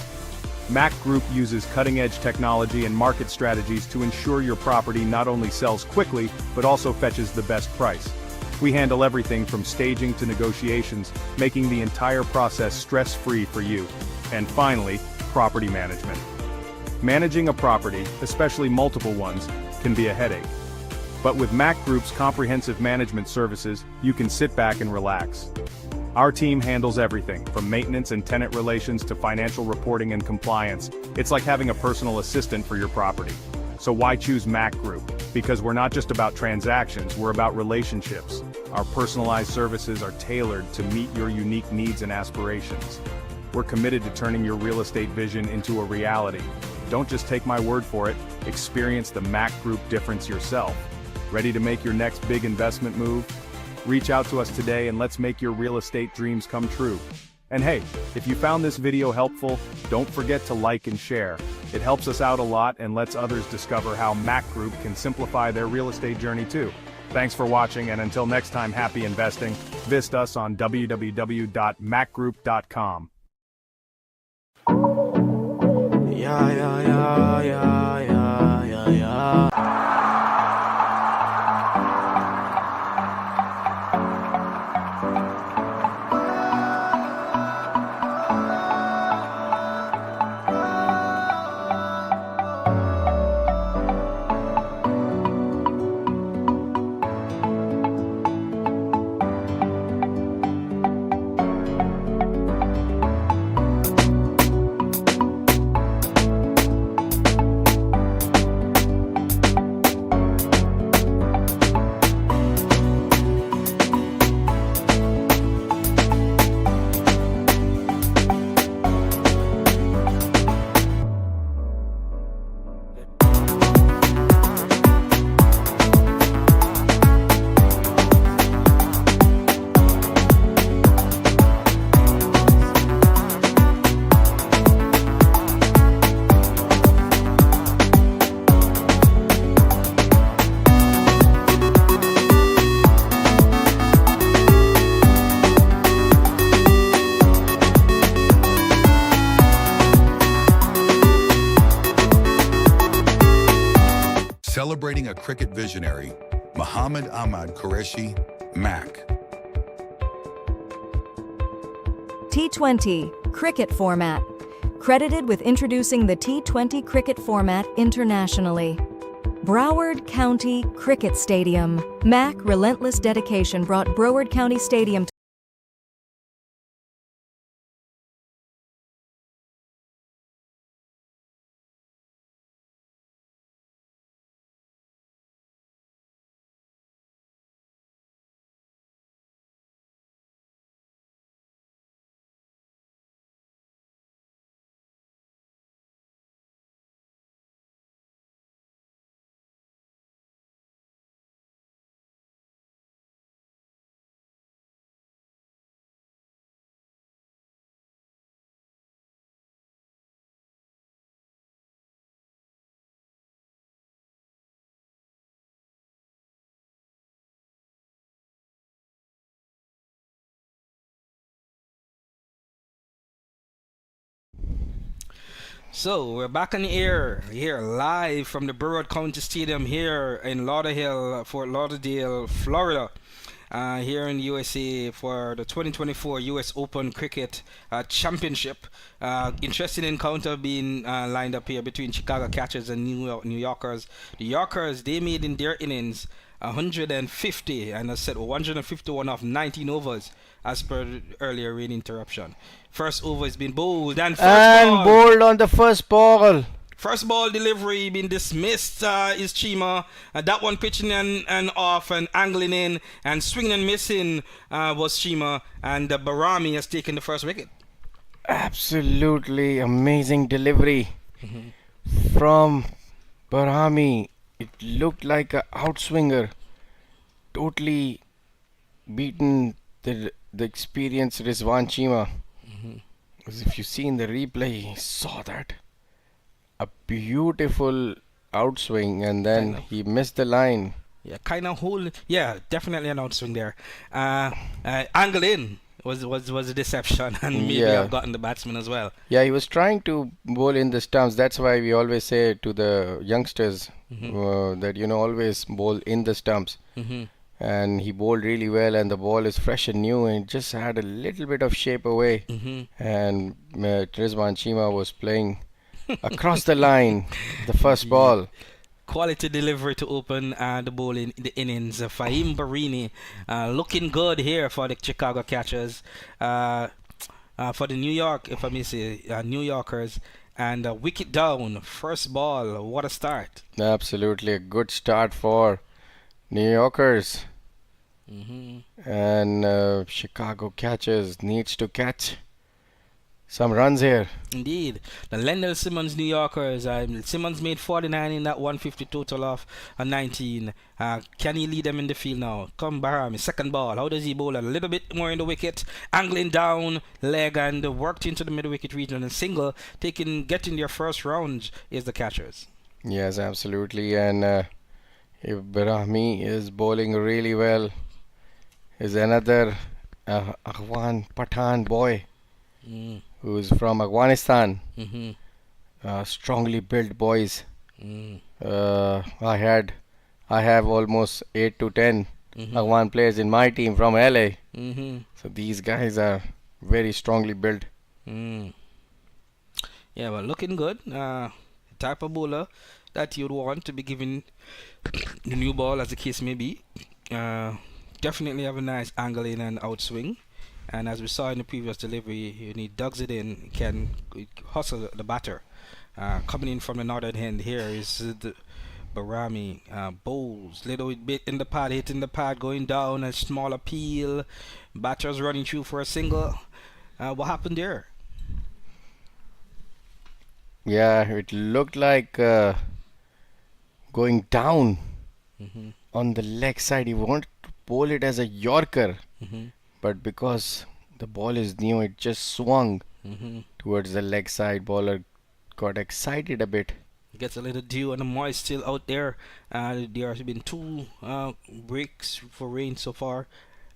MAQ Group uses cutting-edge technology and market strategies to ensure your property not only sells quickly, but also fetches the best price. We handle everything from staging to negotiations, making the entire process stress-free for you. And finally, property management. Managing a property, especially multiple ones, can be a headache. But with MAQ Group's comprehensive management services, you can sit back and relax. Our team handles everything, from maintenance and tenant relations to financial reporting and compliance. It's like having a personal assistant for your property. So why choose MAQ Group? Because we're not just about transactions, we're about relationships. Our personalized services are tailored to meet your unique needs and aspirations. We're committed to turning your real estate vision into a reality. Don't just take my word for it, experience the MAQ Group difference yourself. Ready to make your next big investment move? Reach out to us today and let's make your real estate dreams come true. And hey, if you found this video helpful, don't forget to like and share. It helps us out a lot and lets others discover how MAQ Group can simplify their real estate journey too. Thanks for watching, and until next time, happy investing. Visit us on www.macgroup.com.
Celebrating a cricket visionary, Muhammad Ahmad Qureshi, MAQ.
T20 Cricket Format. Credited with introducing the T20 Cricket format internationally. Broward County Cricket Stadium. MAQ relentless dedication brought Broward County Stadium to
So we're back on the air here live from the Broward County Stadium here in Lauderdale, Fort Lauderdale, Florida, here in the USA for the 2024 US Open Cricket Championship. Interesting encounter being lined up here between Chicago Catchers and New Yorkers. The Yorkers, they made in their innings 150, and I said 151 off 19 overs as per the earlier rain interruption. First over has been bowled and
bowled on the first ball.
First ball delivery been dismissed is Chima. That one pitching and off and angling in and swinging and missing was Chima. And Barami has taken the first wicket.
Absolutely amazing delivery from Barami. It looked like a outswinger. Totally beaten the experienced Rizwan Chima. Because if you see in the replay, he saw that. A beautiful outswing, and then he missed the line.
Yeah, kind of hold. Yeah, definitely an outswing there. Angle in was a deception, and maybe I've gotten the batsman as well.
Yeah, he was trying to bowl in the stumps. That's why we always say to the youngsters that always bowl in the stumps. And he bowled really well, and the ball is fresh and new, and it just had a little bit of shape away. And Rizwan Chima was playing across the line, the first ball.
Quality delivery to open the ball in the innings. Fahim Barini looking good here for the Chicago catchers. For the New York, if I may say, New Yorkers. And wicket down, first ball. What a start.
Absolutely a good start for New Yorkers. And Chicago catchers needs to catch some runs here.
Indeed. The Lendl Simmons New Yorkers. Simmons made 49 in that 150 total of 19. Can he lead them in the field now? Come Barami, second ball. How does he bowl? A little bit more in the wicket. Angling down, leg, and worked into the middle wicket region. And single, getting their first round is the catchers.
Yes, absolutely. And Barami is bowling really well. Is another Afghan Pathan boy. Who's from Afghanistan. Strongly built boys. I have almost 8 to 10 Afghan players in my team from LA. So these guys are very strongly built.
Yeah, well, looking good. Type of bowler that you'd want to be given the new ball, as the case may be. Definitely have a nice angle in and outswing. And as we saw in the previous delivery, when he dugs it in, can hustle the batter. Coming in from the northern end here is the Barami. Bowls, little bit in the pad, hitting the pad, going down, a small appeal. Batters running through for a single. What happened there?
Yeah, it looked like going down on the leg side. He wanted to bowl it as a Yorker. But because the ball is new, it just swung towards the leg side. Bowler got excited a bit.
Gets a little dew and the moist still out there. There have been 2 breaks for rain so far,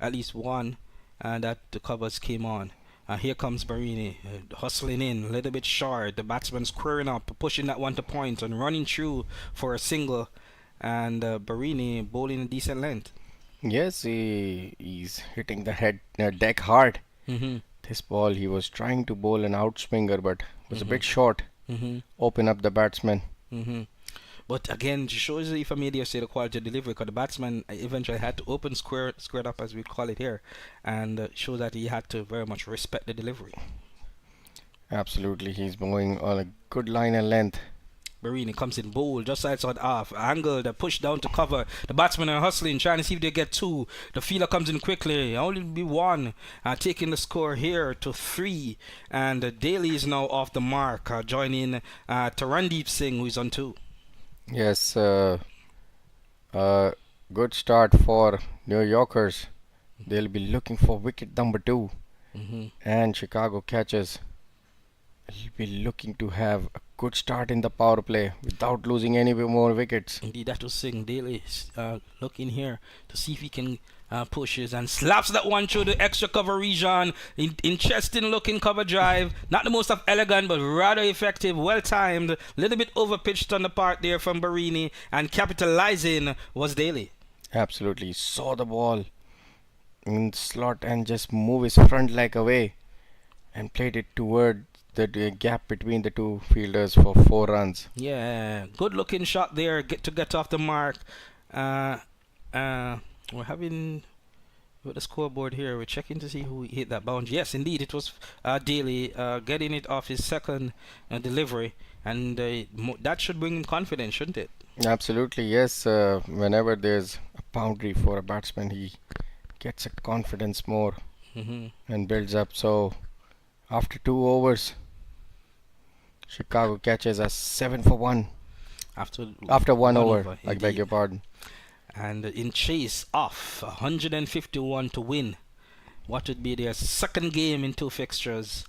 at least one, and that the covers came on. Here comes Barini hustling in, a little bit short. The batsman squaring up, pushing that one to point and running through for a single. And Barini bowling a decent length.
Yes, he's hitting the deck hard. This ball, he was trying to bowl an outswinger, but was a bit short. Open up the batsman.
But again, it shows, if I may dare say, the quality of delivery, because the batsman eventually had to open squared up, as we call it here, and show that he had to very much respect the delivery.
Absolutely, he's going on a good line and length.
Barini comes in bold, just outside off, angle, the push down to cover. The batsmen are hustling, trying to see if they get 2. The fielder comes in quickly, only be 1, taking the score here to 3. And Daly is now off the mark, joining Tarandeep Singh, who is on 2.
Yes, good start for New Yorkers. They'll be looking for wicket number 2. And Chicago catchers will be looking to have a good start in the power play without losing any more wickets.
Indeed, that was Singh. Daly looking here to see if he can pushes and slaps that one through the extra cover region. Interesting looking cover drive. Not the most elegant, but rather effective, well timed. Little bit over pitched on the part there from Barini, and capitalizing was Daly.
Absolutely, saw the ball in slot and just move his front leg away and played it toward the gap between the 2 fielders for 4 runs.
Yeah, good looking shot there. Get off the mark. We're having with the scoreboard here. We're checking to see who hit that boundary. Yes, indeed, it was Daly getting it off his second delivery, and that should bring him confidence, shouldn't it?
Absolutely, yes. Whenever there's a boundary for a batsman, he gets a confidence more and builds up. So after 2 overs, Chicago catches us 7 for 1. After one over, I beg your pardon.
And in chase of 151 to win what would be their second game in 2 fixtures.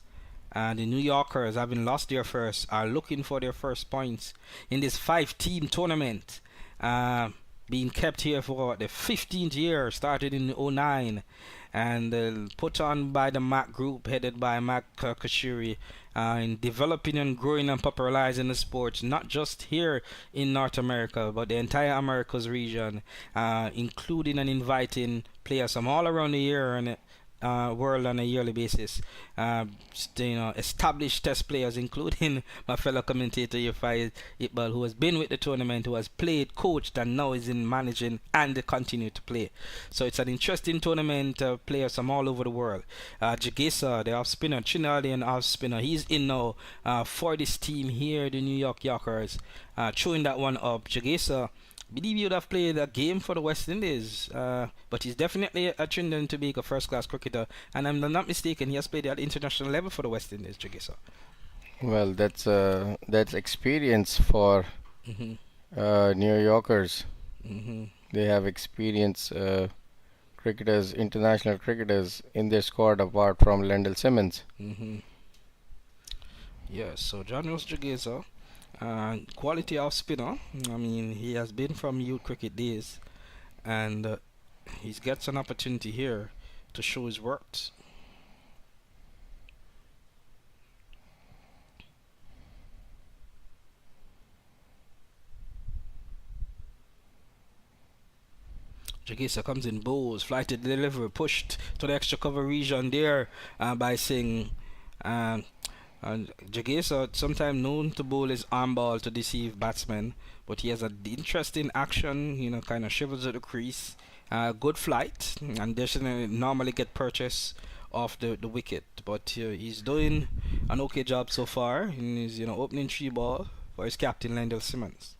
And the New Yorkers, having lost their first, are looking for their first points in this 5-team tournament, being kept here for the 15th year, started in 2009, and put on by the MAQ group headed by MAQ Kashiri, in developing and growing and popularizing the sports, not just here in North America, but the entire Americas region, including and inviting players from all around the year and world on a yearly basis. Established test players, including my fellow commentator Yafai Iqbal, who has been with the tournament, who has played, coached, and now is in managing and continue to play. So it's an interesting tournament. Players from all over the world. Jagesa, the off spinner, Trinidadian off spinner, he's in now for this team here, the New York Yorkers, chewing that one up. Jagesa, believe he would have played a game for the West Indies, but he's definitely a Trinidad and Tobago first-class cricketer, and I'm not mistaken, he has played at international level for the West Indies, Jagesa.
Well, that's experience for New Yorkers. They have experience cricketers, international cricketers in their squad apart from Lendl Simmons.
Yes, so John Ross Jagesa, quality off spinner. I mean, he has been from youth cricket days, and he gets an opportunity here to show his worth. Jagesa comes in bows, flighted delivery, pushed to the extra cover region there by Singh. And Jagesa, sometimes known to bowl his arm ball to deceive batsmen, but he has an interesting action, kind of shivers at the crease. Good flight, and doesn't normally get purchase off the wicket, but he's doing an okay job so far in his opening 3 ball for his captain Lendl Simmons.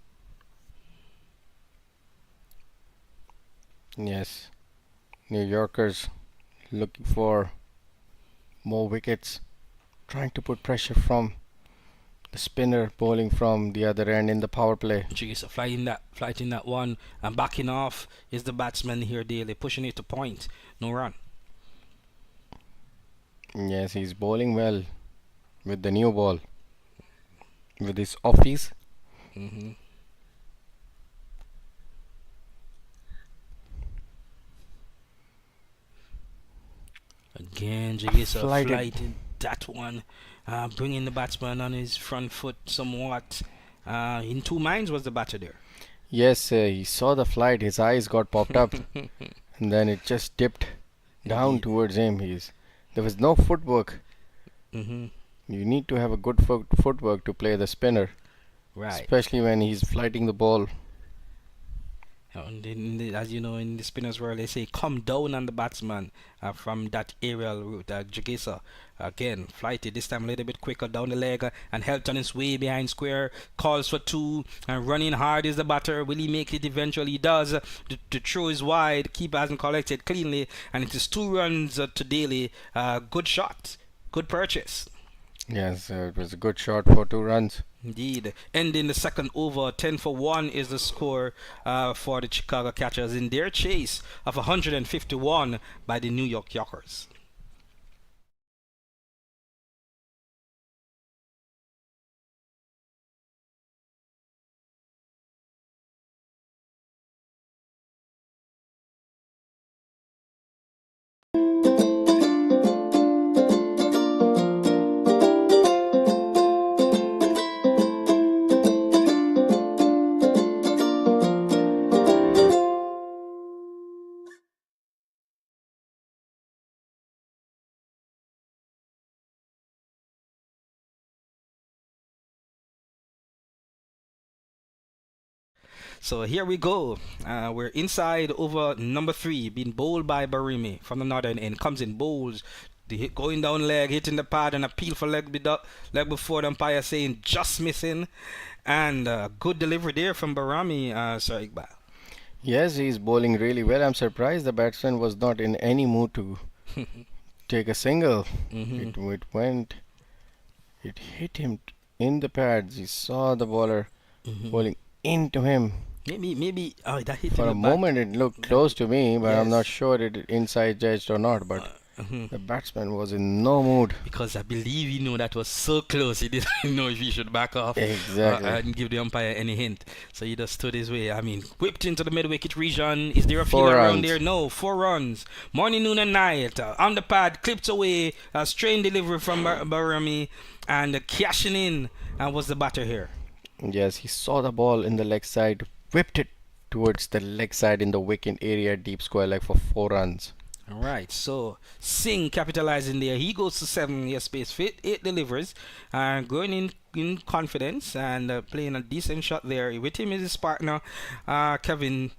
Yes, New Yorkers looking for more wickets, trying to put pressure from the spinner bowling from the other end in the power play.
Jagesa flighting that one and backing off is the batsman here, Daly, pushing it to point, no run.
Yes, he's bowling well with the new ball, with his offies.
Again, Jagesa flighting that one, bringing the batsman on his front foot somewhat. In 2 minds was the batter there.
Yes, he saw the flight, his eyes got popped up, and then it just dipped down towards him. There was no footwork. You need to have a good footwork to play the spinner,
right?
Especially when he's flighting the ball.
As you know, in the spinners world, they say come down on the batsman from that aerial route. Jagesa again flighted, this time a little bit quicker down the leg, and helped on his way behind square, calls for 2, and running hard is the batter. Will he make it eventually? He does. The throw is wide, keeper hasn't collected cleanly, and it is 2 runs to Daly. Good shot, good purchase.
Yes, it was a good shot for 2 runs.
Indeed. Ending the second over, 10 for 1 is the score for the Chicago Catchers in their chase of 151 by the New York Yorkers. So here we go. We're inside over number 3, being bowled by Barimi from the northern end. Comes in, bowls. The hit going down leg, hitting the pad, and appeal for leg before the umpire saying just missing. And good delivery there from Barami, Sir Iqbal.
Yes, he's bowling really well. I'm surprised the batsman was not in any mood to take a single. It hit him in the pads. He saw the bowler bowling into him.
Maybe that hit
For
him
a
in the back.
moment it looked close to me, but I'm
Yes.
not sure it inside judged or not. But the batsman was in no mood.
Because I believe he knew that was so close, he didn't know if he should back off.
Exactly.
And give the umpire any hint. So he just stood his way. I mean, whipped into the mid-wicket region. Is there a
4
fielder around
runs.
there? No, 4 runs. Morning, noon, and night. On the pad, clipped away. A strained delivery from Barami. And cashing in was the batter here.
Yes, he saw the ball in the leg side, whipped it towards the leg side in the wicket area, deep square leg for 4 runs.
All right, so Singh capitalizing there. He goes to 7, yes, space fit, 8 delivers, going in confidence and playing a decent shot there. With him is his partner, Kevin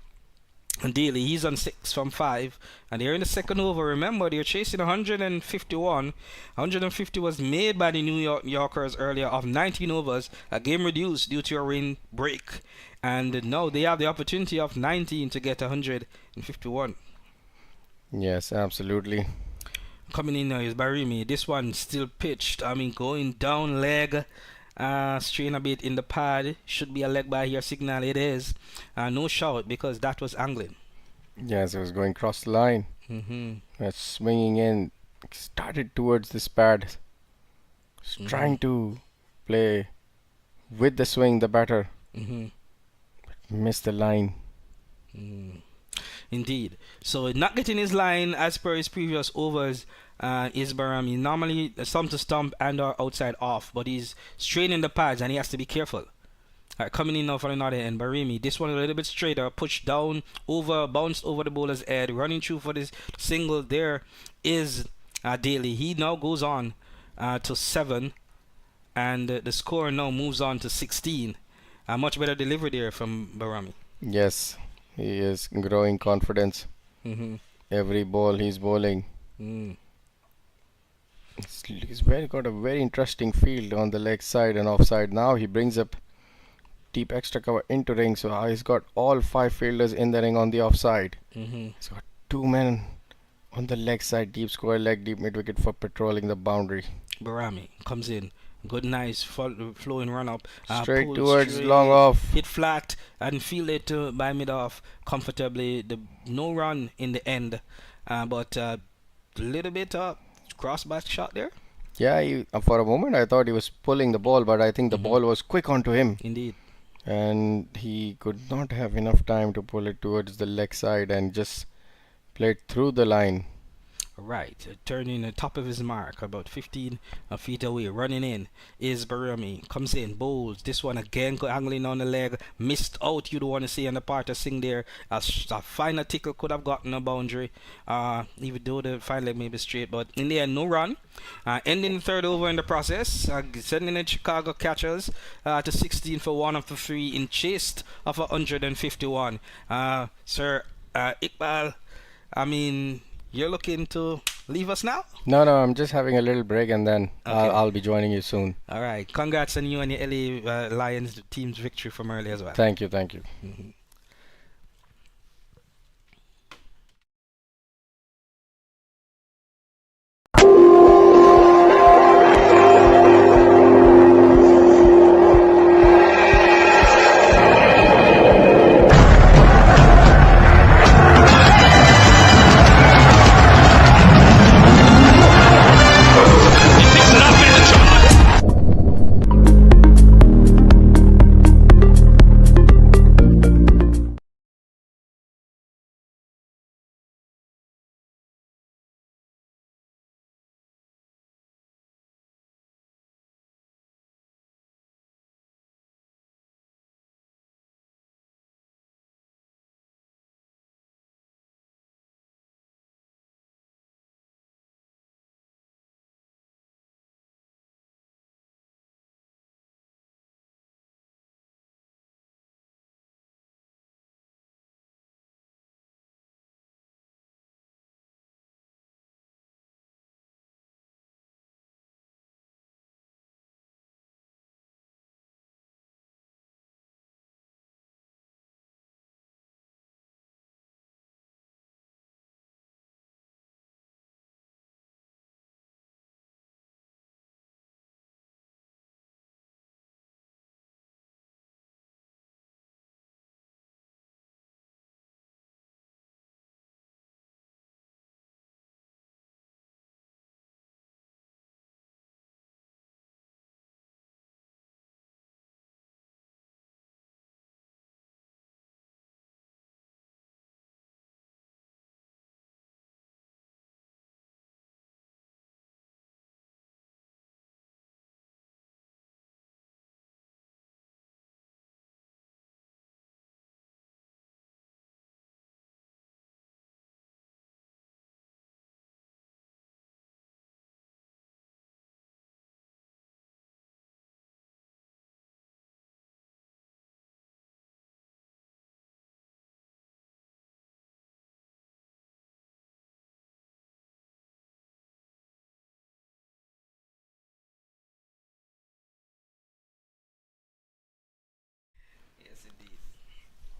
Daly. He's on 6 from 5, and they're in the second over. Remember, they're chasing 151. 150 was made by the New Yorkers earlier of 19 overs. A game reduced due to a rain break, and now they have the opportunity of 19 to get 151.
Yes, absolutely.
Coming in now is Barimi. This one still pitched. I mean, going down leg, strain a bit in the pad. Should be a leg by here signal. It is. No shout because that was angling.
Yes, it was going across the line. Swinging in. Started towards this pad. Trying to play with the swing, the batter. But missed the line.
Indeed. So not getting his line as per his previous overs is Barami. Normally stump to stump and or outside off, but he's straining the pads and he has to be careful. Coming in now for another end, Barimi. This one a little bit straighter, pushed down, over, bounced over the bowler's head, running through for this single. There is Daly. He now goes on to 7, and the score now moves on to 16. A much better delivery there from Barami.
Yes, he is growing confidence. Every ball he's bowling. He's got a very interesting field on the leg side and offside. Now he brings up deep extra cover into ring, so he's got all 5 fielders in the ring on the offside. He's got 2 men on the leg side, deep square leg, deep mid wicket for patrolling the boundary.
Barami comes in. Good, nice flowing run up.
Straight towards long off.
Hit flat and fielded by mid off comfortably. No run in the end, but a little bit cross back shot there.
Yeah, for a moment I thought he was pulling the ball, but I think the ball was quick onto him.
Indeed.
And he could not have enough time to pull it towards the leg side and just played through the line.
Right, turning the top of his mark, about 15 feet away, running in is Barami. Comes in, bowls. This one again angling on the leg, missed out. You don't want to see on the part of Singh there. A finer tickle could have gotten a boundary, even though the fine leg may be straight. But in the end, no run. Ending the third over in the process, sending the Chicago catchers to 16 for 1 of the 3 in chase of 151. Sir Iqbal, I mean, you're looking to leave us now?
No, I'm just having a little break and then
Okay.
I'll be joining you soon.
All right. Congrats on you and your LA Lions team's victory from earlier as well.
Thank you.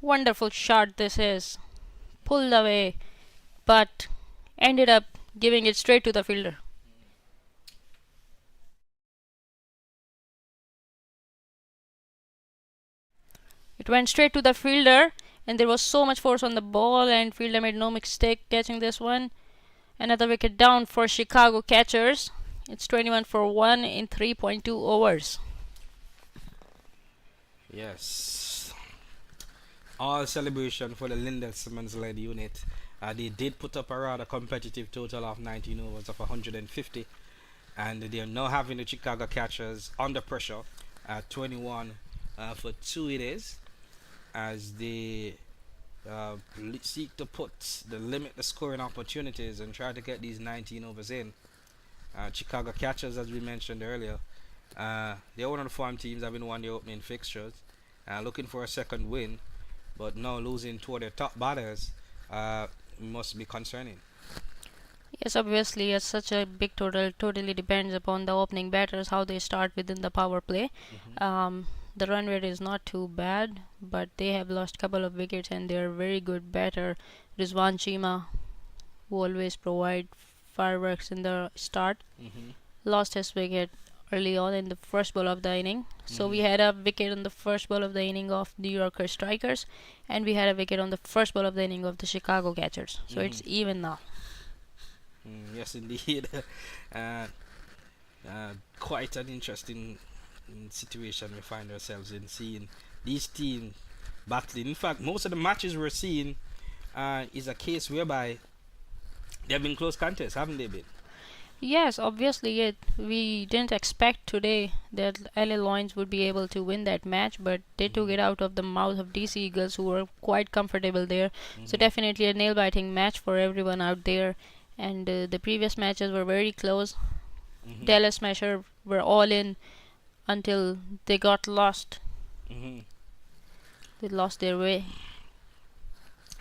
Wonderful shot this is. Pulled away, but ended up giving it straight to the fielder. It went straight to the fielder, and there was so much force on the ball, and fielder made no mistake catching this one. Another wicket down for Chicago catchers. It's 21 for 1 in 3.2 overs.
Yes. All celebration for the Lindell Simmons led unit. They did put up a rather competitive total of 19 overs of 150, and they are now having the Chicago catchers under pressure at 21 for 2 it is, as they seek to limit the scoring opportunities and try to get these 19 overs in. Chicago catchers, as we mentioned earlier, they're one of the farm teams having won their opening fixtures, looking for a second win, but now losing two of their top batters must be concerning.
Yes, obviously, it's such a big total. Totally depends upon the opening batters, how they start within the power play. The run rate is not too bad, but they have lost a couple of wickets, and they're very good batter. Rizwan Chima, who always provide fireworks in the start, lost his wicket early on in the first ball of the inning. So we had a wicket on the first ball of the inning of New Yorker strikers, and we had a wicket on the first ball of the inning of the Chicago catchers. So it's even now.
Yes, indeed. Quite an interesting situation we find ourselves in, seeing these teams battling. In fact, most of the matches we're seeing is a case whereby they've been close contests, haven't they been?
Yes, obviously we didn't expect today that LA Lions would be able to win that match, but they took it out of the mouth of DC Eagles, who were quite comfortable there. So definitely a nail-biting match for everyone out there. And the previous matches were very close. Dallas Smasher were all in until they got lost. They lost their way.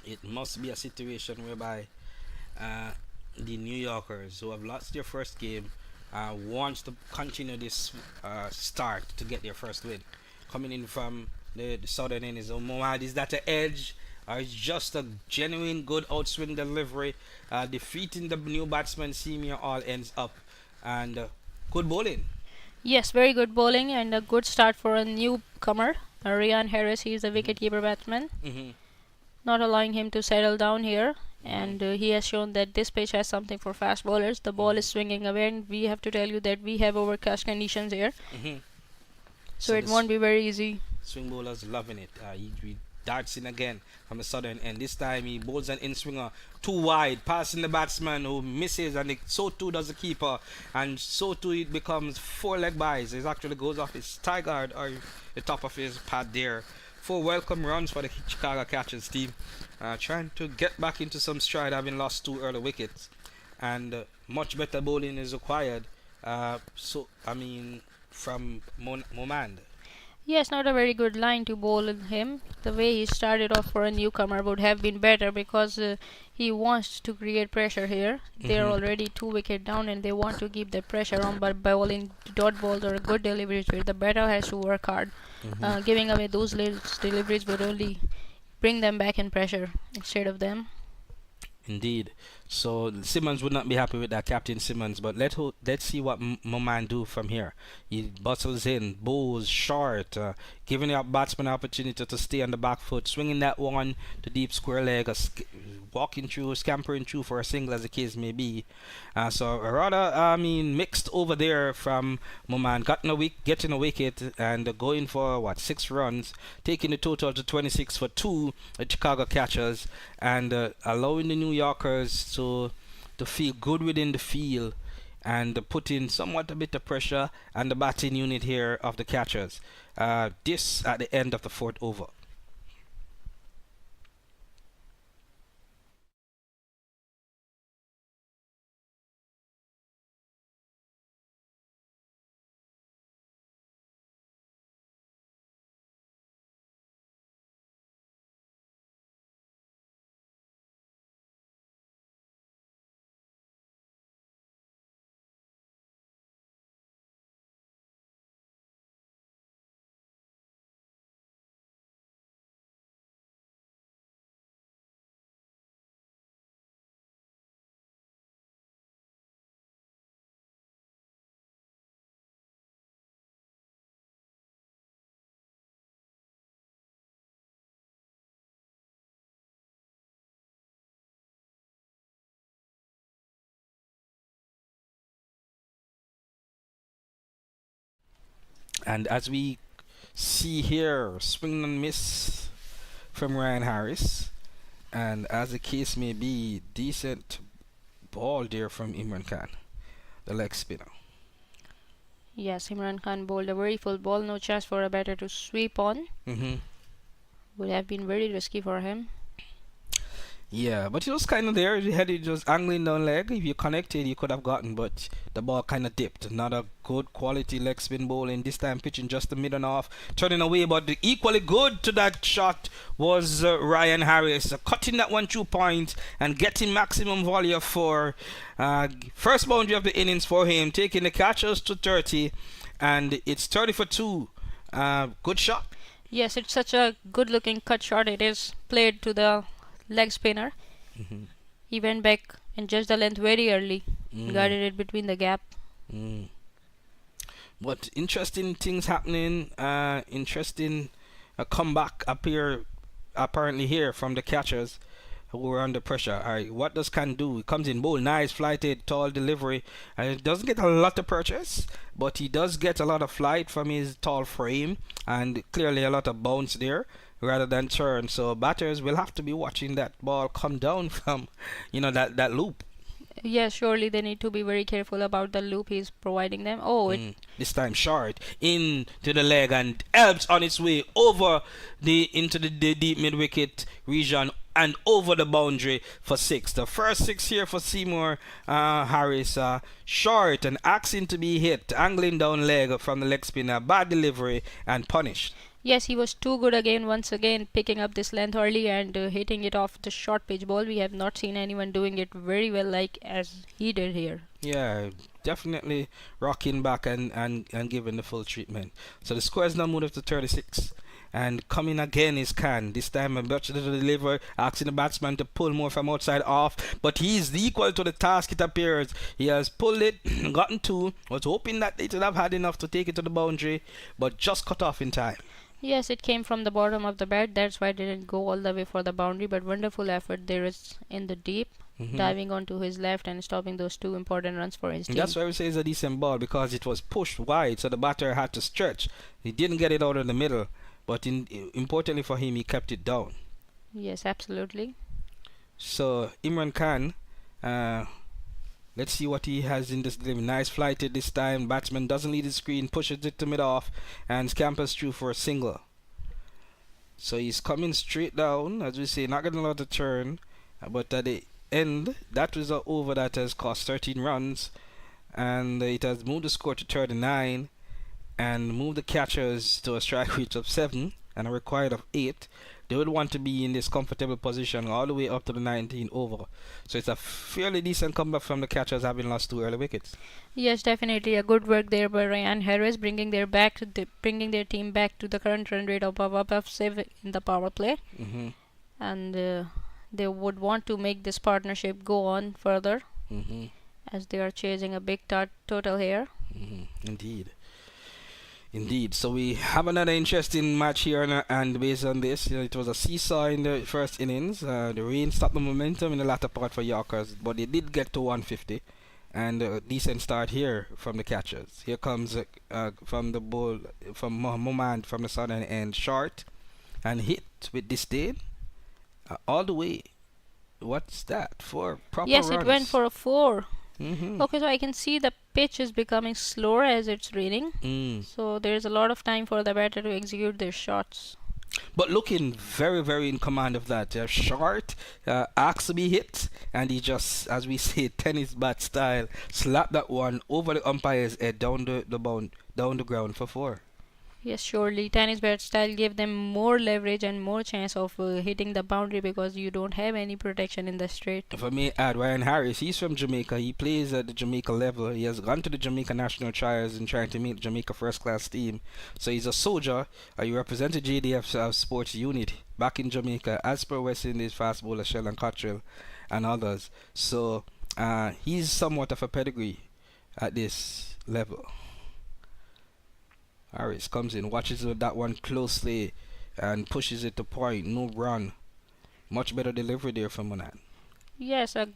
It must be a situation whereby the New Yorkers, who have lost their first game, wants to continue this start to get their first win. Coming in from the southern end, is that an edge, or is just a genuine good outswing delivery, defeating the new batsman Senior all ends up, and good bowling.
Yes, very good bowling and a good start for a newcomer, Ryan Harris. He is a wicketkeeper batsman, not allowing him to settle down here. And he has shown that this pitch has something for fast bowlers. The ball is swinging away, and we have to tell you that we have overcast conditions here, so it won't be very easy.
Swing bowlers loving it. He darts in again from the southern end. This time he bowls an in-swinger too wide, passing the batsman, who misses, and so too does the keeper, and so too it becomes 4-leg byes. It actually goes off his tie guard or the top of his pad there. 4 welcome runs for the Chicago catchers team, trying to get back into some stride, having lost 2 early wickets, and much better bowling is required. From Momand.
Yes, not a very good line to bowl him. The way he started off for a newcomer would have been better, because he wants to create pressure here. They're already 2 wickets down, and they want to keep the pressure on by bowling dot balls or good deliveries where the batter has to work hard. Giving away those little deliveries would only bring them back in pressure instead of them.
Indeed. So Simmons would not be happy with that, Captain Simmons. But let's see what Moman do from here. He bustles in, bowls short, giving the batsman an opportunity to stay on the back foot, swinging that one to deep square leg, walking through, scampering through for a single, as the case may be. So rather, mixed over there from Moman, getting a wicket and going for 6 runs, taking the total to 26 for 2 at Chicago catchers, and allowing the New Yorkers to feel good within the field and put in somewhat a bit of pressure on the batting unit here of the catchers. This at the end of the 4th over. And as we see here, swing and miss from Ryan Harris. And as the case may be, decent ball there from Imran Khan, the leg spinner.
Yes, Imran Khan bowled a very full ball, no chance for a batter to sweep on. Would have been very risky for him.
Yeah, but he was kind of there. He had it just angling down leg. If you connected, you could have gotten, but the ball kind of dipped. Not a good quality leg spin bowling. This time pitching just the mid and off, turning away. But equally good to that shot was Ryan Harris, cutting that 1-2 point and getting maximum volume for first boundary of the innings for him, taking the catchers to 30, and it's 30 for 2. Good shot.
Yes, it's such a good-looking cut shot. It is played to the leg spinner. He went back and judged the length very early, guided it between the gap.
But interesting things happening. Interesting comeback apparently here from the catchers who were under pressure. Alright, what does Khan do? He comes in bold, nice flighted, tall delivery, and it doesn't get a lot of purchase, but he does get a lot of flight from his tall frame and clearly a lot of bounce there rather than turn. So batters will have to be watching that ball come down from, that loop.
Yes, surely they need to be very careful about the loop he's providing them.
This time short into the leg and helps on its way over into the deep mid wicket region and over the boundary for 6. The first 6 here for Seymour Harris, short and asking to be hit, angling down leg from the leg spinner, bad delivery and punished.
Yes, he was too good once again, picking up this length early and hitting it off the short pitch ball. We have not seen anyone doing it very well like as he did here.
Yeah, definitely rocking back and giving the full treatment. So the score is now moved up to 36. And coming again is Khan. This time a much to deliver, asking the batsman to pull more from outside off. But he's equal to the task, it appears. He has pulled it, gotten 2. Was hoping that they would have had enough to take it to the boundary, but just cut off in time.
Yes, it came from the bottom of the bat. That's why it didn't go all the way for the boundary. But wonderful effort there is in the deep, diving onto his left and stopping those 2 important runs for his team.
That's why we say it's a decent ball, because it was pushed wide, so the batter had to stretch. He didn't get it out of the middle, but importantly for him, he kept it down.
Yes, absolutely.
So Imran Khan, let's see what he has in this game. Nice flighted this time. Batsman doesn't lead the screen, pushes it to mid off and scampers through for a single. So he's coming straight down, as we say, not getting a lot of turn, but at the end, that was an over that has cost 13 runs, and it has moved the score to 39 and moved the catchers to a strike rate of 7 and a required of 8. They would want to be in this comfortable position all the way up to the 19 over. So it's a fairly decent comeback from the catchers, having lost 2 early wickets.
Yes, definitely a good work there by Ryan Harris, bringing their team back to the current run rate of above 7 in the power play. And they would want to make this partnership go on further, as they are chasing a big total here.
Indeed. So we have another interesting match here, and based on this, it was a seesaw in the first innings. The rain stopped the momentum in the latter part for Yorkers, but they did get to 150, and a decent start here from the catchers. Here comes from the ball from Mohammad from the southern end, short and hit with disdain all the way. What's that for? Proper
Yes,
runs.
it went for a 4. Okay, so I can see the pitch is becoming slower as it's raining. So there's a lot of time for the batter to execute their shots.
But looking very, very in command of that. Short, asked to be hit, and he just, as we say, tennis bat style, slapped that one over the umpire's head down the ground for 4.
Yes, surely. Tennis bat style gave them more leverage and more chance of hitting the boundary, because you don't have any protection in the straight.
If I may add, Ryan Harris, he's from Jamaica. He plays at the Jamaica level. He has gone to the Jamaica national trials and trying to meet Jamaica first class team. So he's a soldier. He represented JDF sports unit back in Jamaica, as per West Indies fast bowler Sheldon Cottrell and others. So he's somewhat of a pedigree at this level. Harris comes in, watches that one closely and pushes it to point. No run. Much better delivery there from Monan.
Yes, a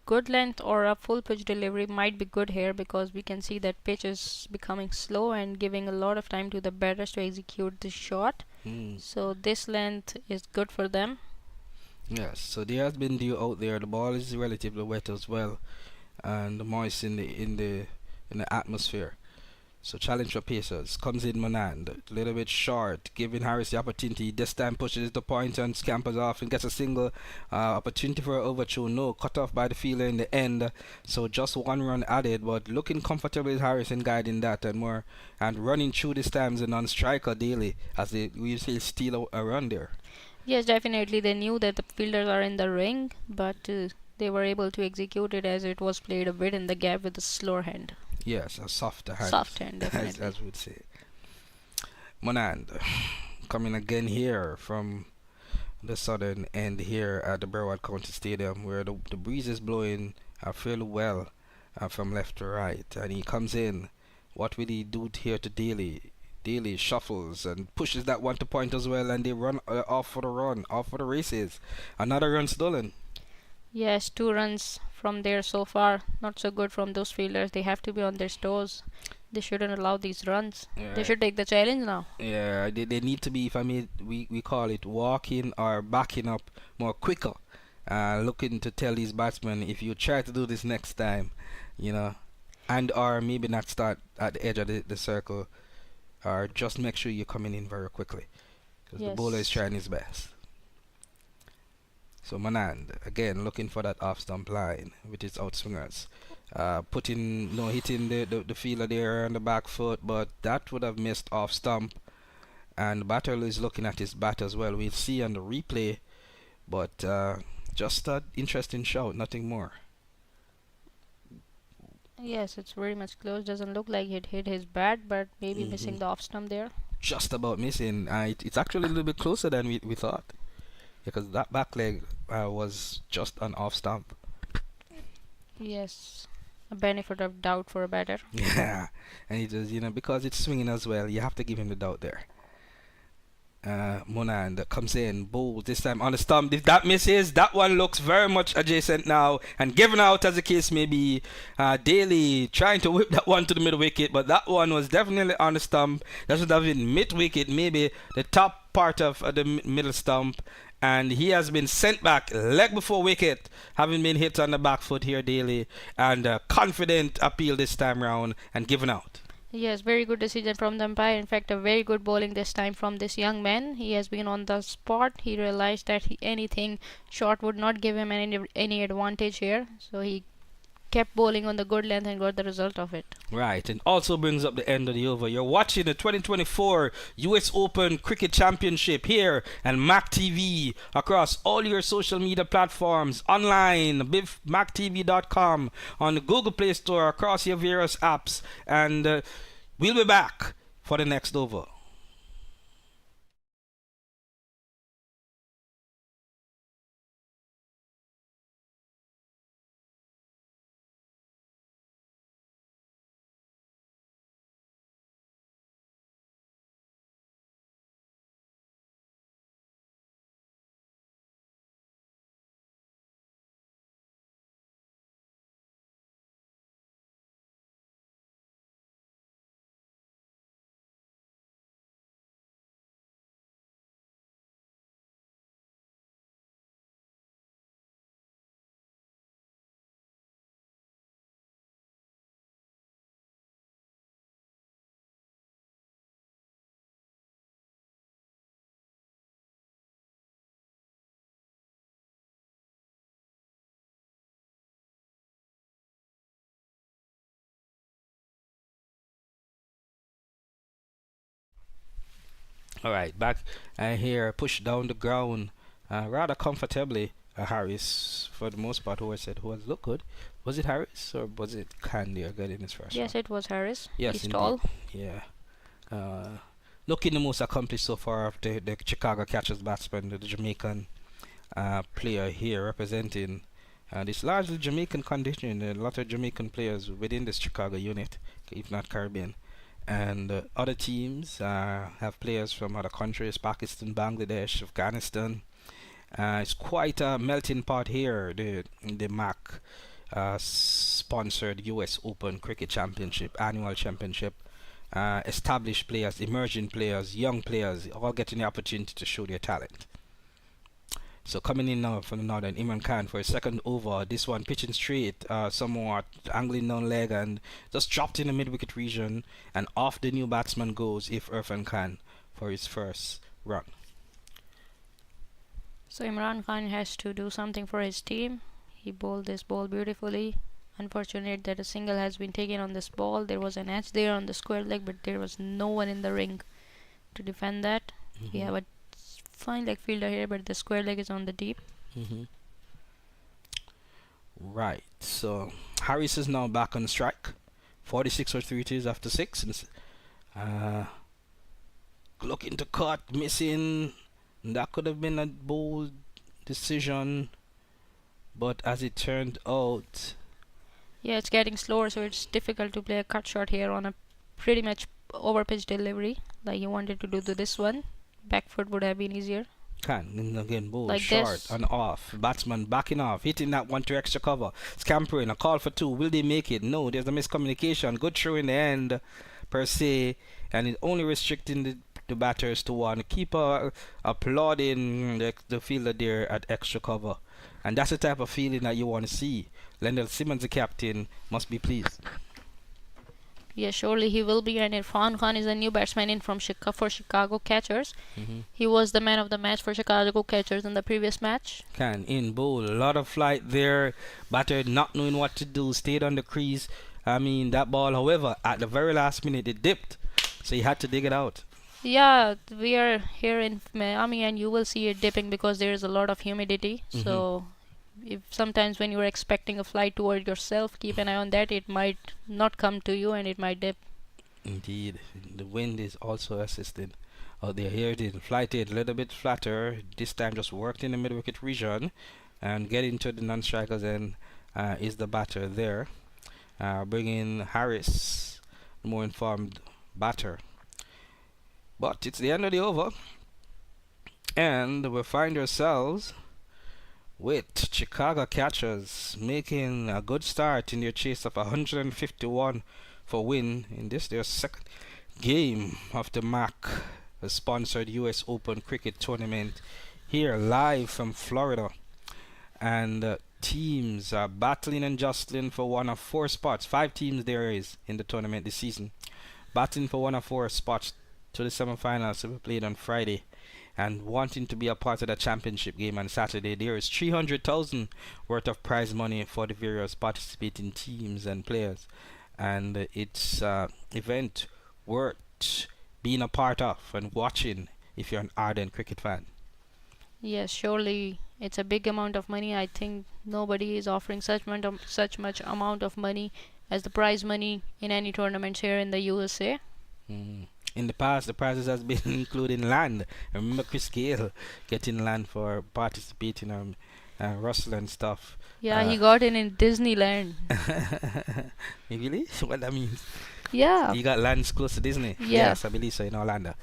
good length or a full pitch delivery might be good here because we can see that pitch is becoming slow and giving a lot of time to the batters to execute the shot. So this length is good for them.
Yes, so there has been dew out there. The ball is relatively wet as well, and moist in the atmosphere. So challenge for Pacers. Comes in Manand, a little bit short, giving Harris the opportunity. This time pushes the point and scampers off and gets a single. Opportunity for an overthrow. No, cut off by the fielder in the end. So just one run added, but looking comfortable with Harris and guiding that and more. And running through this time as a non-striker daily as they usually steal a run there.
Yes, definitely. They knew that the fielders are in the ring, but they were able to execute it as it was played a bit in the gap with a slower hand.
Yes, a softer hand.
Soft hand, definitely.
as we'd say. Monand coming again here from the southern end here at the Broward County Stadium, where the breeze is blowing fairly well from left to right, and he comes in. What will he do here to Daly? Daly shuffles and pushes that one to point as well, and they run off for the races. Another run stolen.
Yes, 2 runs from there so far. Not so good from those fielders. They have to be on their toes. They shouldn't allow these runs.
Yeah.
They should take the challenge now.
Yeah, they need to be, if I may, we call it walking or backing up more quicker. Looking to tell these batsmen, if you try to do this next time, and or maybe not start at the edge of the circle, or just make sure you're coming in very quickly, because the bowler is trying his best. So Manand again looking for that off stump line with his outswingers, hitting the fielder there on the back foot, but that would have missed off stump. And the batter is looking at his bat as well. We'll see on the replay, but just an interesting shout, nothing more.
Yes, it's very much close. Doesn't look like it hit his bat, but maybe missing the off stump there.
Just about missing. It's actually a little bit closer than we thought, because that back leg was just an off stump.
Yes, a benefit of doubt for a batter.
Yeah, and he does, because it's swinging as well, you have to give him the doubt there. Monand comes in, bowls this time on the stump. If that misses, that one looks very much adjacent now and given out, as the case may be. Daly trying to whip that one to the middle wicket, but that one was definitely on the stump. That should have been mid wicket, maybe the top part of the middle stump. And he has been sent back leg before wicket, having been hit on the back foot here, Daly, and confident appeal this time round and given out.
Yes, very good decision from the umpire. In fact, a very good bowling this time from this young man. He has been on the spot. He realized that anything short would not give him any advantage here. So he kept bowling on the good length and got the result of it.
Right, and also brings up the end of the over. You're watching the 2024 US Open Cricket Championship here and MAQ TV across all your social media platforms, online, MAQTV.com, on the Google Play Store, across your various apps, and we'll be back for the next over. Alright, back here, pushed down the ground rather comfortably. Harris, for the most part, who has looked good. Was it Harris or was it Candy getting his first
Yes,
one?
it was Harris.
Yes,
He's
indeed.
tall.
Yeah. Looking the most accomplished so far of the Chicago catchers batsman, the Jamaican player here representing this largely Jamaican condition. A lot of Jamaican players within this Chicago unit, if not Caribbean. And other teams have players from other countries, Pakistan, Bangladesh, Afghanistan, It's quite a melting pot here, the MAC sponsored US Open Cricket Championship, annual championship. Established players, emerging players, young players, all getting the opportunity to show their talent. So coming in now from the northern, Imran Khan for a second over. This one pitching straight, somewhat angling down leg and just dropped in the mid-wicket region, and off the new batsman goes Irfan Khan for his first run.
So Imran Khan has to do something for his team. He bowled this ball beautifully. Unfortunate that a single has been taken on this ball. There was an edge there on the square leg, but there was no one in the ring to defend that. We have a fine leg fielder here, but the square leg is on the deep.
Right, so Harris is now back on strike. 46 for 3 it is after 6. Looking to cut, missing. That could have been a bold decision, but as it turned out,
yeah, it's getting slower, so it's difficult to play a cut shot here on a pretty much over pitch delivery like you wanted to do to this one. Back foot would have been easier.
Khan again bowled
like
short
this.
and off. Batsman backing off, hitting that one to extra cover. Scampering, a call for 2. Will they make it? No, there's a miscommunication. Good throw in the end, per se, and it only restricting the batters to 1. Keeper applauding the fielder there at extra cover. And that's the type of feeling that you want to see. Lendl Simmons, the captain, must be pleased.
Yeah, surely he will be. And Irfan Khan is a new batsman in from for Chicago Catchers. He was the man of the match for Chicago Catchers in the previous match.
Khan in bowl, a lot of flight there. Batter not knowing what to do, stayed on the crease. I mean, that ball, however, at the very last minute it dipped, so he had to dig it out.
Yeah, we are here in Miami, and you will see it dipping because there is a lot of humidity. So if sometimes when you're expecting a flight toward yourself, keep an eye on that. It might not come to you and it might dip.
Indeed, the wind is also assisting out there. Here it is, flighted a little bit flatter. This time just worked in the mid-wicket region and get into the non-strikers, and is the batter there. Bringing Harris, the more informed batter. But it's the end of the over, and we find ourselves with Chicago Catchers making a good start in their chase of 151 for win in this their second game of the MAQ sponsored US Open Cricket Tournament here live from Florida. And teams are battling and jostling for one of 4 spots. 5 teams there is in the tournament this season, battling for one of 4 spots to the semi-finals to be played on Friday, and wanting to be a part of the championship game on Saturday. There is $300,000 worth of prize money for the various participating teams and players, and it's event worth being a part of and watching if you're an ardent cricket fan.
Yes, surely it's a big amount of money. I think nobody is offering such much amount of money as the prize money in any tournaments here in the USA.
In the past, the prizes has been including land. I remember Chris Gale getting land for participating on Russell and stuff.
Yeah, he got in Disneyland.
Really? What that means?
Yeah.
He got lands close to Disney.
Yeah.
Yes, I believe so, in Orlando.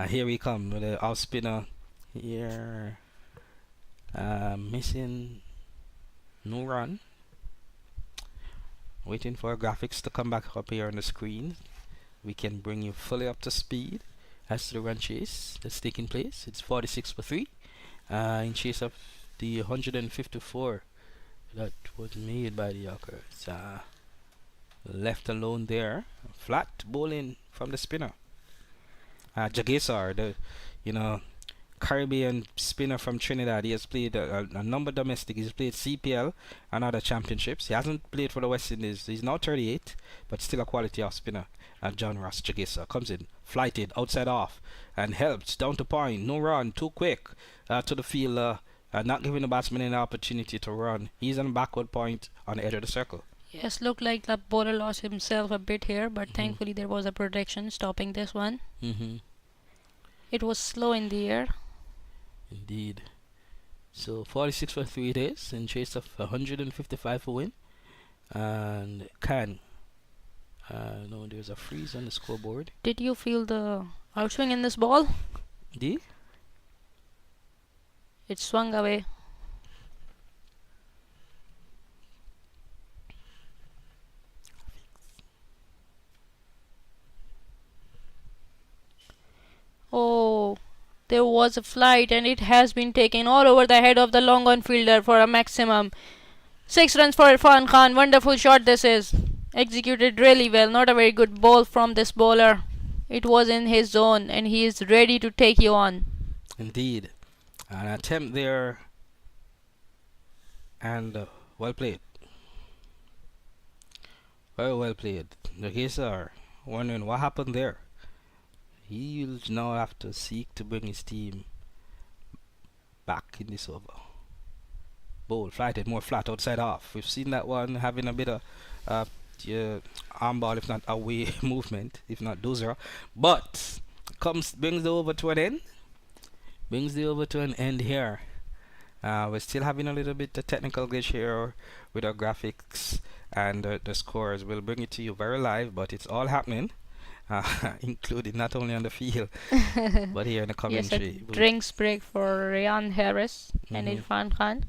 Here we come with the off spinner here. Missing no run. Waiting for graphics to come back up here on the screen. We can bring you fully up to speed as to the run chase that's taking place. It's 46 for 3 in chase of the 154 that was made by the Yorkers. Left alone there, flat bowling from the spinner. Jagesar, the Caribbean spinner from Trinidad. He has played a number of domestic. He's played CPL and other championships. He hasn't played for the West Indies. He's now 38, but still a quality off spinner. John Ross Jagesar comes in, flighted outside off, and helps down to point. No run, too quick to the fielder, not giving the batsman an opportunity to run. He's on backward point on the edge of the circle.
Yes, looked like the bowler lost himself a bit here, but thankfully there was a protection stopping this one. It was slow in the air.
Indeed. So 46 for 3 it is in chase of 155 for win. And no, there's a freeze on the scoreboard.
Did you feel the outswing in this ball?
Did?
It swung away. Oh, there was a flight and it has been taken all over the head of the long on fielder for a maximum. 6 runs for Irfan Khan. Wonderful shot this is. Executed really well. Not a very good ball from this bowler. It was in his zone and he is ready to take you on.
Indeed. An attempt there. And well played. Very well played. The guys are wondering what happened there. He will now have to seek to bring his team back in this over. Bowl flighted more flat outside off. We've seen that one having a bit of arm ball, if not away movement, if not dozer. But brings the over to an end. Brings the over to an end here. We're still having a little bit of technical glitch here with our graphics and the scores. We'll bring it to you very live, but it's all happening. Including not only on the field but here in the commentary.
Yes, a drinks break for Ryan Harris and Irfan Khan.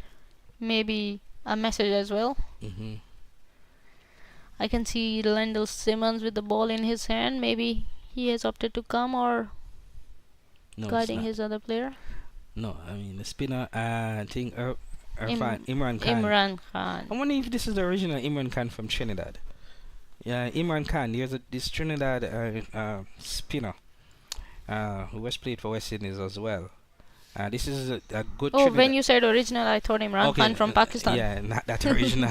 Maybe a message as well. I can see Lendl Simmons with the ball in his hand. Maybe he has opted to come or guiding his other player.
No, I mean the spinner. I think Imran Khan.
Imran Khan.
I wonder if this is the original Imran Khan from Trinidad. Yeah, Imran Khan. There's this Trinidad spinner who has played for West Indies as well. This is a good.
Oh, when you said original, I thought Imran Khan from Pakistan.
Yeah, not that original.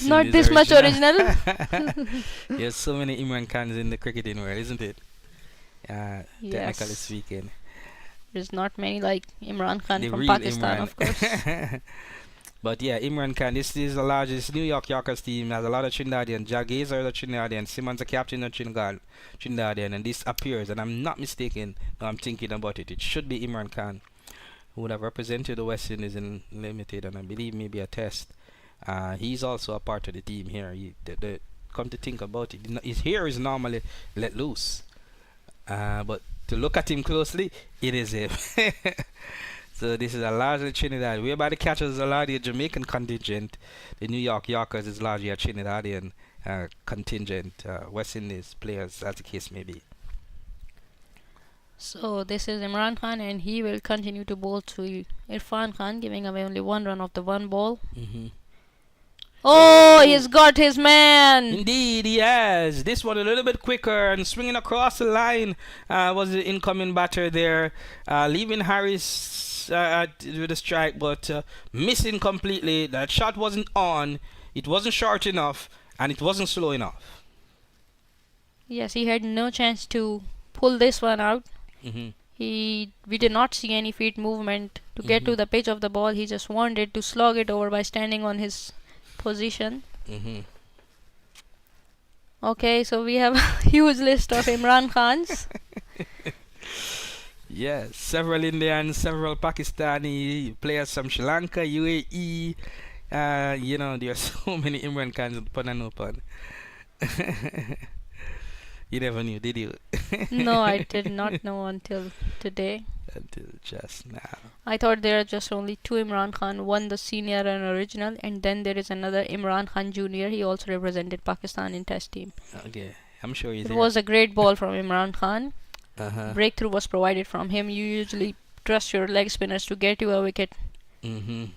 Not this much original.
There's so many Imran Khans in the cricketing world, isn't it? Technically speaking.
There's not many like Imran Khan from Pakistan,
Imran.
Of course.
But yeah, Imran Khan, this is the largest New York Yorkers team. Has a lot of Trinidadian. Jaguars are the Trinidadian. Simmons the captain of Trinidadian. And this appears, and I'm not mistaken, no, I'm thinking about it. It should be Imran Khan, who would have represented the West Indies in Limited, and I believe maybe a test. He's also a part of the team here. Come to think about it, his hair is normally let loose. But to look at him closely, it is him. So this is a largely Trinidad. Whereby the catchers is a largely Jamaican contingent. The New York Yorkers is largely a Trinidadian contingent. West Indies players, as the case may be.
So this is Imran Khan, and he will continue to bowl to Irfan Khan, giving away only 1 run off the 1 ball. Oh, he's got his man.
Indeed, he has. This one a little bit quicker and swinging across the line was the incoming batter there, leaving Harris with a strike, but missing completely. That shot wasn't on, it wasn't short enough, and it wasn't slow enough.
Yes, he had no chance to pull this one out. We did not see any feet movement to get to the pitch of the ball. He just wanted to slog it over by standing on his position. Okay, so we have a huge list of Imran Khans.
Yes, several Indians, several Pakistani players from Sri Lanka, UAE. There are so many Imran Khans, pun and no pun. You never knew, did you?
No, I did not know until today.
Until just now.
I thought there are just only 2 Imran Khan, one the senior and original, and then there is another Imran Khan Jr. He also represented Pakistan in Test team.
Okay, I'm sure he's
It was a great ball from Imran Khan. Breakthrough was provided from him. You usually trust your leg spinners to get you a wicket. And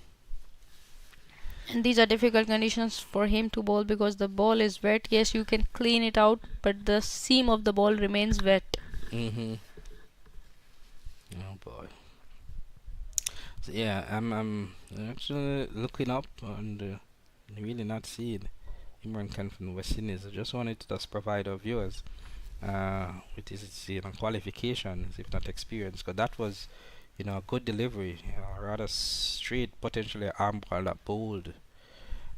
these are difficult conditions for him to bowl because the ball is wet. Yes, you can clean it out, but the seam of the ball remains wet.
Oh boy. So yeah, I'm actually looking up and really not seeing Imran Khan from West Indies. I just wanted to just provide our viewers with his qualifications, if not experience, because that was a good delivery, rather straight, potentially arm ball that bowled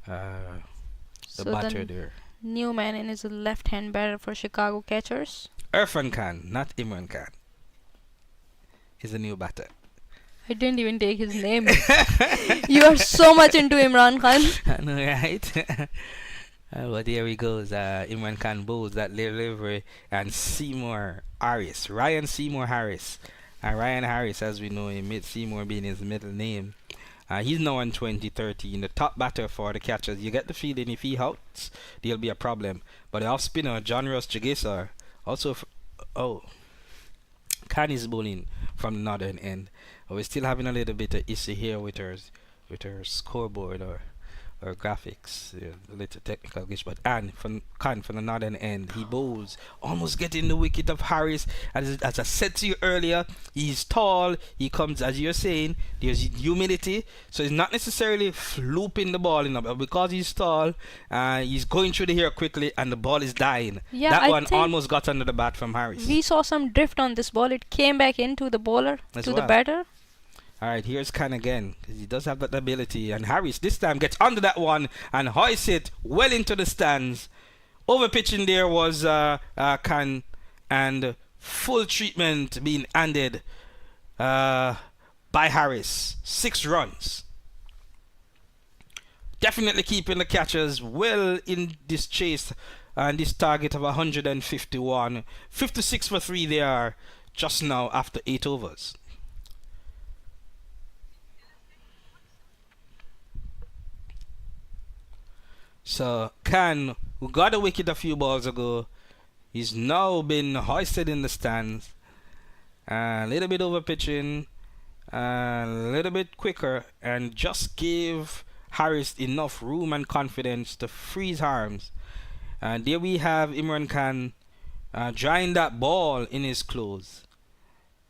the batter there.
New man in is a left-hand batter for Chicago Catchers.
Irfan Khan, not Imran Khan, is a new batter.
I didn't even take his name. You are so much into Imran Khan.
I know, right? But there he goes. Imran Khan bowls that delivery, and Ryan Seymour Harris Ryan Harris, as we know him, Seymour being his middle name. He's now on 2013, the top batter for the catchers. You get the feeling if he outs, there'll be a problem. But the off spinner, John Ross Jagisar, also, Khan is bowling from the northern end. We're still having a little bit of issue here with her scoreboard or graphics, a little technical glitch. But Khan from the northern end, he bowls, almost getting the wicket of Harris. As I said to you earlier, he's tall, he comes, as you're saying, there's humidity, so he's not necessarily looping the ball in, but because he's tall, he's going through the air quickly and the ball is dying.
Yeah,
that
I
one
think
almost got under the bat from Harris.
we saw some drift on this ball. It came back into the bowler,
As
to
well.
the batter.
Alright, here's Khan again, because he does have that ability. And Harris this time gets under that one and hoists it well into the stands. Over pitching there was Khan, and full treatment being handed by Harris. 6 runs. Definitely keeping the catchers well in this chase and this target of 151. 56 for 3 they are just now after 8 overs. So Khan, who got a wicket a few balls ago, he's now been hoisted in the stands. A little bit over pitching, a little bit quicker, and just gave Harris enough room and confidence to freeze arms. And there we have Imran Khan drying that ball in his clothes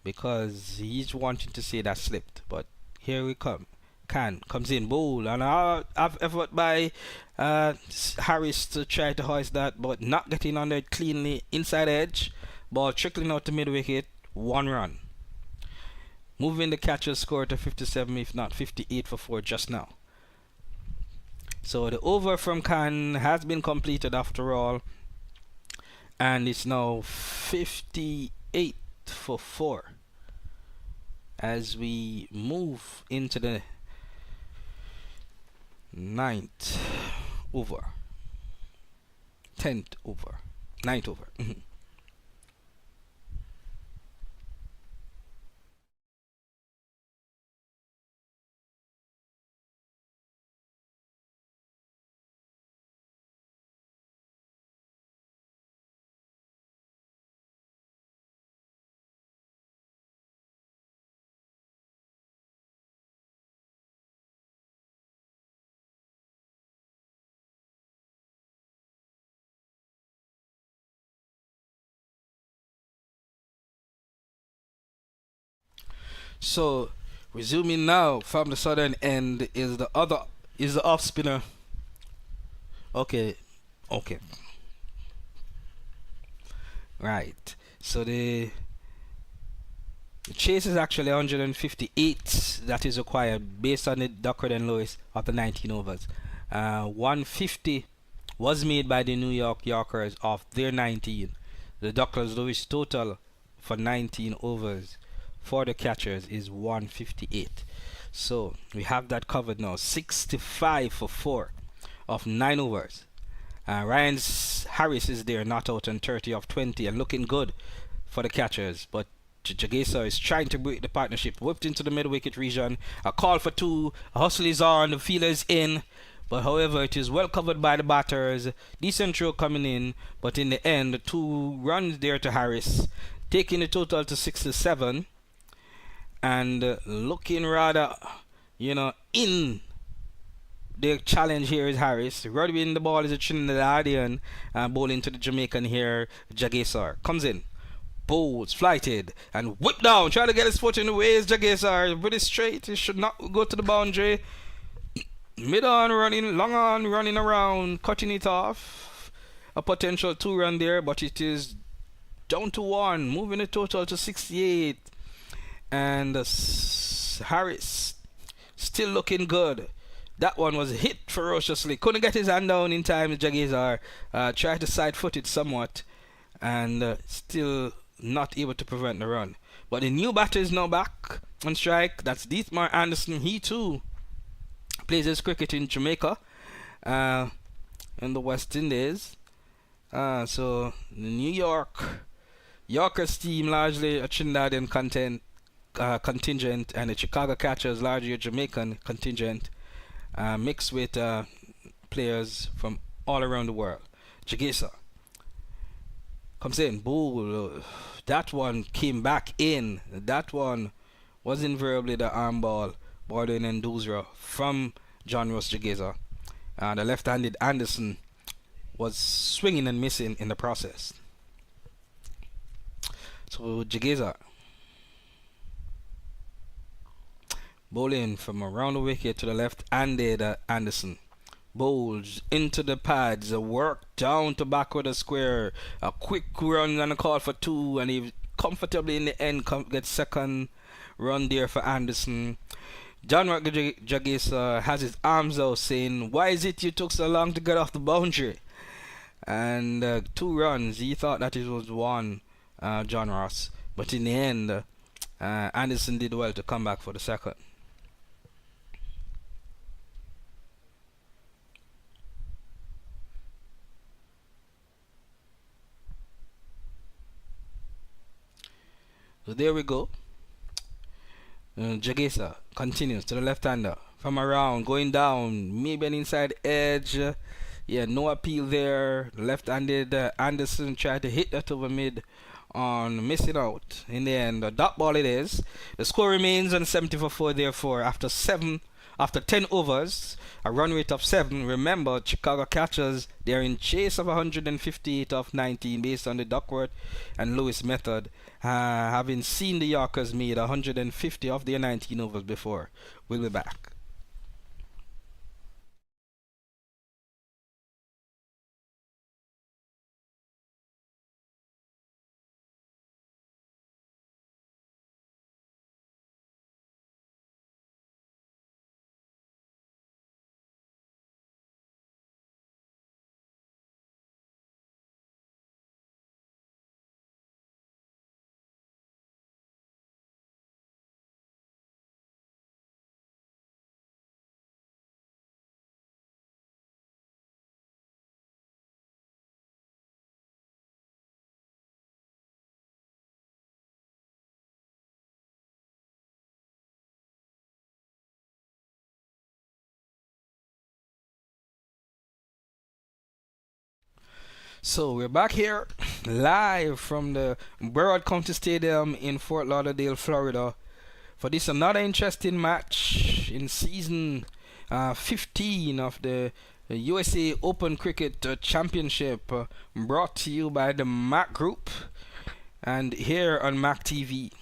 because he's wanting to say that slipped. But here we come. Khan comes in, bowl, and effort by Harris to try to hoist that, but not getting under it cleanly. Inside edge, ball trickling out to mid wicket, 1 run. Moving the catcher's score to 57, if not 58 for 4 just now. So the over from Khan has been completed after all, and it's now 58 for 4 as we move into the 9th over, 10th over, 9th over. So resuming now from the southern end is the off spinner. Okay. Right. So the chase is actually 158 that is required based on the Duckworth and Lewis of the 19 overs. 150 was made by the New York Yorkers of their 19. The Duckworth Lewis total for 19 overs for the catchers is 158. So we have that covered now. 65 for 4 of 9 overs. Ryan Harris is there, not out on 30 of 20 and looking good for the catchers. But Jagisar is trying to break the partnership. Whipped into the mid wicket region. A call for 2. A hustle is on. The fielder is in. But however, it is well covered by the batters. Decent throw coming in. But in the end, 2 runs there to Harris, taking the total to 67. And looking rather, in the challenge here is Harris. Rubbing the ball is a Trinidadian, bowling to the Jamaican here, Jagisar. Comes in, bowls, flighted, and whip down. Try to get his foot in the way is Jagisar. Pretty straight. He should not go to the boundary. Mid on running, long on running around, cutting it off. A potential 2 run there, but it is down to 1, moving the total to 68. And Harris still looking good. That one was hit ferociously. Couldn't get his hand down in time. Jagisar tried to side foot it somewhat and still not able to prevent the run. But the new batter is now back on strike. That's Dietmar Anderson. He too plays his cricket in Jamaica, in the West Indies. So the New Yorkers team, largely a Trinidadian contingent and the Chicago Catchers, largely a Jamaican contingent, mixed with players from all around the world. Jagesa comes in, bowl. That one came back in. That one was invariably the arm ball, bordering and Duzra from John Ross Jagesa. The left-handed Anderson was swinging and missing in the process. So Jagesa bowling from around the wicket to the left-handed Anderson. Bowls into the pads, a work down to backward a square, a quick run and a call for 2, and he comfortably in the end gets second run there for Anderson. John Jagesa has his arms out saying, "Why is it you took so long to get off the boundary?" And 2 runs, he thought that it was 1, John Ross, but in the end Anderson did well to come back for the second. So there we go. Jagesa continues to the left-hander from around, going down, maybe an inside edge. Yeah, no appeal there. Left-handed Anderson tried to hit that over mid on missing out. In the end, a dot ball it is. The score remains on 70 for 4. Therefore, after 10 overs, a run rate of 7. Remember, Chicago Catchers, they're in chase of 158 of 19 based on the Duckworth and Lewis method, having seen the Yorkers made 150 of their 19 overs before. We'll be back. So we're back here live from the Broward County Stadium in Fort Lauderdale, Florida, for this another interesting match in season 15 of the USA Open Cricket Championship, brought to you by the MAQ Group and here on MAQ TV,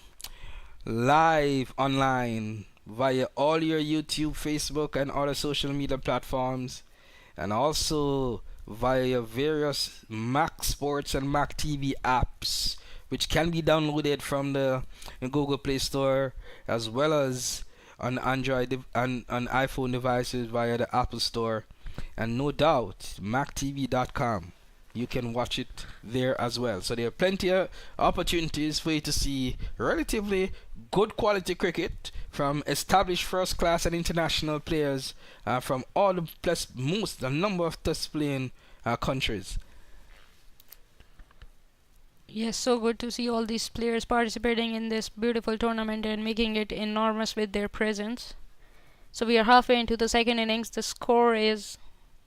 live online via all your YouTube, Facebook and other social media platforms, and also via various MAQ Sports and MAQ TV apps, which can be downloaded from the Google Play Store, as well as on Android and on iPhone devices via the Apple Store, and no doubt MAQTV.com. You can watch it there as well. So there are plenty of opportunities for you to see relatively good quality cricket from established first class and international players from all the a number of test playing countries.
Yes, so good to see all these players participating in this beautiful tournament and making it enormous with their presence. So we are halfway into the second innings. The score is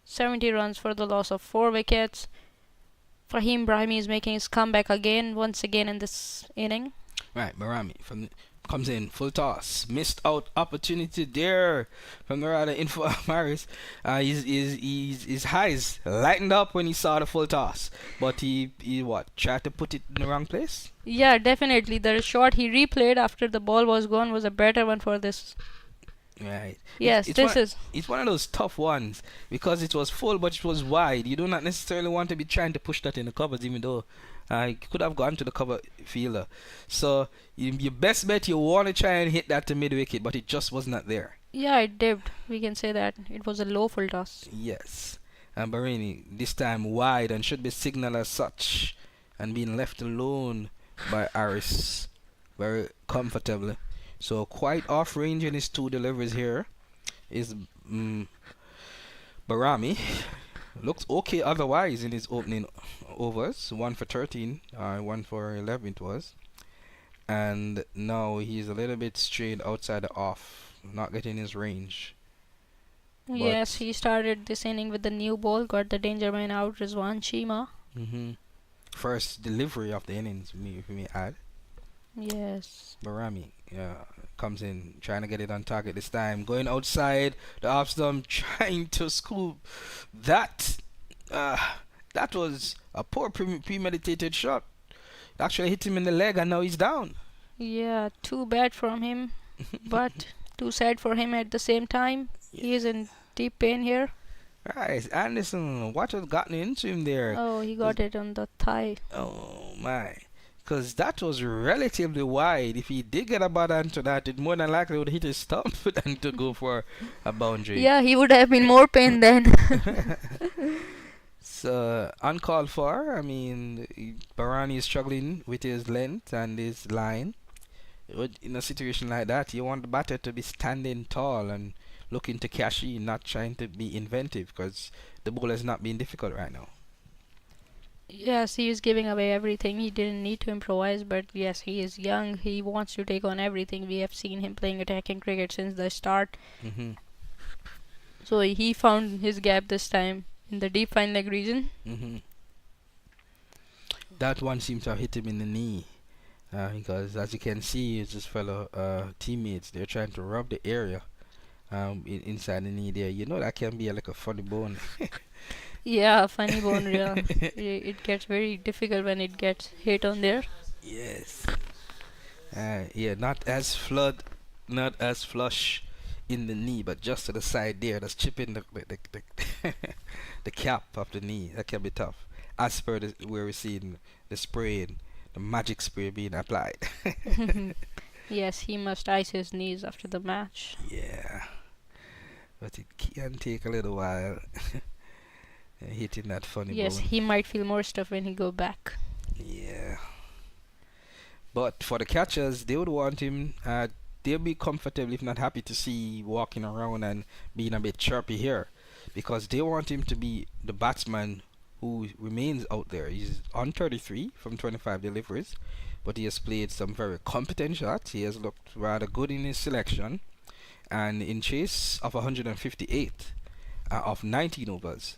70 runs for the loss of 4 wickets. Fahim Brahimi is making his comeback once again in this inning.
Right, Brahimi comes in, full toss, missed out opportunity there from the rather info Maris. His highs lightened up when he saw the full toss, but he tried to put it in the wrong place.
Yeah, definitely. The shot he replayed after the ball was gone was a better one for this.
Right.
Yes,
it's one of those tough ones because it was full but it was wide. You do not necessarily want to be trying to push that in the covers, even though I could have gone to the cover fielder. So your best bet, you want to try and hit that to mid wicket, but it just was not there.
Yeah, it dipped. We can say that it was a low full toss.
Yes, and Barini this time wide and should be signaled as such, and being left alone by Aris very comfortably. So quite off range in his 2 deliveries here is Barami. Looks okay otherwise in his opening overs. 1 for 13, 1 for 11 it was. and now he's a little bit strayed outside the off, not getting his range.
Yes, he started this inning with the new ball, got the danger man out, Rizwan Chima.
First delivery of the innings, if we may add.
Yes.
Barami comes in, trying to get it on target this time. Going outside the off stump, trying to scoop. That was a poor premeditated shot. Actually hit him in the leg, and now he's down.
Yeah, too bad from him, but too sad for him at the same time. He is in deep pain here.
Right, Anderson, what has gotten into him there?
Oh, he got it on the thigh.
Oh my. Because that was relatively wide. If he did get a bad onto that, it more than likely would hit his stump than to go for a boundary.
Yeah, he would have been more pain then.
So, uncalled for. I mean, Barani is struggling with his length and his line. In a situation like that, you want the batter to be standing tall and looking to cash in, not trying to be inventive, because the ball has not been difficult right now.
Yes, he is giving away everything. He didn't need to improvise, but yes, he is young. He wants to take on everything. We have seen him playing attacking cricket since the start. So he found his gap this time in the deep fine leg region.
That one seems to have hit him in the knee. Because as you can see, his fellow teammates, they're trying to rub the area inside the knee there. You know that can be like a funny bone.
Yeah, funny bone. Yeah. It gets very difficult when it gets hit on there.
Yes. Yeah, not as flush in the knee, but just to the side there. That's chipping the cap of the knee. That can be tough. As per where we're seeing the spraying, the magic spray being applied.
Yes, he must ice his knees after the match.
Yeah, but it can take a little while. Hitting that funny bone.
Yes, he might feel more stuff when he go back.
Yeah. But for the catchers, they would want him. They'll be comfortable, if not happy, to see walking around and being a bit chirpy here, because they want him to be the batsman who remains out there. He's on 33 from 25 deliveries, but he has played some very competent shots. He has looked rather good in his selection, and in chase of 158 of 19 overs,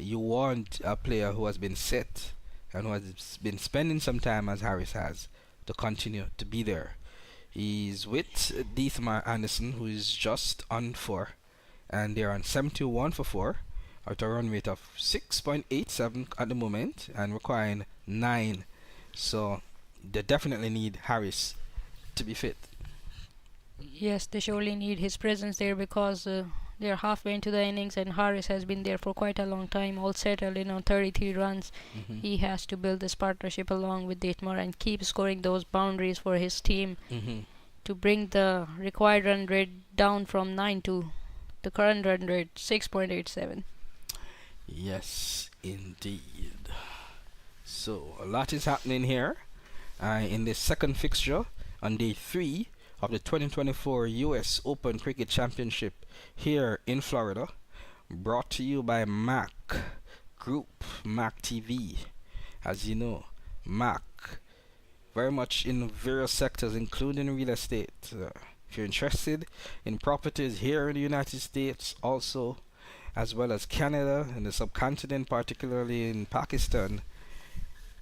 you want a player who has been set and who has been spending some time, as Harris has, to continue to be there. He's with Deethmar Anderson, who is just on 4, and they're on 71 for 4 at a run rate of 6.87 at the moment and requiring 9. So they definitely need Harris to be fit.
Yes, they surely need his presence there, because they're halfway into the innings and Harris has been there for quite a long time, all settled in on 33 runs. He has to build this partnership along with Deethmar and keep scoring those boundaries for his team to bring the required run rate down from 9 to the current run rate 6.87.
Yes, indeed. So a lot is happening here in the second fixture on day 3 of the 2024 US Open Cricket Championship here in Florida, brought to you by MAQ Group, MAQ TV. As you know, MAQ very much in various sectors, including real estate. If you're interested in properties here in the United States, also as well as Canada and the subcontinent, particularly in Pakistan,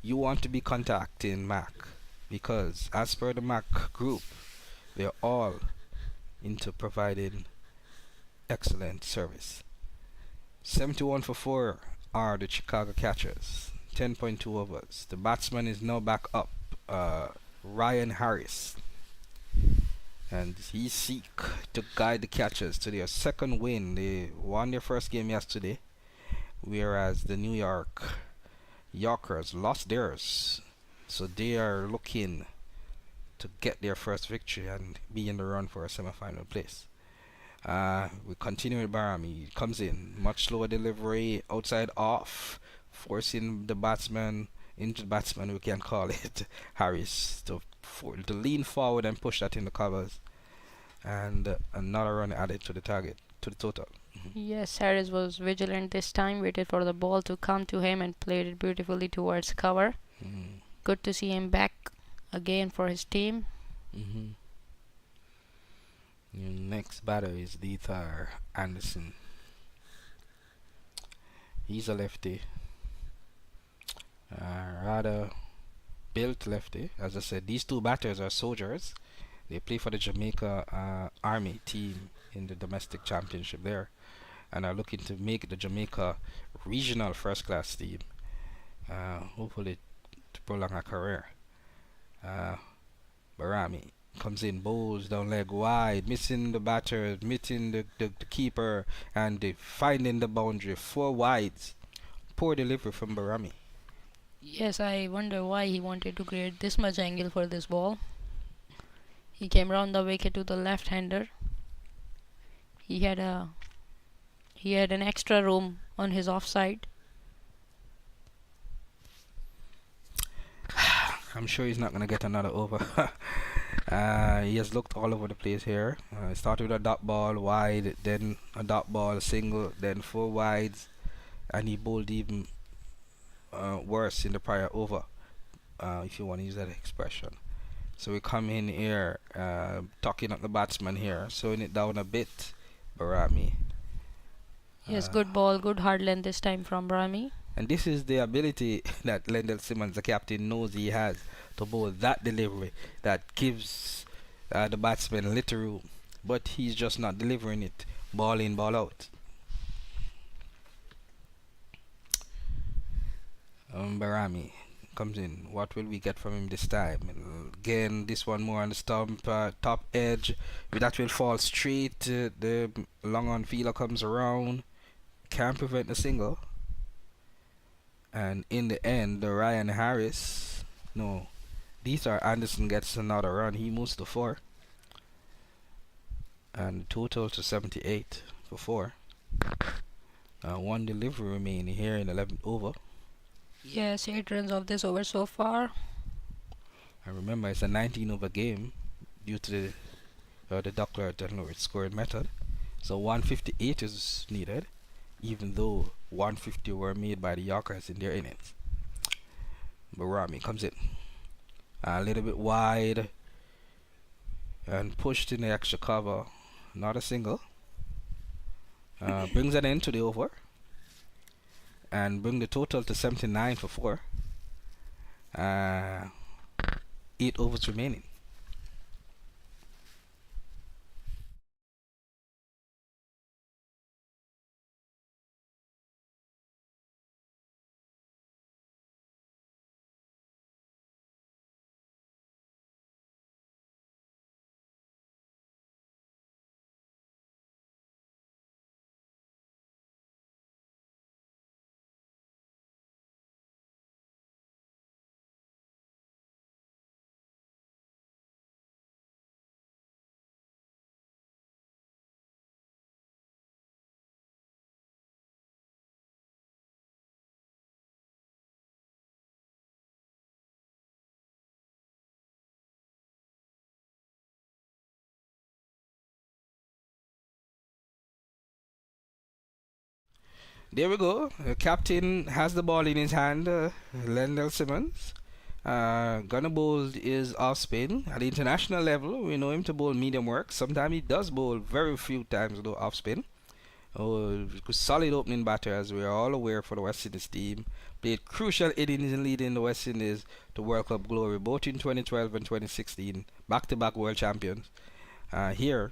you want to be contacting MAQ, because as per the MAQ Group, they're all into providing excellent service. 71 for 4 are the Chicago catchers, 10.2 overs. The batsman is now back up, Ryan Harris, and he seek to guide the catchers to their second win. They won their first game yesterday, whereas the New Yorkers lost theirs. So they are looking to get their first victory and be in the run for a semi-final place. We continue with Barami. He comes in, much slower delivery, outside off, forcing the batsman, injured batsman we can call it, Harris, to lean forward and push that in the covers. And another run added to the target, to the total.
Yes, Harris was vigilant this time, waited for the ball to come to him and played it beautifully towards cover. Good to see him back again for his team.
Your next batter is Deethar Anderson. He's a lefty. Rather built lefty. As I said, these two batters are soldiers. They play for the Jamaica Army team in the domestic championship there, and are looking to make the Jamaica regional first class team, hopefully to prolong a career. Barami comes in, bowls down leg wide, missing the batter, missing the keeper, and finding the boundary. 4 wides. Poor delivery from Barami.
Yes, I wonder why he wanted to create this much angle for this ball. He came round the wicket to the left-hander. He had an extra room on his offside.
I'm sure he's not going to get another over. He has looked all over the place here. Started with a dot ball wide, then a dot ball single, then 4 wides, and he bowled even worse in the prior over, if you want to use that expression. So we come in here, talking up the batsman here, slowing it down a bit. Barami.
Yes, good ball, good hard length this time from Barami.
And this is the ability that Lendl Simmons, the captain, knows he has to bowl that delivery that gives the batsman little room, but he's just not delivering it. Ball in, ball out. Barami comes in. What will we get from him this time? Again, this one more on the stump, top edge. That will fall straight. The long on fielder comes around. Can't prevent the single. And in the end, the Ryan Harris, no, Deethar Anderson gets another run. He moves to 4. And total to 78 for 4. 1 delivery remaining here in 11th over.
Yes, 8 runs of this over so far.
And remember, it's a 19 over game due to the Duckler and Norwich scoring method. So 158 is needed, even though 150 were made by the Yorkers in their innings. Barami comes in a little bit wide and pushed in the extra cover. Not a single. Brings an end to the over and bring the total to 79 for 4. 8 overs remaining. There we go. The captain has the ball in his hand. Lendl Simmons. Gonna bowl is off spin. At the international level, we know him to bowl medium work. Sometimes he does bowl, very few times though, off spin. Solid opening batter, as we are all aware, for the West Indies team. Played crucial innings in leading the West Indies to World Cup glory, both in 2012 and 2016. Back-to-back world champions. Here,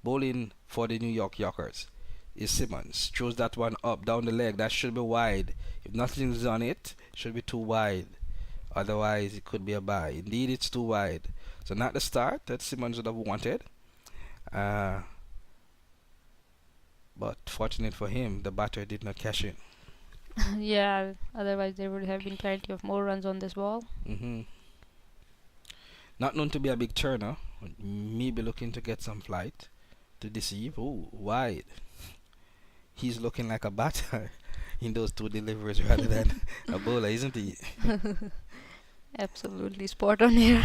bowling for the New York Yorkers is Simmons. Throws that one up down the leg. That should be wide. If nothing's on it, it should be too wide. Otherwise, it could be a bye. Indeed, it's too wide. So not the start that Simmons would have wanted. But fortunate for him, the batter did not cash in.
Yeah, otherwise there would have been plenty of more runs on this ball.
Not known to be a big turner. Maybe looking to get some flight to deceive. Oh, wide. He's looking like a batter in those 2 deliveries rather than a bowler, isn't he?
Absolutely spot on here.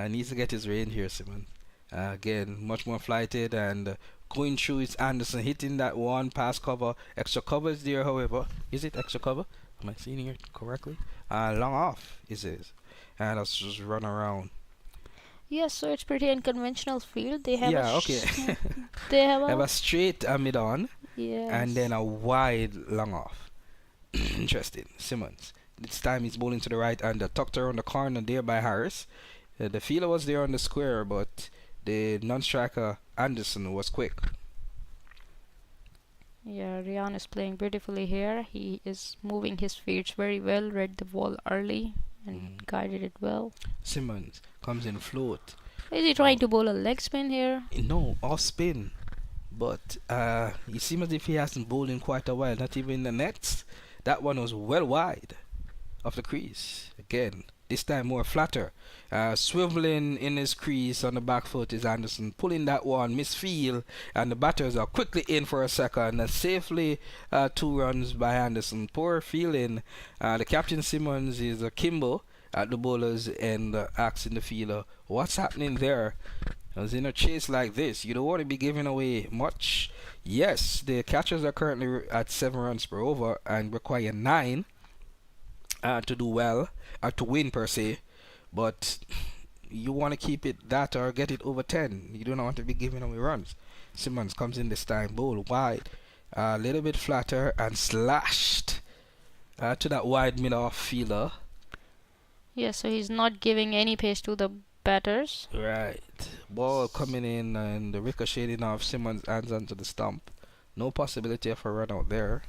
Needs to get his range here, Simon. Again, much more flighted and going through is Anderson, hitting that one pass cover. Extra cover is there, however. Is it extra cover? Am I seeing it correctly? Long off is it. and let's just run around.
Yes, so it's pretty unconventional field. They have
Yeah,
a
okay.
they have
Have
a
a straight mid on,
yes.
and then a wide long off. Interesting. Simmons. This time he's bowling to the right and tucked around the corner there by Harris. The fielder was there on the square, but the non-striker Anderson was quick.
Yeah, Ryan is playing beautifully here. He is moving his feet very well, read the ball early and guided it well.
Simmons comes in float.
Is he trying to bowl a leg spin here?
No, off spin. But it seems as if he hasn't bowled in quite a while, not even in the nets. That one was well wide of the crease. Again, this time more flatter. Swiveling in his crease on the back foot is Anderson, pulling that one, misfield, and the batters are quickly in for a second, and safely 2 runs by Anderson. Poor feeling. The captain Simmons is Kimbo at the bowler's end, asking the fielder, what's happening there? As in a chase like this, you don't want to be giving away much. Yes, the catchers are currently at 7 runs per over and require 9 to do well, to win per se. But you want to keep it that or get it over 10. You don't want to be giving away runs. Simmons comes in this time, bowl wide, a little bit flatter and slashed to that wide mid-off fielder.
Yeah, so he's not giving any pace to the batters.
Right. Ball coming in and the ricocheting off Simmons' hands onto the stump. No possibility of a run out there.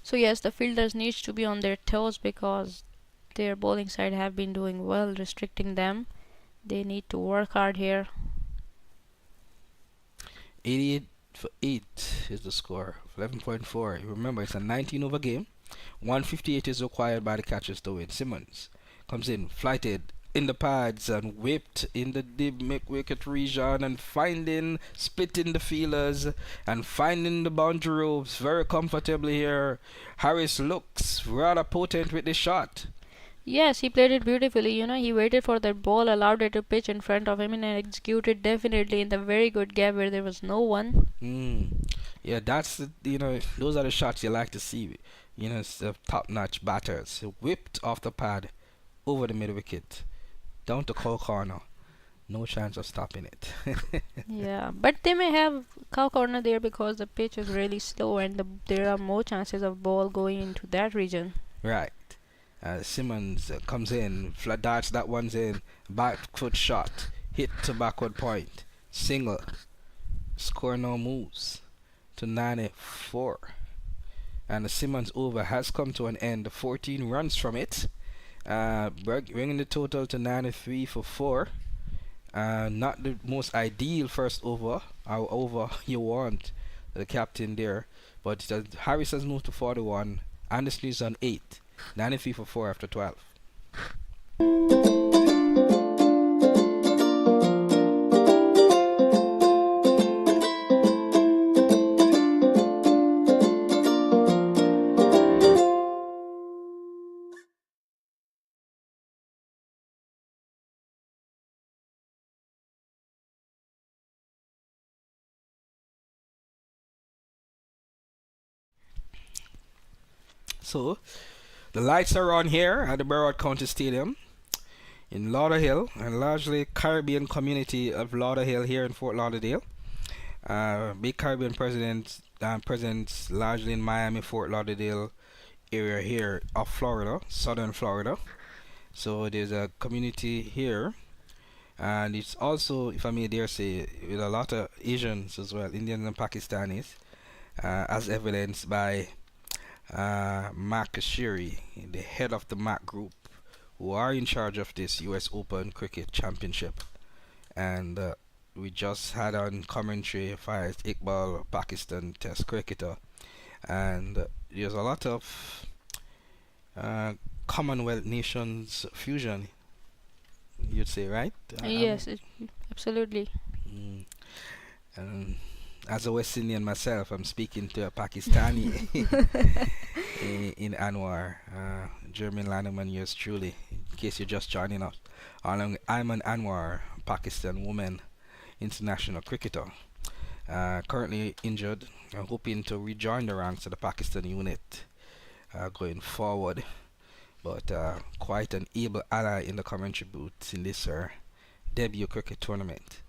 So yes, the fielders needs to be on their toes because their bowling side have been doing well, restricting them. They need to work hard here.
88 for 8 is the score. 11.4. Remember, it's a 19 over game. 158 is required by the catchers to win. Simmons comes in, flighted in the pads and whipped in the deep wicket region and splitting the feelers and finding the boundary ropes very comfortably here. Harris looks rather potent with the shot.
Yes, he played it beautifully. You know, he waited for that ball, allowed it to pitch in front of him and executed definitely in the very good gap where there was no one.
Yeah, that's the, those are the shots you like to see. It's the top-notch batters. Whipped off the pad over the mid wicket down to cow corner. No chance of stopping it.
Yeah, but they may have cow corner there because the pitch is really slow and there are more chances of ball going into that region.
Right. Simmons comes in, flat darts that one's in, back foot shot, hit to backward point, single, score no moves to 94. And the Simmons over has come to an end. 14 runs from it, bringing the total to 93 for 4. Not the most ideal first over, however you want the captain there, but Harris has moved to 41, Anderson is on 8. 93 for 4 after 12. So the lights are on here at the Broward County Stadium in Lauderhill, and largely Caribbean community of Lauderhill here in Fort Lauderdale. Big Caribbean presence largely in Miami, Fort Lauderdale area here of Florida, southern Florida. So there's a community here, and it's also, if I may dare say, with a lot of Asians as well, Indians and Pakistanis, as evidenced by MAQ, the head of the MAQ group, who are in charge of this US Open Cricket Championship. And we just had on commentary Faiz Iqbal, Pakistan Test cricketer, and there's a lot of Commonwealth nations fusion, you'd say, right?
Yes, absolutely.
And as a West Indian myself, I'm speaking to a Pakistani in Anwar, German Landerman, yours truly, in case you're just joining us. I'm an Anwar, Pakistan woman, international cricketer, currently injured. I'm hoping to rejoin the ranks of the Pakistan unit going forward. but quite an able ally in the commentary booth in this debut cricket tournament.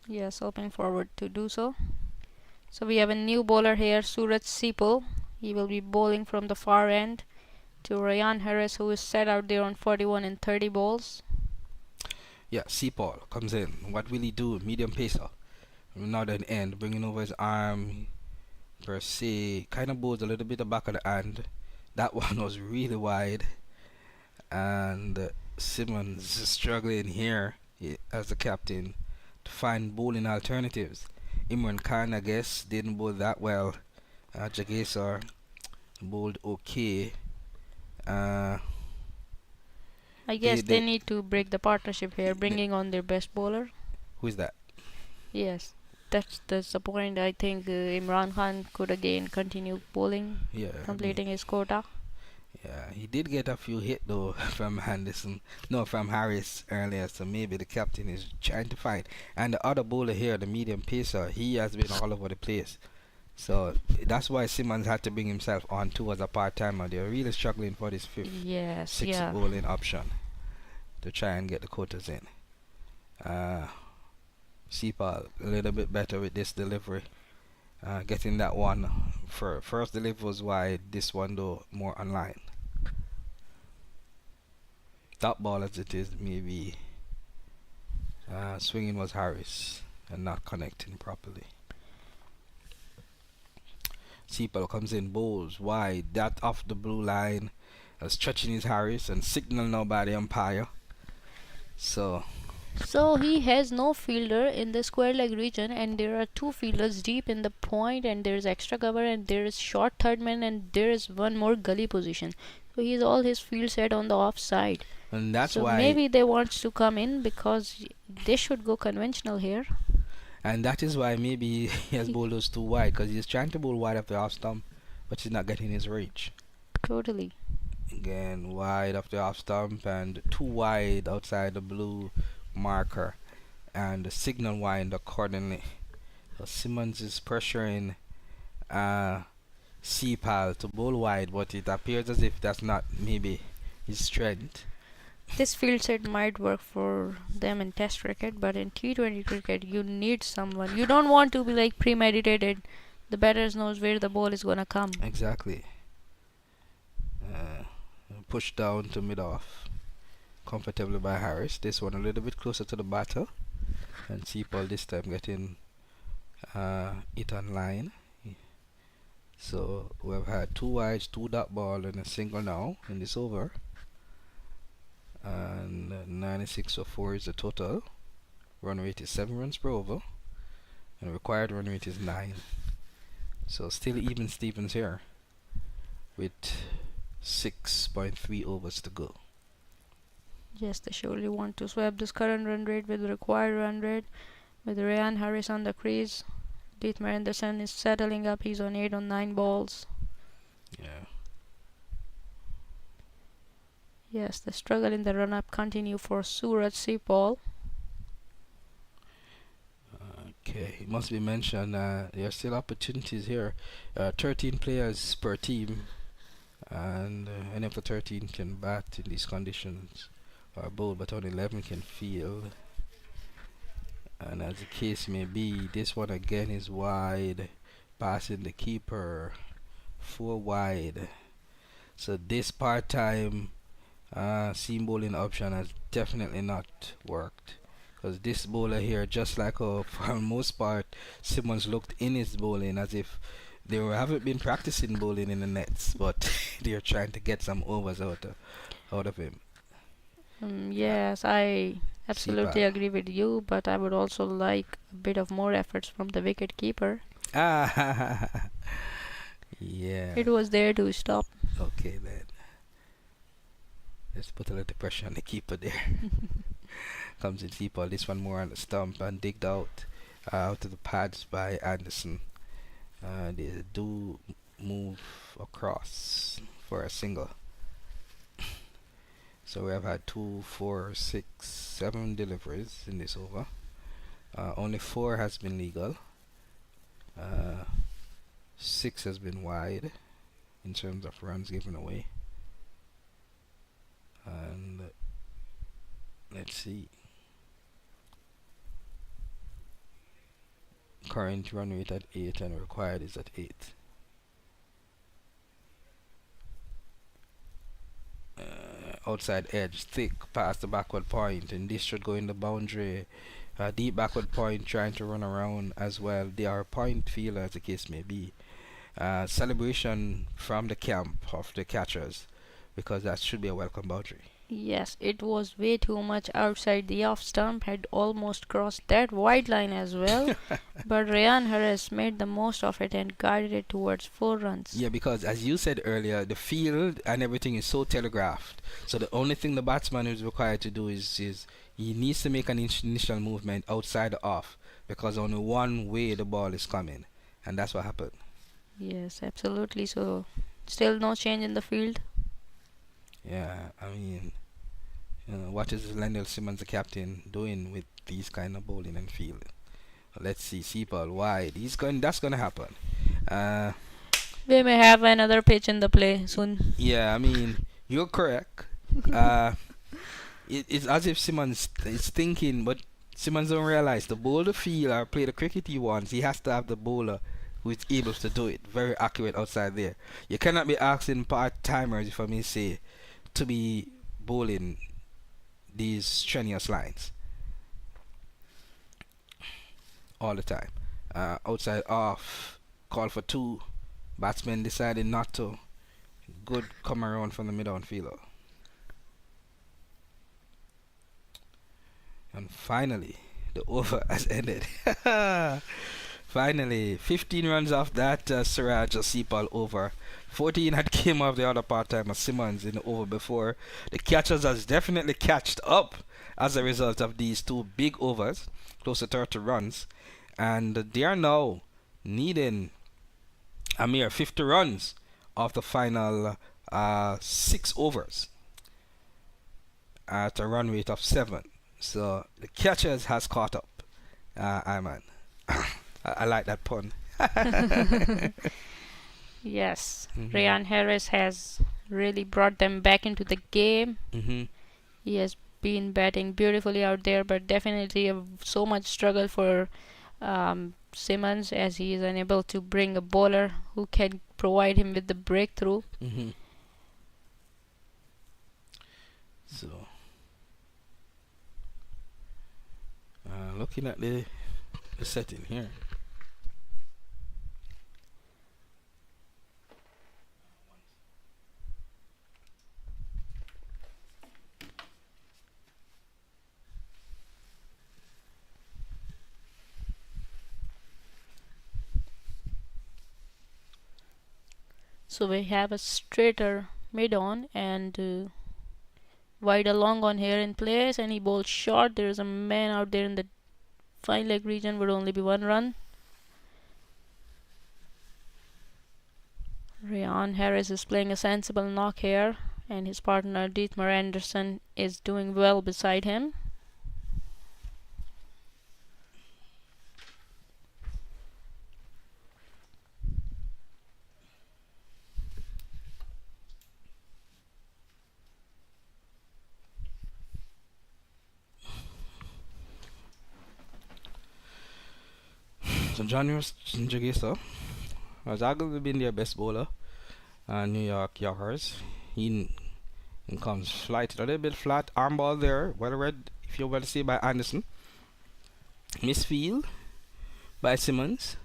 Yes, hoping forward to do so. So we have a new bowler here, Suraj Sipal. He will be bowling from the far end to Ryan Harris, who is set out there on 41 and 30 balls.
Yeah, Sipal comes in. What will he do? Medium pacer. Not an end, bringing over his arm per se. Kind of bowls a little bit the back of the hand. That one was really wide. And Simmons is struggling here as the captain to find bowling alternatives. Imran Khan, I guess, didn't bowl that well. Jagesar bowled okay.
I guess they need to break the partnership here, bringing on their best bowler.
Who is that?
Yes, that's the point. I think Imran Khan could again continue bowling, completing his quota.
Yeah, he did get a few hits though from from Harris earlier, so maybe the captain is trying to find. And the other bowler here, the medium pacer, he has been all over the place. So that's why Simmons had to bring himself on too as a part-timer. They're really struggling for this sixth bowling option to try and get the quotas in. Sipal a little bit better with this delivery. Getting that one first delivery was wide, this one though more online. Top ball as it is, maybe swinging was Harris and not connecting properly. Sipal comes in, bowls wide, that off the blue line, stretching his Harris and signal now by the umpire. So
he has no fielder in the square leg region, and there are two fielders deep in the point, and there is extra cover, and there is short third man, and there is one more gully position. So he's all his field set on the offside.
And that's
so
why
maybe they want to come in because they should go conventional here.
And that is why maybe he has bowled those too wide, because he's trying to bowl wide off the off stump, but he's not getting his reach.
Totally.
Again, wide off the off stump and too wide outside the blue marker, and the signal wind accordingly. So Simmons is pressuring Sipal to bowl wide, but it appears as if that's not maybe his strength.
This field set might work for them in Test cricket, but in T20 cricket, you need someone. You don't want to be like premeditated. The batter knows where the ball is gonna come.
Exactly. Push down to mid off, comfortably by Harris. This one a little bit closer to the batter, and Sipal this time getting it on line. So we've had two wides, two dot ball, and a single now in this over. And 96 for 4 is the total. Run rate is 7 runs per over, and required run rate is 9. So still even Stevens here with 6.3 overs to go.
Yes, they surely want to swap this current run rate with required run rate. With Ryan Harris on the crease, Dietmar Anderson is settling up. He's on 8 on 9 balls.
Yeah.
Yes, the struggle in the run-up continue for Suraj Sipal.
Okay, it must be mentioned there are still opportunities here. 13 players per team, and any of the 13 can bat in these conditions or bowl, but only 11 can field. And as the case may be, this one again is wide, passing the keeper, 4 wide. So this part-time seam bowling option has definitely not worked, because this bowler here, just like for the most part, Simmons looked in his bowling as if they haven't been practicing bowling in the nets, but they're trying to get some overs out of him.
Yes, I absolutely agree with you, but I would also like a bit of more efforts from the wicket keeper.
Yeah.
It was there to stop.
Okay then. Let's put a little pressure on the keeper there. Comes in Sipal, this one more on the stump and digged out of the pads by Anderson. They do move across for a single. So we have had 2, 4, 6, 7 deliveries in this over. Only 4 has been legal. 6 has been wide in terms of runs given away.
And let's see. Current run rate at 8 and required is at 8. Outside edge, thick past the backward point, and this should go in the boundary. Deep backward point, trying to run around as well. They are point fielder, as the case may be. Celebration from the camp of the catchers, because that should be a welcome boundary.
Yes, it was way too much outside the off stump, had almost crossed that wide line as well. But Ryan Harris made the most of it and guided it towards 4 runs.
Yeah, because as you said earlier, the field and everything is so telegraphed. So the only thing the batsman is required to do is he needs to make an initial movement outside the off, because only one way the ball is coming, and that's what happened.
Yes, absolutely. So, still no change in the field.
Yeah, I mean, what is Lendl Simmons, the captain, doing with these kind of bowling and fielding? Let's see, Seapal wide. That's gonna happen.
We may have another pitch in the play soon.
Yeah, I mean, you're correct. It's as if Simmons is thinking, but Simmons don't realize the bowler field or play the cricket he wants. He has to have the bowler who is able to do it very accurate outside there. You cannot be asking part timers, if I may say, to be bowling these strenuous lines all the time. Outside off, call for 2. Batsman decided not to. Good come around from the mid-on fielder. And finally, the over has ended. Finally, 15 runs off that Siraj Seapal over. 14 had came off the other part-timer Simmons in the over before. The catchers has definitely catched up as a result of these 2 big overs, close to 30 runs. And they are now needing a mere 50 runs of the final 6 overs at a run rate of 7. So the catchers has caught up. Ayman. I like that pun.
Yes, Ryan Harris has really brought them back into the game. He has been batting beautifully out there, but definitely so much struggle for Simmons, as he is unable to bring a bowler who can provide him with the breakthrough.
So, looking at the setting here.
So we have a straighter mid-on and wider long on here in place, and he bowls short. There is a man out there in the fine leg region, would only be 1 run. Ryan Harris is playing a sensible knock here, and his partner Dietmar Anderson is doing well beside him.
So John Jagesa has arguably been their best bowler. New York Yorkers. He comes flight a little bit flat. Arm ball there. Well read, if you want to say, by Anderson. Misfield by Simmons.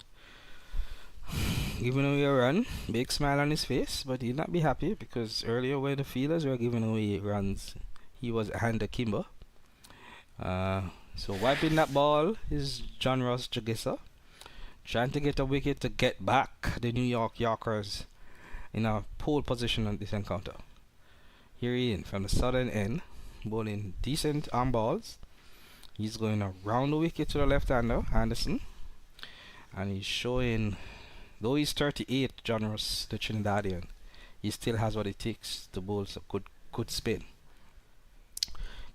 Giving away a run. Big smile on his face, but he'd not be happy because earlier when the fielders were giving away runs, he was hand akimbo. So wiping that ball is John Ross Jagesa, trying to get a wicket to get back the New York Yorkers in a pole position on this encounter. Here he is from the southern end, bowling decent arm balls. He's going around the wicket to the left-hander, Anderson, and he's showing, though he's 38, John Ross, the Trinidadian, he still has what it takes to bowl some good spin.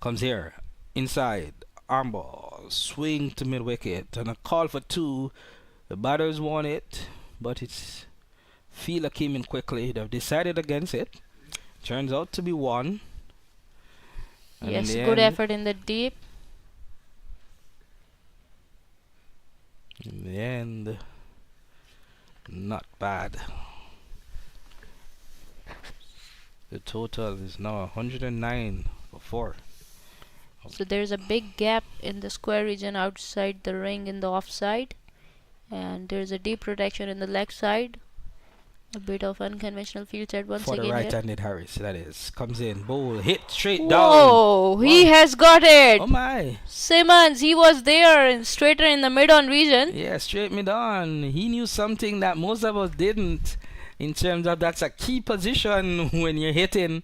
Comes here, inside, arm ball, swing to mid-wicket, and a call for 2. The batters want it, but it's fielder came in quickly. They've decided against it. Turns out to be 1. And
Yes,
in the
good
end,
effort in the deep.
in the end, not bad. The total is now 109 for 4.
So there's a big gap in the square region outside the ring in the offside, and there's a deep protection in the leg side. A bit of unconventional field set once
For the
again here.
right-handed Harris, that is. Comes in, bowl, hit straight
Whoa,
down.
he has got it.
Oh my.
Simmons, he was there and straighter in the mid-on region.
Yeah, straight mid-on. He knew something that most of us didn't, in terms of that's a key position when you're hitting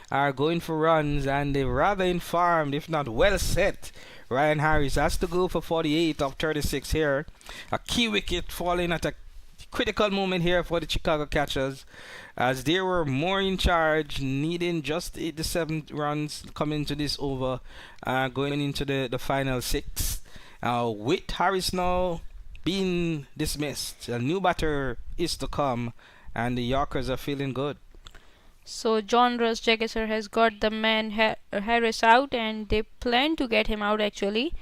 or going for runs, and they're rather informed, if not well set. Ryan Harris has to go for 48 of 36 here. A key wicket falling at a critical moment here for the Chicago Catchers, as they were more in charge, needing just 87 runs coming into this over, going into the final 6. With Harris now being dismissed, a new batter is to come, and the Yorkers are feeling good.
So John Ross Jagger has got the man Harris out, and they plan to get him out actually.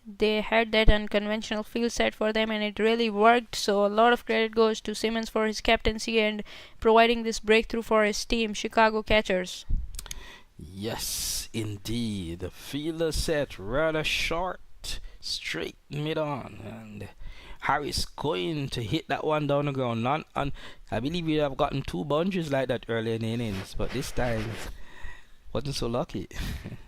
They had that unconventional field set for them, and it really worked. So a lot of credit goes to Simmons for his captaincy and providing this breakthrough for his team, Chicago Catchers.
Yes, indeed. The fielder set rather short, straight mid-on, and Harris going to hit that one down the ground. I believe we have gotten 2 bunches like that earlier in the innings, but this time wasn't so lucky.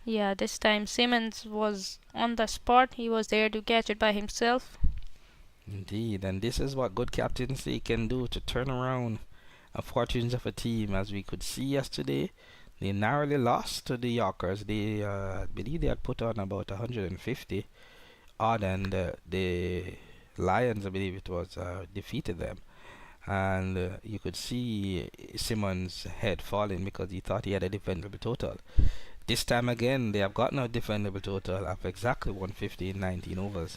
Yeah, this time Simmons was on the spot. He was there to catch it by himself.
Indeed, and this is what good captaincy can do to turn around the fortunes of a team. As we could see yesterday, they narrowly lost to the Yorkers. They believe they had put on about 150 odd, and the Lions, I believe it was, defeated them. And you could see Simmons' head falling because he thought he had a defendable total. This time again, they have gotten a defendable total of exactly 150 in 19 overs,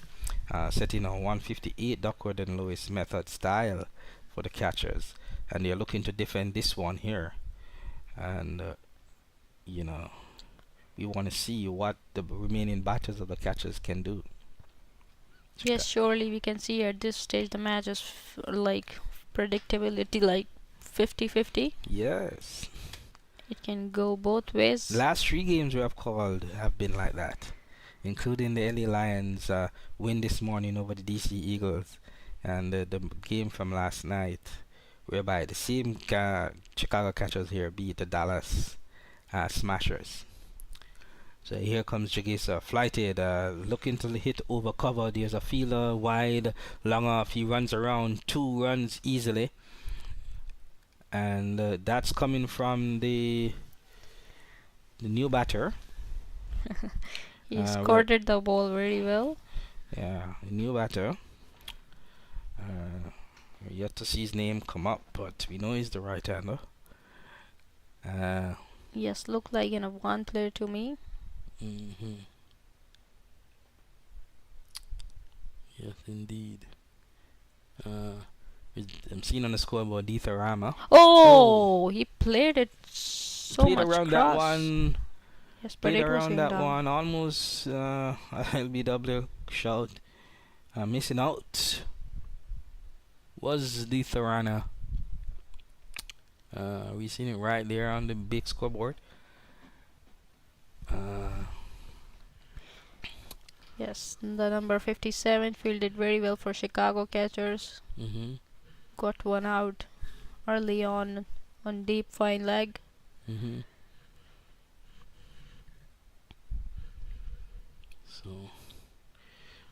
setting a 158 Duckworth and Lewis method style for the Catchers, and they are looking to defend this one here. And you know, we want to see what the remaining batters of the Catchers can do.
Yes, surely we can see at this stage the match is like predictability like 50-50.
Yes.
It can go both ways.
Last 3 games we have called have been like that, including the LA Lions win this morning over the DC Eagles, and the game from last night, whereby the same Chicago Catchers here beat the Dallas Smashers. So here comes Jagisa, flighted, looking to hit over cover. There's a fielder wide, long off. He runs around 2 runs easily, and that's coming from the new batter.
He's courted the ball very well.
Yeah, the new batter. We're yet to see his name come up, but we know he's the right-hander.
Yes, look like an one player to me.
Yes, indeed. I'm seeing on the scoreboard Ditharama.
Oh, he played it so
played
much
around
cross.
that one.
Yes, but
Played
it was
around
in
that
down.
one. Almost LBW shout. Missing out was Ditharana. We seen it right there on the big scoreboard.
Yes, the number 57 fielded very well for Chicago Catchers. Got one out early on deep fine leg.
So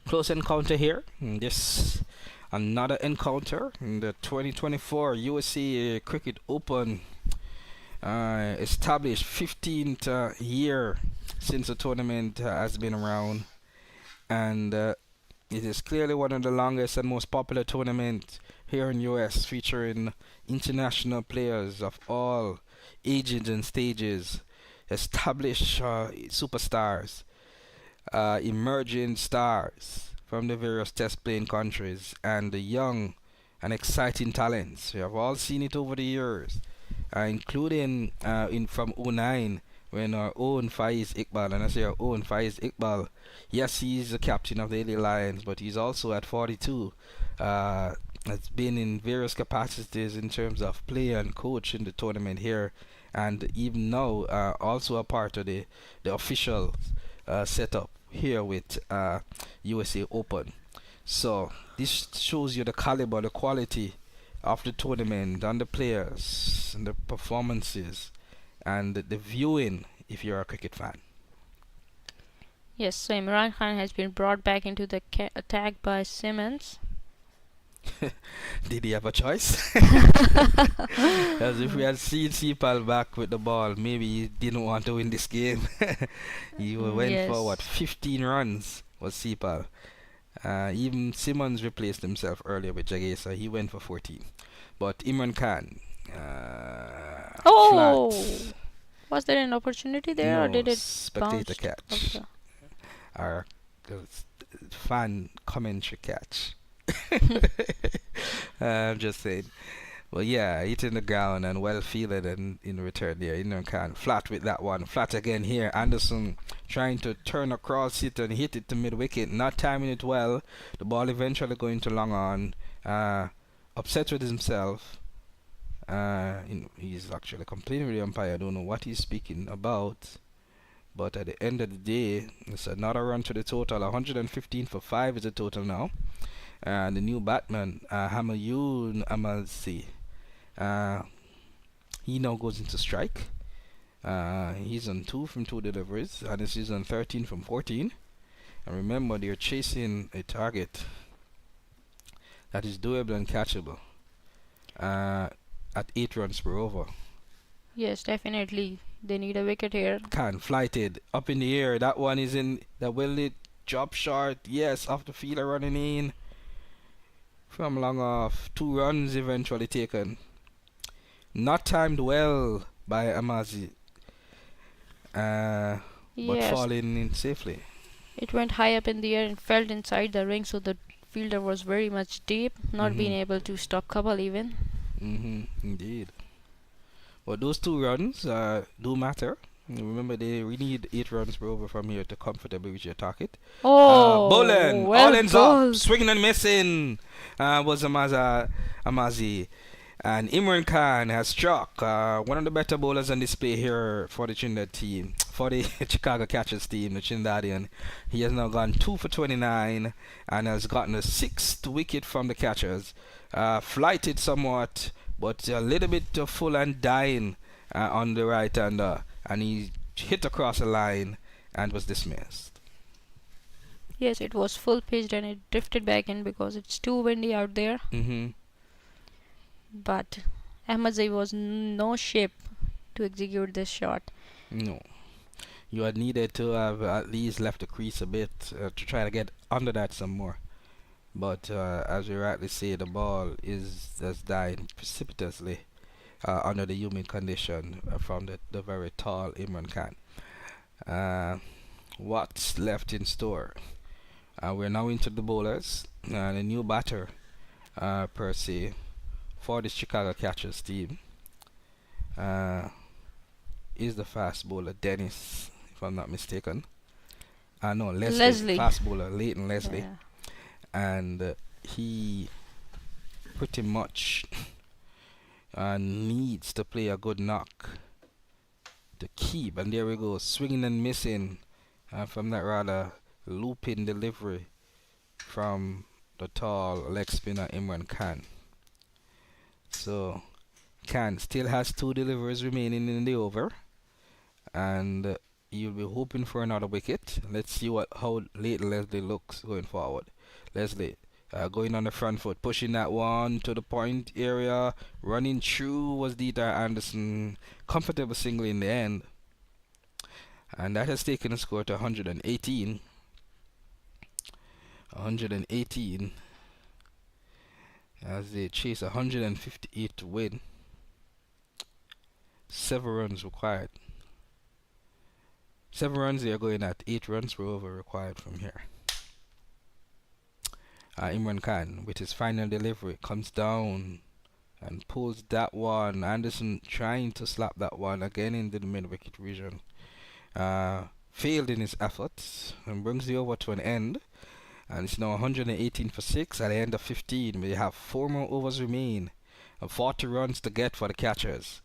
close encounter here. This another encounter in the 2024 USA Cricket Open. Established 15th year since the tournament has been around, and it is clearly one of the longest and most popular tournaments here in US, featuring international players of all ages and stages, established superstars, emerging stars from the various test playing countries, and the young and exciting talents. We have all seen it over the years, including from 2009 when our own Faiz Iqbal, and I say our own Faiz Iqbal, yes, he's the captain of the LA Lions, but he's also at 42. Has been in various capacities in terms of player and coach in the tournament here, and even now also a part of the official setup here with USA Open. So this shows you the caliber, the quality of the tournament, and the players, and the performances, and the viewing if you're a cricket fan.
Yes, so Imran Khan has been brought back into the attack by Simmons.
Did he have a choice? As if we had seen Sepal back with the ball, maybe he didn't want to win this game. He went for what, 15 runs was Sepal. Even Simmons replaced himself earlier with Jagesa. He went for 14. But Imran Khan, flat.
Was there an opportunity there,
No,
or did it
spectator
bounce?
catch?
Okay.
Or fan commentary catch. I'm just saying. Well, yeah, hitting the ground and well fielded, and in return there, Imran Khan flat with that one. Flat again here. Anderson trying to turn across it and hit it to mid wicket, not timing it well. The ball eventually going to long on. Upset with himself. He's actually complaining with the umpire. I don't know what he's speaking about. But at the end of the day, it's another run to the total. 115 for 5 is the total now. And the new batman, Hamayun Amalsi, he now goes into strike. He's on 2 from 2 deliveries, and this is on 13 from 14. And remember, they're chasing a target that is doable and catchable at 8 runs per over.
Yes, definitely. They need a wicket here.
Khan flighted up in the air. That one is in the well lit drop short. Yes, off the fielder running in from long off. 2 runs eventually taken. Not timed well by Amazi, but falling in safely.
It went high up in the air and fell inside the ring, so the fielder was very much deep, not being able to stop couple even.
Indeed. But those 2 runs do matter. Remember, they really need 8 runs per over from here to comfortably reach your target. Bowling, all ends up, swinging and missing was Amazi. And Imran Khan has struck one of the better bowlers on display here for the Trinidad team, for the Chicago Catchers team, the Trinidadian. He has now gone 2 for 29 and has gotten a 6th wicket from the Catchers. Flighted somewhat, but a little bit full and dying on the right hander, and he hit across the line and was dismissed.
Yes, it was full pitched and it drifted back in because it's too windy out there. But Ahmadzai was no shape to execute this shot.
No. You had needed to have at least left the crease a bit to try to get under that some more. But as you rightly say, the ball has died precipitously under the humid condition from the very tall Imran Khan. What's left in store? We're now into the bowlers. The new batter, per se, for the Chicago Catchers team is the fast bowler Dennis, if I'm not mistaken. No, Leslie. Fast bowler Leighton Leslie.
Yeah.
And he pretty much needs to play a good knock to keep. And there we go, swinging and missing from that rather looping delivery from the tall leg spinner Imran Khan. So Khan still has 2 deliveries remaining in the over, and you'll be hoping for another wicket. Let's see how late Leslie looks going forward. Leslie going on the front foot, pushing that one to the point area, running through was Dieter Anderson. Comfortable single in the end, and that has taken the score to 118 as they chase 158 to win. 7 runs required. 7 runs, they are going at 8 runs per over required from here. Imran Khan with his final delivery comes down and pulls that one. Anderson trying to slap that one again into the mid wicket region. failed in his efforts and brings the over to an end. And it's now 118 for 6 at the end of 15. We have 4 more overs remain and 40 runs to get for the catchers.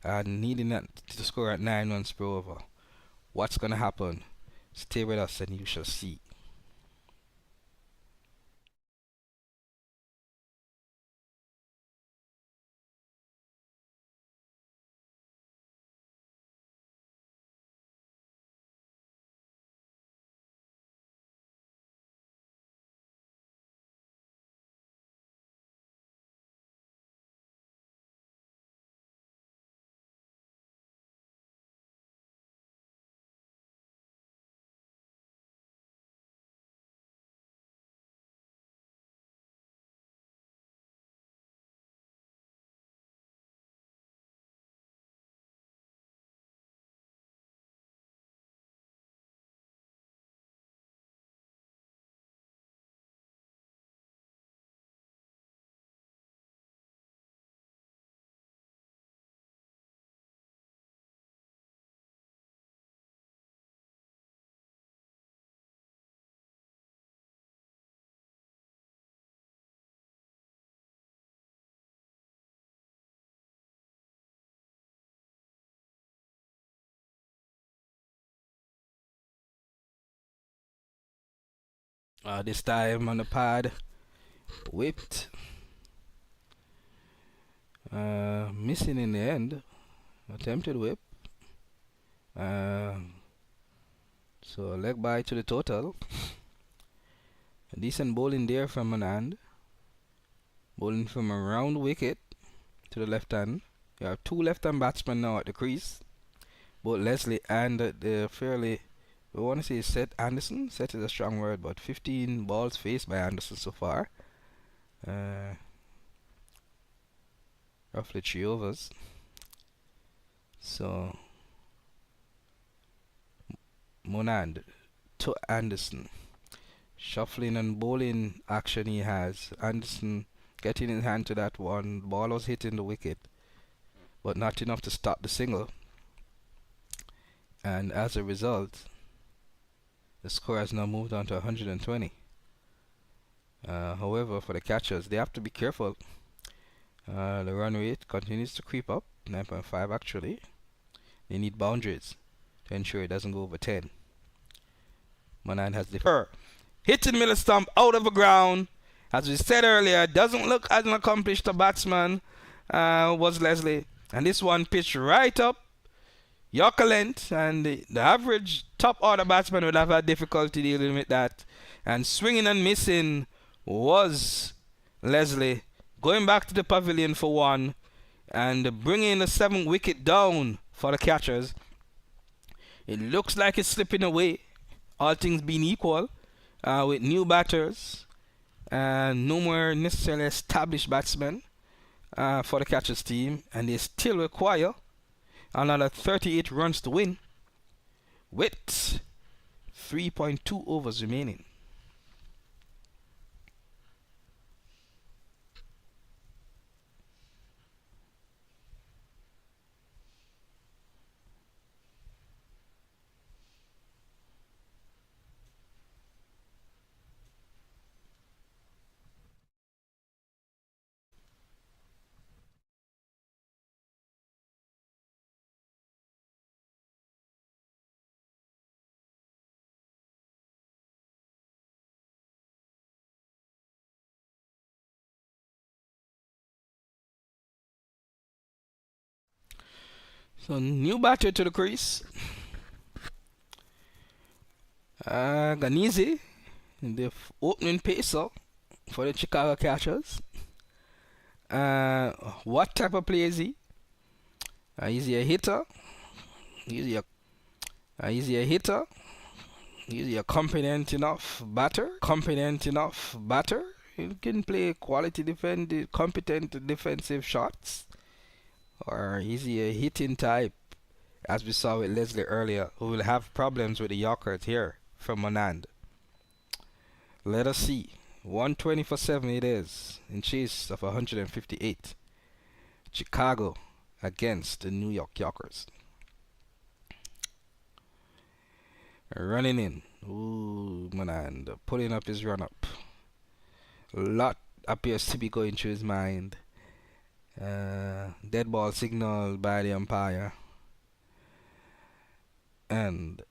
And needing that to score at 9 runs per over. What's going to happen? Stay with us and you shall see. This time on the pad, whipped, missing in the end, attempted whip, so a leg bye to the total. A decent bowling there from Anand, bowling from around wicket to the left hand. You have 2 left hand batsmen now at the crease, both Leslie and the fairly, we want to say Seth Anderson. Seth is a strong word, but 15 balls faced by Anderson so far. Roughly 3 overs. So Monand to Anderson. Shuffling and bowling action he has. Anderson getting his hand to that one. Ball was hitting the wicket, but not enough to stop the single. And as a result, the score has now moved on to 120. However, for the catchers, they have to be careful. The run rate continues to creep up, 9.5 actually. They need boundaries to ensure it doesn't go over 10. Manan has the hitting middle stump out of the ground. As we said earlier, doesn't look as an accomplished a batsman was Leslie. And this one pitched right up Yorker length, and the average top order batsman would have had difficulty dealing with that. And swinging and missing was Leslie, going back to the pavilion for one and bringing the 7th wicket down for the catchers. It looks like it's slipping away, all things being equal, with new batters and no more necessarily established batsmen for the catchers team, and they still require another 38 runs to win with 3.2 overs remaining. So new batter to the crease. Ganizi, the opening pacer for the Chicago catchers. What type of player is he? Is he a hitter? Is he a hitter? Is he a competent enough batter? He can play quality competent defensive shots. Or is he a hitting type, as we saw with Leslie earlier, who will have problems with the Yorkers here from Anand? Let us see. 120 for 7 it is, in chase of 158. Chicago against the New York Yorkers. Running in. Ooh, Manand. Pulling up his run up. A lot appears to be going through his mind. Dead ball signal by the umpire. And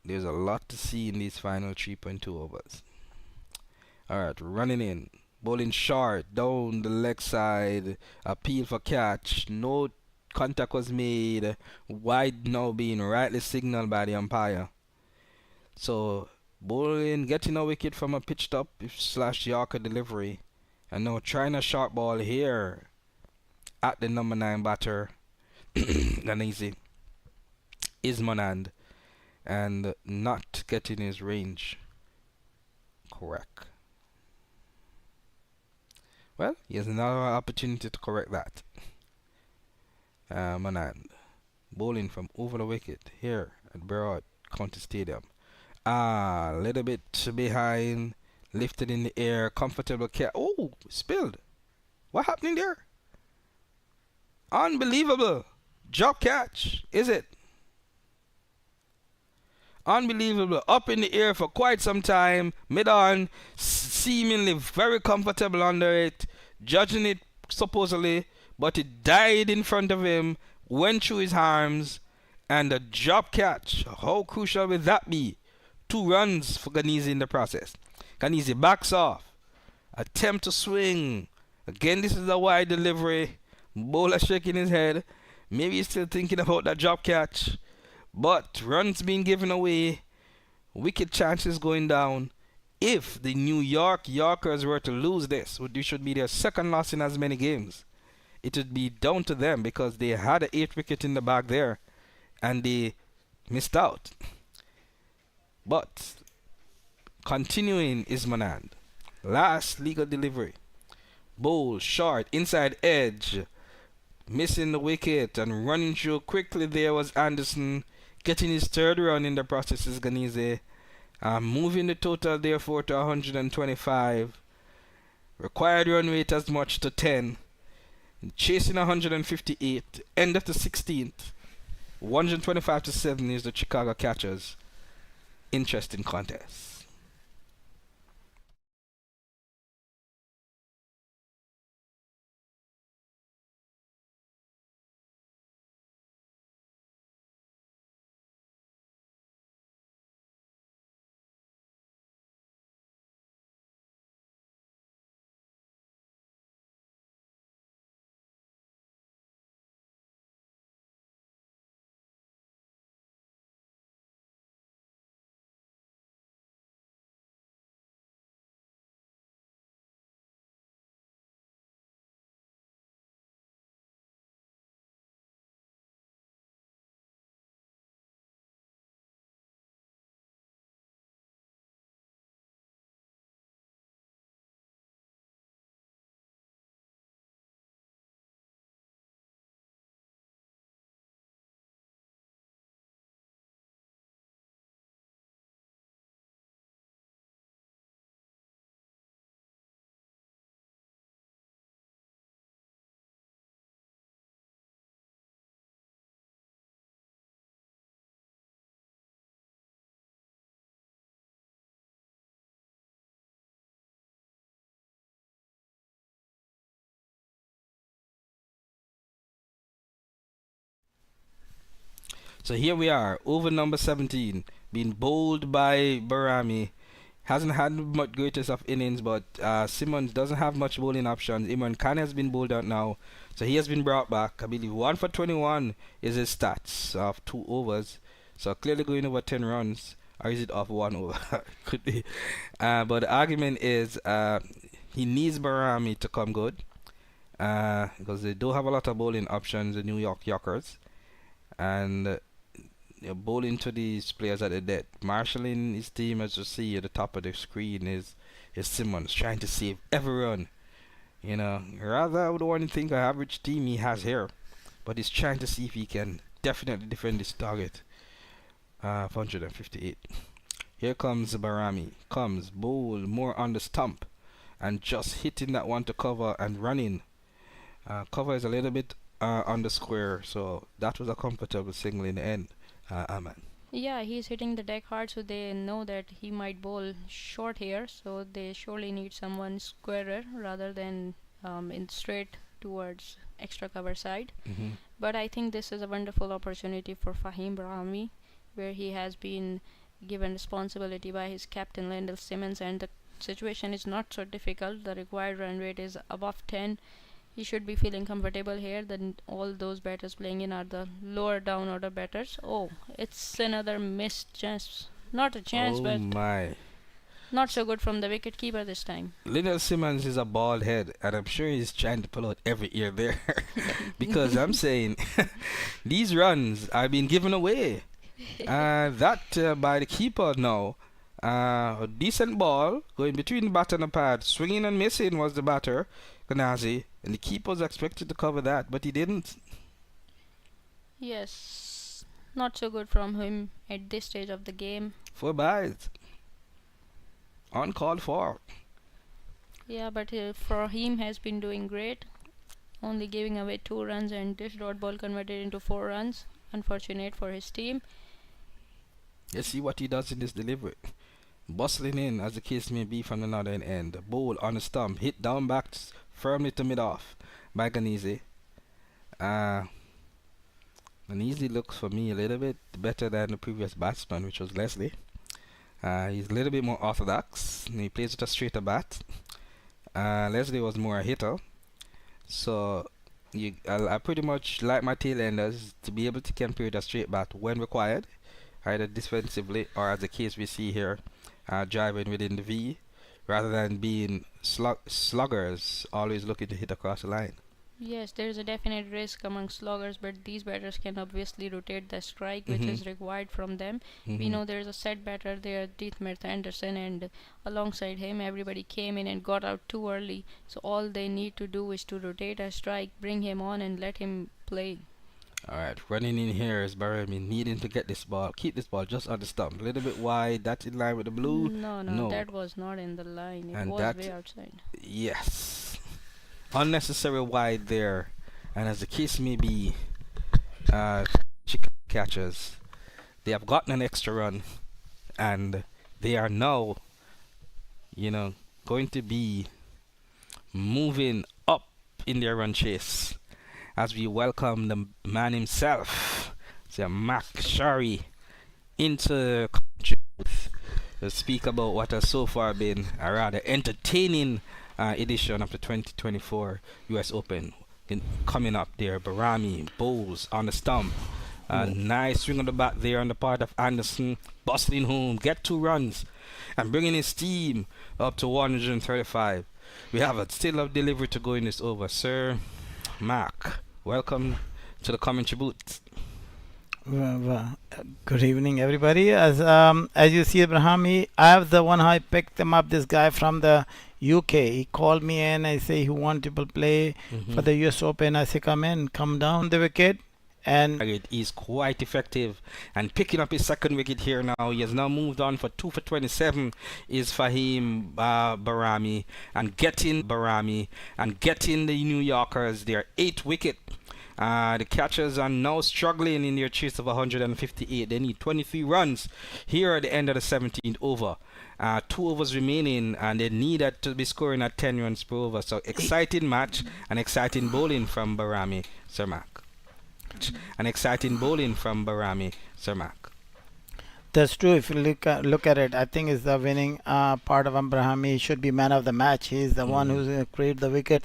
there's a lot to see in these final 3.2 overs. Alright, running in. Bowling short, down the leg side. Appeal for catch. No contact was made. Wide now being rightly signaled by the umpire. So, bowling, getting a wicket from a pitched up / Yorker delivery. And now trying a short ball here at the number 9 batter. Ganese is Monand. And not getting his range correct. Well, he has another opportunity to correct that. Manand bowling from over the wicket here at Broward County Stadium. A little bit behind, lifted in the air, comfortable catch. Oh, spilled. What happening there? Unbelievable. Drop catch, is it? Unbelievable. Up in the air for quite some time. Mid-on, seemingly very comfortable under it. Judging it supposedly, but it died in front of him, went through his arms, and a drop catch. How crucial will that be? 2 runs for Ganese in the process. Ganese backs off. Attempt to swing. Again, this is a wide delivery. Bowler shaking his head. Maybe he's still thinking about that drop catch. But runs being given away, wicket chances going down. If the New York Yorkers were to lose this, which should be their second loss in as many games, it would be down to them because they had an 8th wicket in the bag there and they missed out. But continuing is Manand. Last legal delivery. Bowl short, inside edge, missing the wicket and running through quickly there was Anderson. Getting his 3rd run in the process is Ganese. Moving the total therefore to 125. Required run rate as much to 10. Chasing 158. End of the 16th. 125 to 7 is the Chicago Catchers. Interesting contest. So here we are, over number 17, being bowled by Barami. Hasn't had much greatest of innings, but Simmons doesn't have much bowling options. Imran Khan has been bowled out now, so he has been brought back. I believe 1 for 21 is his stats of 2 overs. So clearly going over 10 runs, or is it off 1 over? Could be. But the argument is he needs Barami to come good because they do have a lot of bowling options, the New York Yorkers, and bowling to these players at the dead. Marshalling his team, as you see at the top of the screen, is Simmons trying to save every run. You know, rather I would want to think an average team he has here, but he's trying to see if he can definitely defend this target. 158. Here comes Barami. Comes bowl more on the stump and just hitting that one to cover and running. Cover is a little bit on the square, so that was a comfortable single in the end. Aman.
Yeah, he's hitting the deck hard, so they know that he might bowl short here. So they surely need someone squarer rather than in straight towards extra cover side. But I think this is a wonderful opportunity for Fahim Brahmi, where he has been given responsibility by his captain Lendl Simmons, and the situation is not so difficult. The required run rate is above 10. He should be feeling comfortable here. Then all those batters playing in are the lower down order batters. Oh, it's another missed chance. Not a chance, but
my.
not so good from the wicket keeper this time.
Lionel Simmons is a bald head, and I'm sure he's trying to pull out every ear there. Because I'm saying, these runs are being given away. That by the keeper now. A decent ball going between the bat and the pad, swinging and missing was the batter, Ganazi, and the keeper was expected to cover that, but he didn't.
Yes, not so good from him at this stage of the game.
4 byes. Uncalled for.
Yeah, but Fahim has been doing great, only giving away 2 runs, and this dot ball converted into 4 runs. Unfortunate for his team.
Let's see what he does in this delivery. Bustling in, as the case may be, from the northern end. Bowl on the stump, hit down back firmly to mid-off by Ganizi. Ganizi looks for me a little bit better than the previous batsman, which was Leslie. He's a little bit more orthodox, and he plays with a straighter bat. Leslie was more a hitter. So I pretty much like my tail-enders to be able to compare with a straight bat when required, either defensively or, as the case we see here, driving within the V, rather than being sluggers always looking to hit across the line.
Yes, there is a definite risk among sloggers, but these batters can obviously rotate the strike, which is required from them. We know there is a set batter there, Deethmerth Anderson, and alongside him everybody came in and got out too early. So all they need to do is to rotate a strike, bring him on and let him play.
Alright, running in here is Barami needing to get this ball, keep this ball just on the stump, a little bit wide. That's in line with the blue.
No, that was not in the line. It was way outside.
Yes, unnecessary wide there. And as the case may be, catchers, they have gotten an extra run, and they are now, going to be moving up in their run chase, as we welcome the man himself, MAQ Shari, into to speak about what has so far been a rather entertaining edition of the 2024 US Open. Coming up there, Barami bowls on the stump. Nice swing on the bat there on the part of Anderson, bustling home, get 2 runs, and bringing his team up to 135. We have still a delivery to go in this over, Sir MAQ. Welcome to the commentary booth.
Good evening, everybody. As you see, Abraham, I have the one I picked him up. This guy from the UK. He called me in. I say he wants to play for the US Open. I say come in, come down the wicket. And
he's quite effective and picking up his second wicket here now. He has now moved on for 2 for 27 is Fahim Barami, and getting the New Yorkers their 8th wicket. The catchers are now struggling in their chase of 158. They need 23 runs here at the end of the 17th over. 2 overs remaining, and they need to be scoring at 10 runs per over. So exciting match and exciting bowling from Barami, Sir MAQ. An exciting bowling from Barami, Sir MAQ.
That's true. If you look at it, I think it's the winning part of Abraham. He should be man of the match. He's the one who's going to create the wicket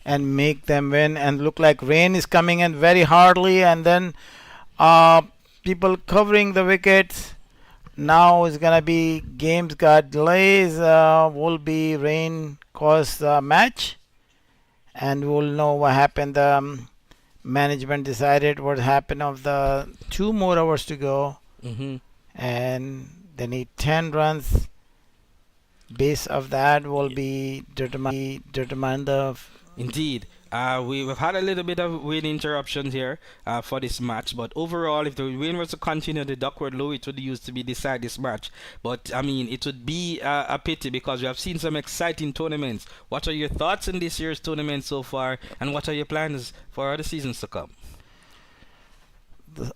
and make them win. And look like rain is coming in very hardly, and then people covering the wickets. Now it's gonna be games got delays. Will be rain cause the match, and we'll know what happened. Management decided what happened of the 2 more hours to go, and they need 10 runs. Base of that will be determined of.
Indeed. We've had a little bit of wind interruptions here for this match, but overall, if the wind was to continue the duckward low, it would use to be decide this match. But I mean, it would be a pity, because we have seen some exciting tournaments. What are your thoughts in this year's tournament so far, and what are your plans for other seasons to come?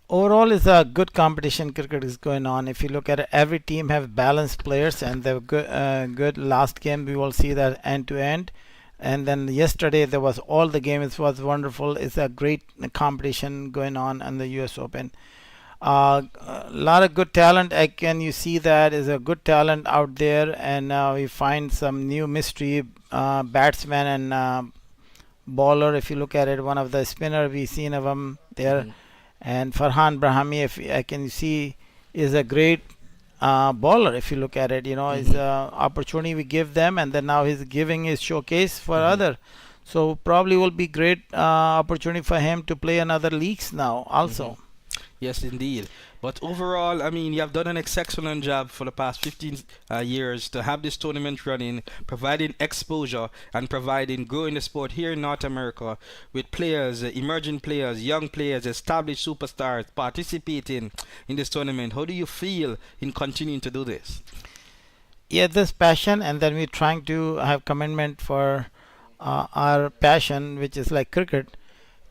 overall is a good competition cricket is going on. If you look at it, every team have balanced players and they're good. Last game we will see that end to end. And then yesterday there was all the games was wonderful. It's a great competition going on in the US Open. A lot of good talent. You see that is a good talent out there, and we find some new mystery batsman and bowler. If you look at it, one of the spinner we seen of him there, and Farhan Brahmi, if I can see, is a great bowler. If you look at it, is opportunity we give them, and then now he's giving his showcase for other. So probably will be great opportunity for him to play another leagues now also.
Yes, indeed. But overall, I mean, you have done an excellent job for the past 15 years to have this tournament running, providing exposure and providing growing the sport here in North America with players, emerging players, young players, established superstars participating in this tournament. How do you feel in continuing to do this?
Yeah, this passion, and then we're trying to have commitment for our passion, which is like cricket.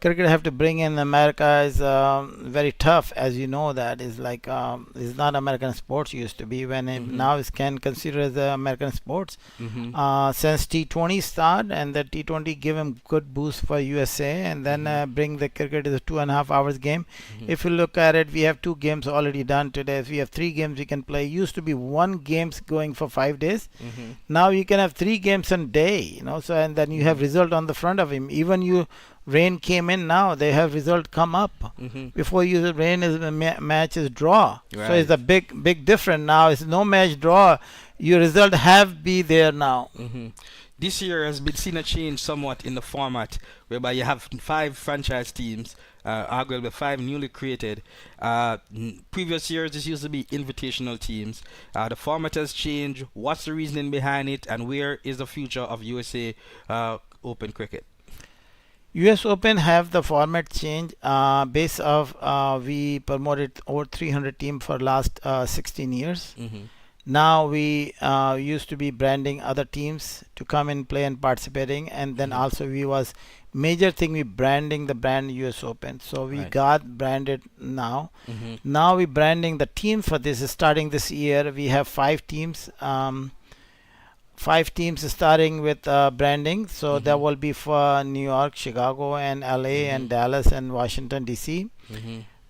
Cricket have to bring in America is very tough, as you know. That is like it's not American sports used to be when it now is can consider as American sports. Since T20 start, and the T20 give him good boost for USA, and then bring the cricket is a 2.5 hours game. If you look at it, we have 2 games already done today. So we have 3 games we can play. Used to be 1 games going for 5 days. Now you can have 3 games a day. So and then you have result on the front of him. Even rain came in now, they have result come up. Before the rain is match is draw.
Right.
So it's a big difference now. It's no match draw. Your result have be there now.
This year has been seen a change somewhat in the format, whereby you have 5 franchise teams, arguably 5 newly created. Previous years, this used to be invitational teams. The format has changed. What's the reasoning behind it, and where is the future of USA Open cricket?
US Open have the format change base of we promoted over 300 team for last 16 years. Now we used to be branding other teams to come and play and participating, and then also we was major thing we branding the brand US Open. So we got branded now. Now we branding the team for this starting this year. We have 5 teams. 5 teams starting with branding, so that will be for New York, Chicago, and LA, and Dallas, and Washington DC.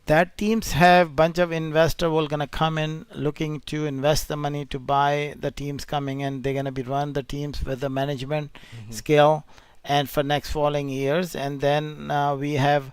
That teams have bunch of investor will gonna come in looking to invest the money to buy the teams coming in. They're gonna be run the teams with the management scale and for next following years. And then we have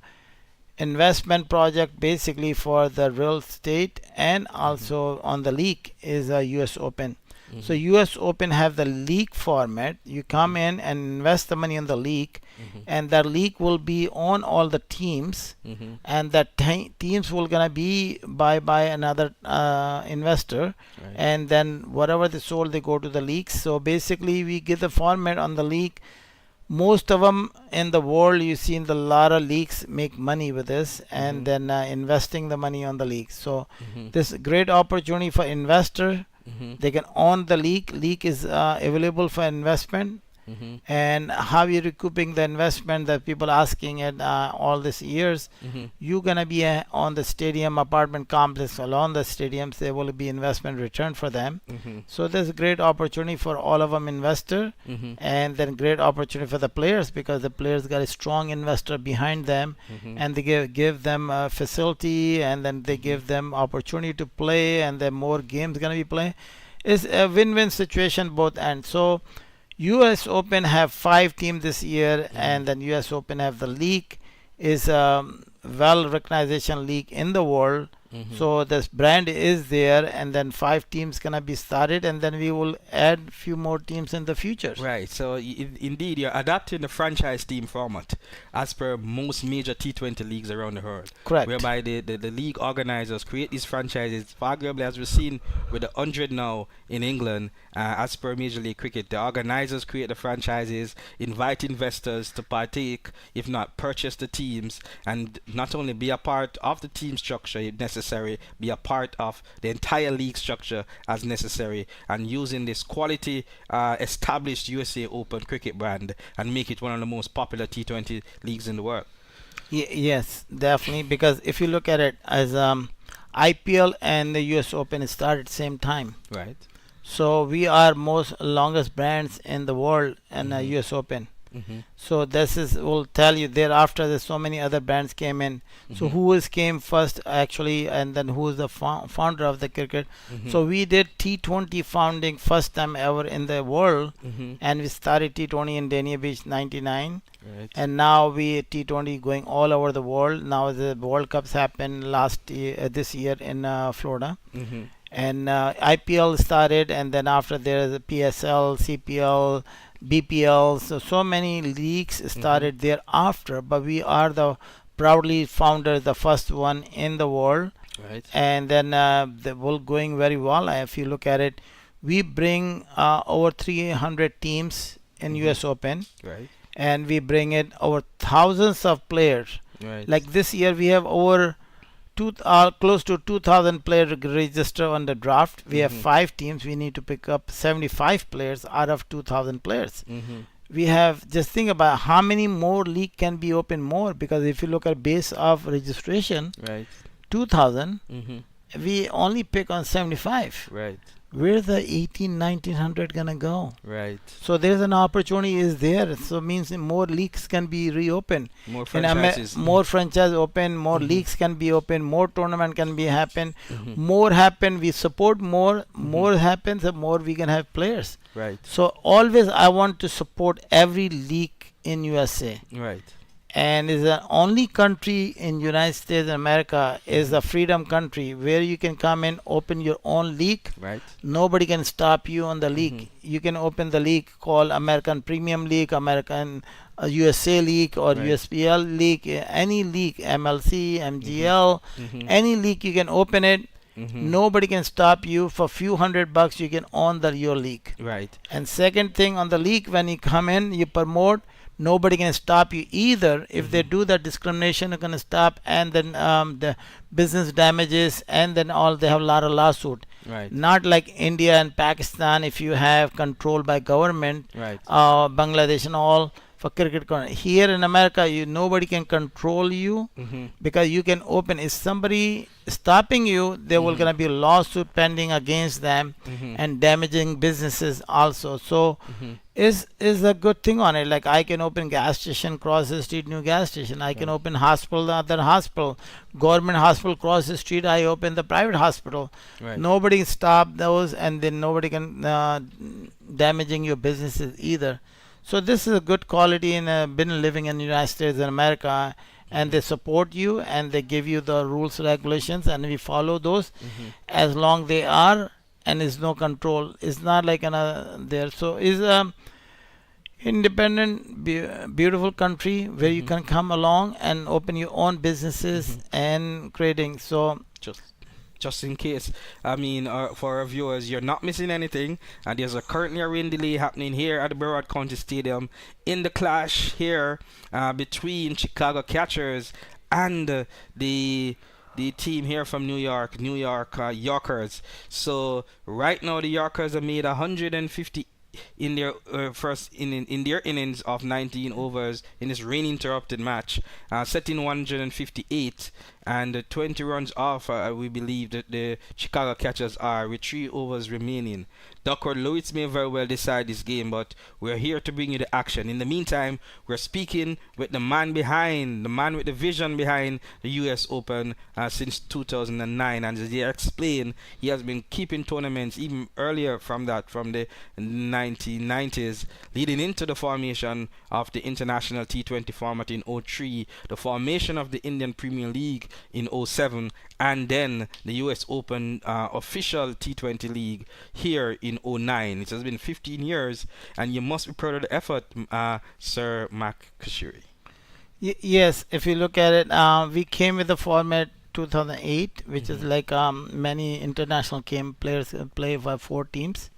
investment project basically for the real estate, and also on the league is a US Open. So US Open have the league format. You come in and invest the money in the league, and that league will be on all the teams, and that teams will gonna be by another investor, and then whatever they sold, they go to the leagues. So basically, we get the format on the league. Most of them in the world, you see in the lot of leagues make money with this, and then investing the money on the league. So this is a great opportunity for investor. They can own the league. League is available for investment. And how you're recouping the investment that people asking it all these years. You're gonna be on the stadium apartment complex along the stadiums. There will be investment return for them. So there's a great opportunity for all of them investor, and then great opportunity for the players, because the players got a strong investor behind them, and they give them a facility, and then they give them opportunity to play, and then more games gonna be played. It's a win-win situation both ends. So US Open have 5 teams this year, and then US Open have the league is a well recognition league in the world. So this brand is there, and then 5 teams gonna be started, and then we will add few more teams in the future.
Right. So indeed, you're adapting the franchise team format as per most major T20 leagues around the world.
Correct.
Whereby the league organizers create these franchises, arguably as we've seen with the 100 now in England, as per Major League Cricket. The organizers create the franchises, invite investors to partake, if not purchase the teams, and not only be a part of the team structure if necessary, be a part of the entire league structure as necessary, and using this quality established USA Open cricket brand and make it one of the most popular T20 leagues in the world.
Yes, definitely. Because if you look at it as IPL and the US Open started same time.
Right.
So we are most longest brands in the world in US Open. So this is will tell you thereafter there's so many other brands came in. So who is came first actually, and then who is the founder of the cricket. So we did T20 founding first time ever in the world, and we started T20 in Dania Beach 99.
Right.
And now we T20 going all over the world. Now the World Cups happened last year, this year in Florida. And IPL started, and then after there is a PSL, CPL, BPL. So many leagues started thereafter, but we are the proudly founder, the first one in the world.
Right.
And then the world going very well. If you look at it, we bring over 300 teams in US Open.
Right.
And we bring it over thousands of players.
Right.
Like this year, we have over close to 2,000 players register on the draft. We have 5 teams. We need to pick up 75 players out of 2,000 players. We have, just think about how many more league can be open more, because if you look at base of registration,
Right.
2,000, we only pick on 75.
Right.
Where's the 1900 gonna go?
Right.
So there's an opportunity is there. So means more leagues can be reopened.
More franchises.
More franchise open, more leagues can be open, more tournament can be happen, more happen. We support more. More happens, the more we can have players.
Right.
So always I want to support every league in USA.
Right.
And is the only country in United States of America is a freedom country where you can come and open your own league.
Right.
Nobody can stop you on the league. You can open the league called American Premium League, American USA League, or USPL League, any league, MLC, MGL, any league you can open it. Nobody can stop you. For few $100 you can own your league.
Right.
And second thing, on the league, when you come in, you promote. Nobody can stop you either. If they do that discrimination, they're gonna stop, and then the business damages, and then they have a lot of lawsuit.
Right.
Not like India and Pakistan, if you have control by government,
Right.
Bangladesh and all for cricket. Here in America, nobody can control you, because you can open. If somebody stopping you, there will gonna be a lawsuit pending against them and damaging businesses also. So is a good thing on it. Like I can open gas station cross the street, new gas station. I can open hospital, other hospital, government hospital cross the street. I open the private hospital.
Right.
Nobody stop those, and then nobody can damaging your businesses either. So this is a good quality, and been living in the United States and America, and they support you and they give you the rules, regulations, and we follow those as long they are, and is no control. It's not like there. So is independent, beautiful country where you can come along and open your own businesses and creating. So
just in case, I mean, for our viewers, you're not missing anything. And there's currently a rain delay happening here at the Broward County Stadium in the clash here between Chicago Catchers and the team here from New York Yorkers. So right now the Yorkers have made 150 in their first in their innings of 19 overs in this rain interrupted match, setting 158 and 20 runs off. We believe that the Chicago Catchers are with 3 overs remaining. Duckworth Lewis may very well decide this game, but we're here to bring you the action. In the meantime, we're speaking with the man with the vision behind the US Open since 2009. And as he explained, he has been keeping tournaments even earlier from the 1990s, leading into the formation of the international T20 format in 03, the formation of the Indian Premier League in 07, and then the US Open official T20 league here in 09. It has been 15 years, and you must be proud of the effort, Sir MAQ.
Yes, if you look at it, we came with the format 2008, which is like many international players play for 4 teams.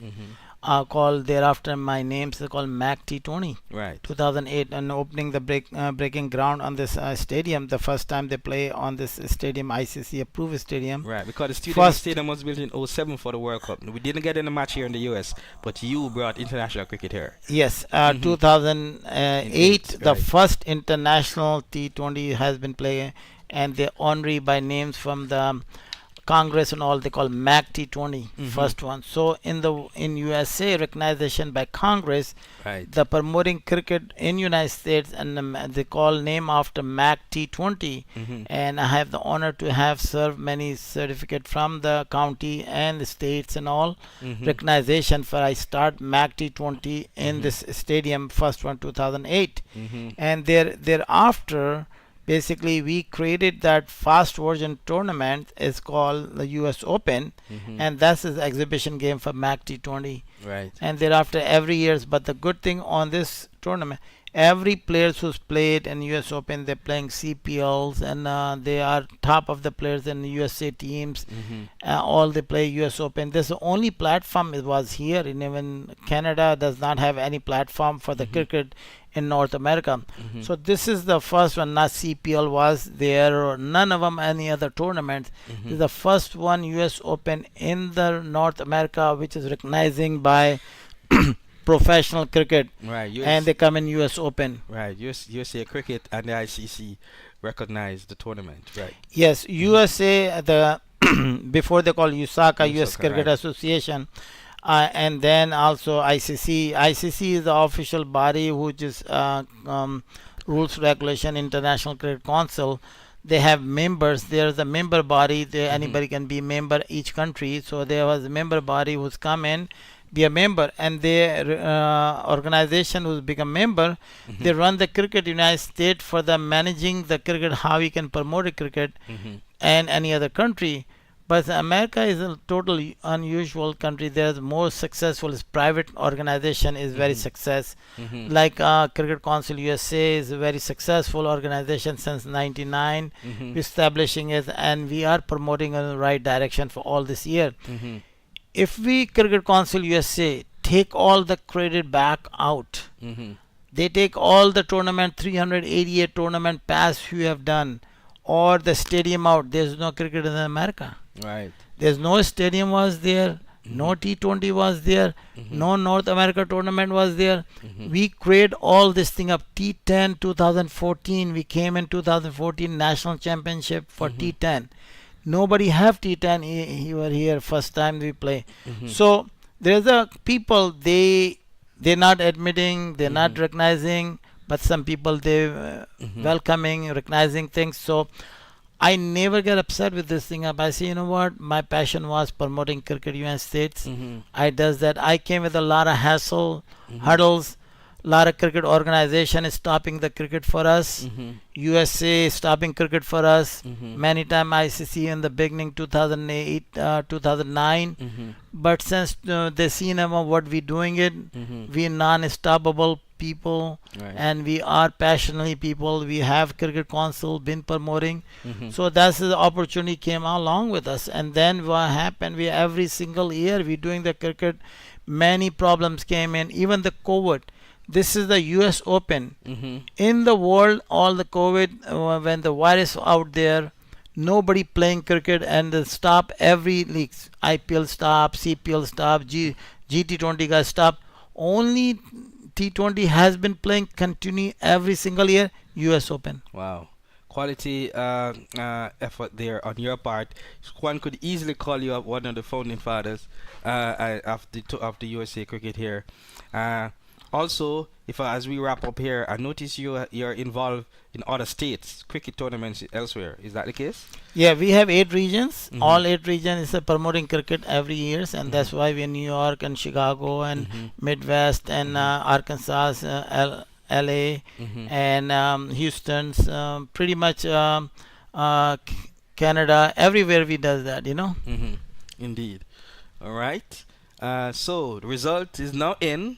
called thereafter my names is called MAQ T20.
Right.
2008, and opening the breaking ground on this stadium. The first time they play on this stadium, ICC approved stadium.
Right, because the
First-
stadium was built in '07 for the World Cup. We didn't get in a match here in the US, but you brought international cricket here.
Yes, 2008, the
right.
first international T20 has been played, and they're honorary by names from the Congress and all. They call MAQ T20, first one. So in USA, recognition by Congress,
Right.
the promoting cricket in United States, and they call name after MAQ T20. And I have the honor to have served many certificate from the county and the states and all. Recognition for I start MAQ T20 in this stadium, first one 2008, and thereafter. Basically, we created that fast version tournament. It's called the US Open, and that's the exhibition game for MAQ T20.
Right.
And thereafter, every year. But the good thing on this tournament, every players who's played in US Open, they're playing CPLs, and they are top of the players in the USA teams. All they play US Open. This is the only platform it was here. And even Canada does not have any platform for the cricket in North America. So this is the first one. Not CPL was there, or none of them any other tournaments. This is the first one US Open in the North America, which is recognizing by professional cricket.
Right.
And they come in US Open.
Right. USAcricket and the ICC recognize the tournament. Right.
Yes, USA, the before they call USACA, US
USACA,
Cricket
right.
Association, and then also ICC. ICC is the official body which is rules regulation International Cricket Council. They have members. There's a member body. There anybody can be member each country. So there was a member body who's come in, be a member, and their organization who's become member. They run the cricket United States for the managing the cricket, how we can promote the cricket, and any other country. But America is a totally unusual country. There's more successful is private organization is very success. Like Cricket Council USA is a very successful organization since '99, establishing it, and we are promoting in the right direction for all this year. If we Cricket Council USA take all the credit back out, they take all the tournament 388 tournament pass you have done, or the stadium out. There's no cricket in America.
Right.
There's no stadium was there, no T20 was there, no North America tournament was there. We create all this thing up. T10 2014, we came in 2014 national championship for T10. Nobody have T10. He were here first time we play. So there's a people they're not admitting, they're not recognizing, but some people they welcoming, recognizing things. So I never get upset with this thing up. I say, you know what? My passion was promoting cricket United States. I does that. I came with a lot of hassle, hurdles. A lot of cricket organization is stopping the cricket for us. USA is stopping cricket for us. Many time ICC in the beginning 2008, 2009. But since they seen what we doing it, we non-stoppable people, and we are passionately people. We have Cricket Council been promoting. So that's the opportunity came along with us. And then what happened, we every single year we doing the cricket. Many problems came in, even the COVID. This is the US Open. In the world, all the COVID, when the virus out there, nobody playing cricket, and they stop every leagues. IPL stop, CPL stop, GT20 guys stop. Only T20 has been playing continue every single year, US Open.
Wow. Quality effort there on your part. One could easily call you up one of the founding fathers of the USA cricket here. Also, as we wrap up here, I notice you're involved in other states, cricket tournaments elsewhere. Is that the case?
Yeah, we have 8 regions. All 8 regions is promoting cricket every year, and that's why we're in New York and Chicago and Midwest and Arkansas, LA, and Houston's, pretty much Canada, everywhere we does that, you know.
Indeed. All right. So the result is now in.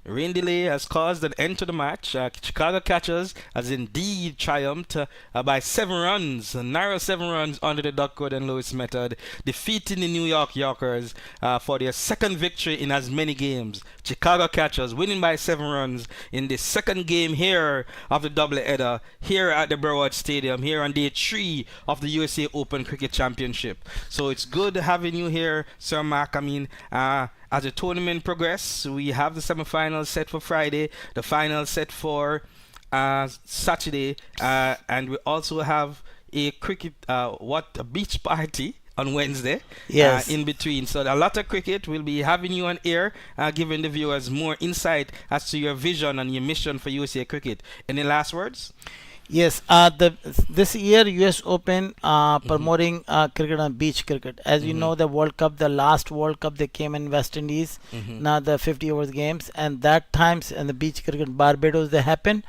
Rain delay has caused an end to the match. Chicago Catchers has indeed triumphed by 7 runs, a narrow 7 runs under the Duckworth and Lewis method, defeating the New York Yorkers for their second victory in as many games. Chicago Catchers winning by 7 runs in the second game here of the doubleheader here at the Broward Stadium, here on day 3 of the USA Open Cricket Championship. So it's good having you here, Sir Mark. I mean, as the tournament progresses, we have the semifinals set for Friday, the final set for Saturday, and we also have a a beach party on Wednesday.
Yes.
In between. So a lot of cricket. We'll be having you on air, giving the viewers more insight as to your vision and your mission for USA Cricket. Any last words?
Yes, this year US Open promoting cricket on beach cricket. As you know, the World Cup, the last World Cup, they came in West Indies. Now the 50 overs games, and that times in the beach cricket Barbados they happen.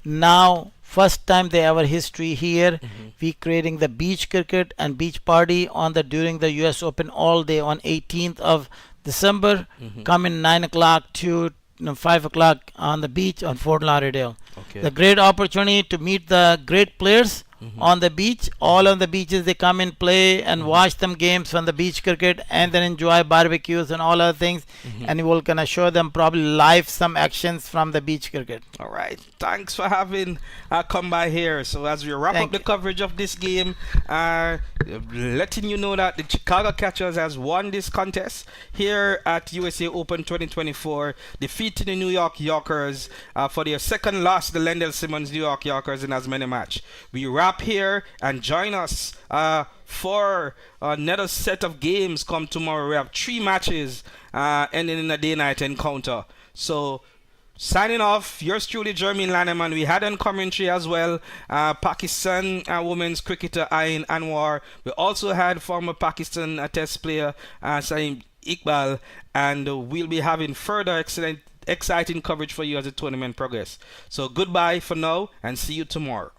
Now first time they ever history here, we creating the beach cricket and beach party on the during the US Open all day on 18th of December. Come in 9 o'clock to 5 o'clock on the beach on Fort Lauderdale.
Okay.
The great opportunity to meet the great players on the beach. All on the beaches they come and play and watch them games from the beach cricket and then enjoy barbecues and all other things. And we will gonna show them probably live some actions from the beach cricket.
All right. Thanks for having come by here. So as we wrap up the coverage of this game, letting you know that the Chicago Catchers has won this contest here at USA Open 2024, defeating the New York Yorkers for their second loss, the Lendell Simmons New York Yorkers in as many match. We wrap here and join us for another set of games come tomorrow. We have 3 matches ending in a day-night encounter. So signing off, yours truly, Jermaine Lanneman. We had on commentary as well Pakistan women's cricketer Ain Anwar. We also had former Pakistan test player Saeem Iqbal, and we'll be having further exciting coverage for you as the tournament progresses. So goodbye for now and see you tomorrow.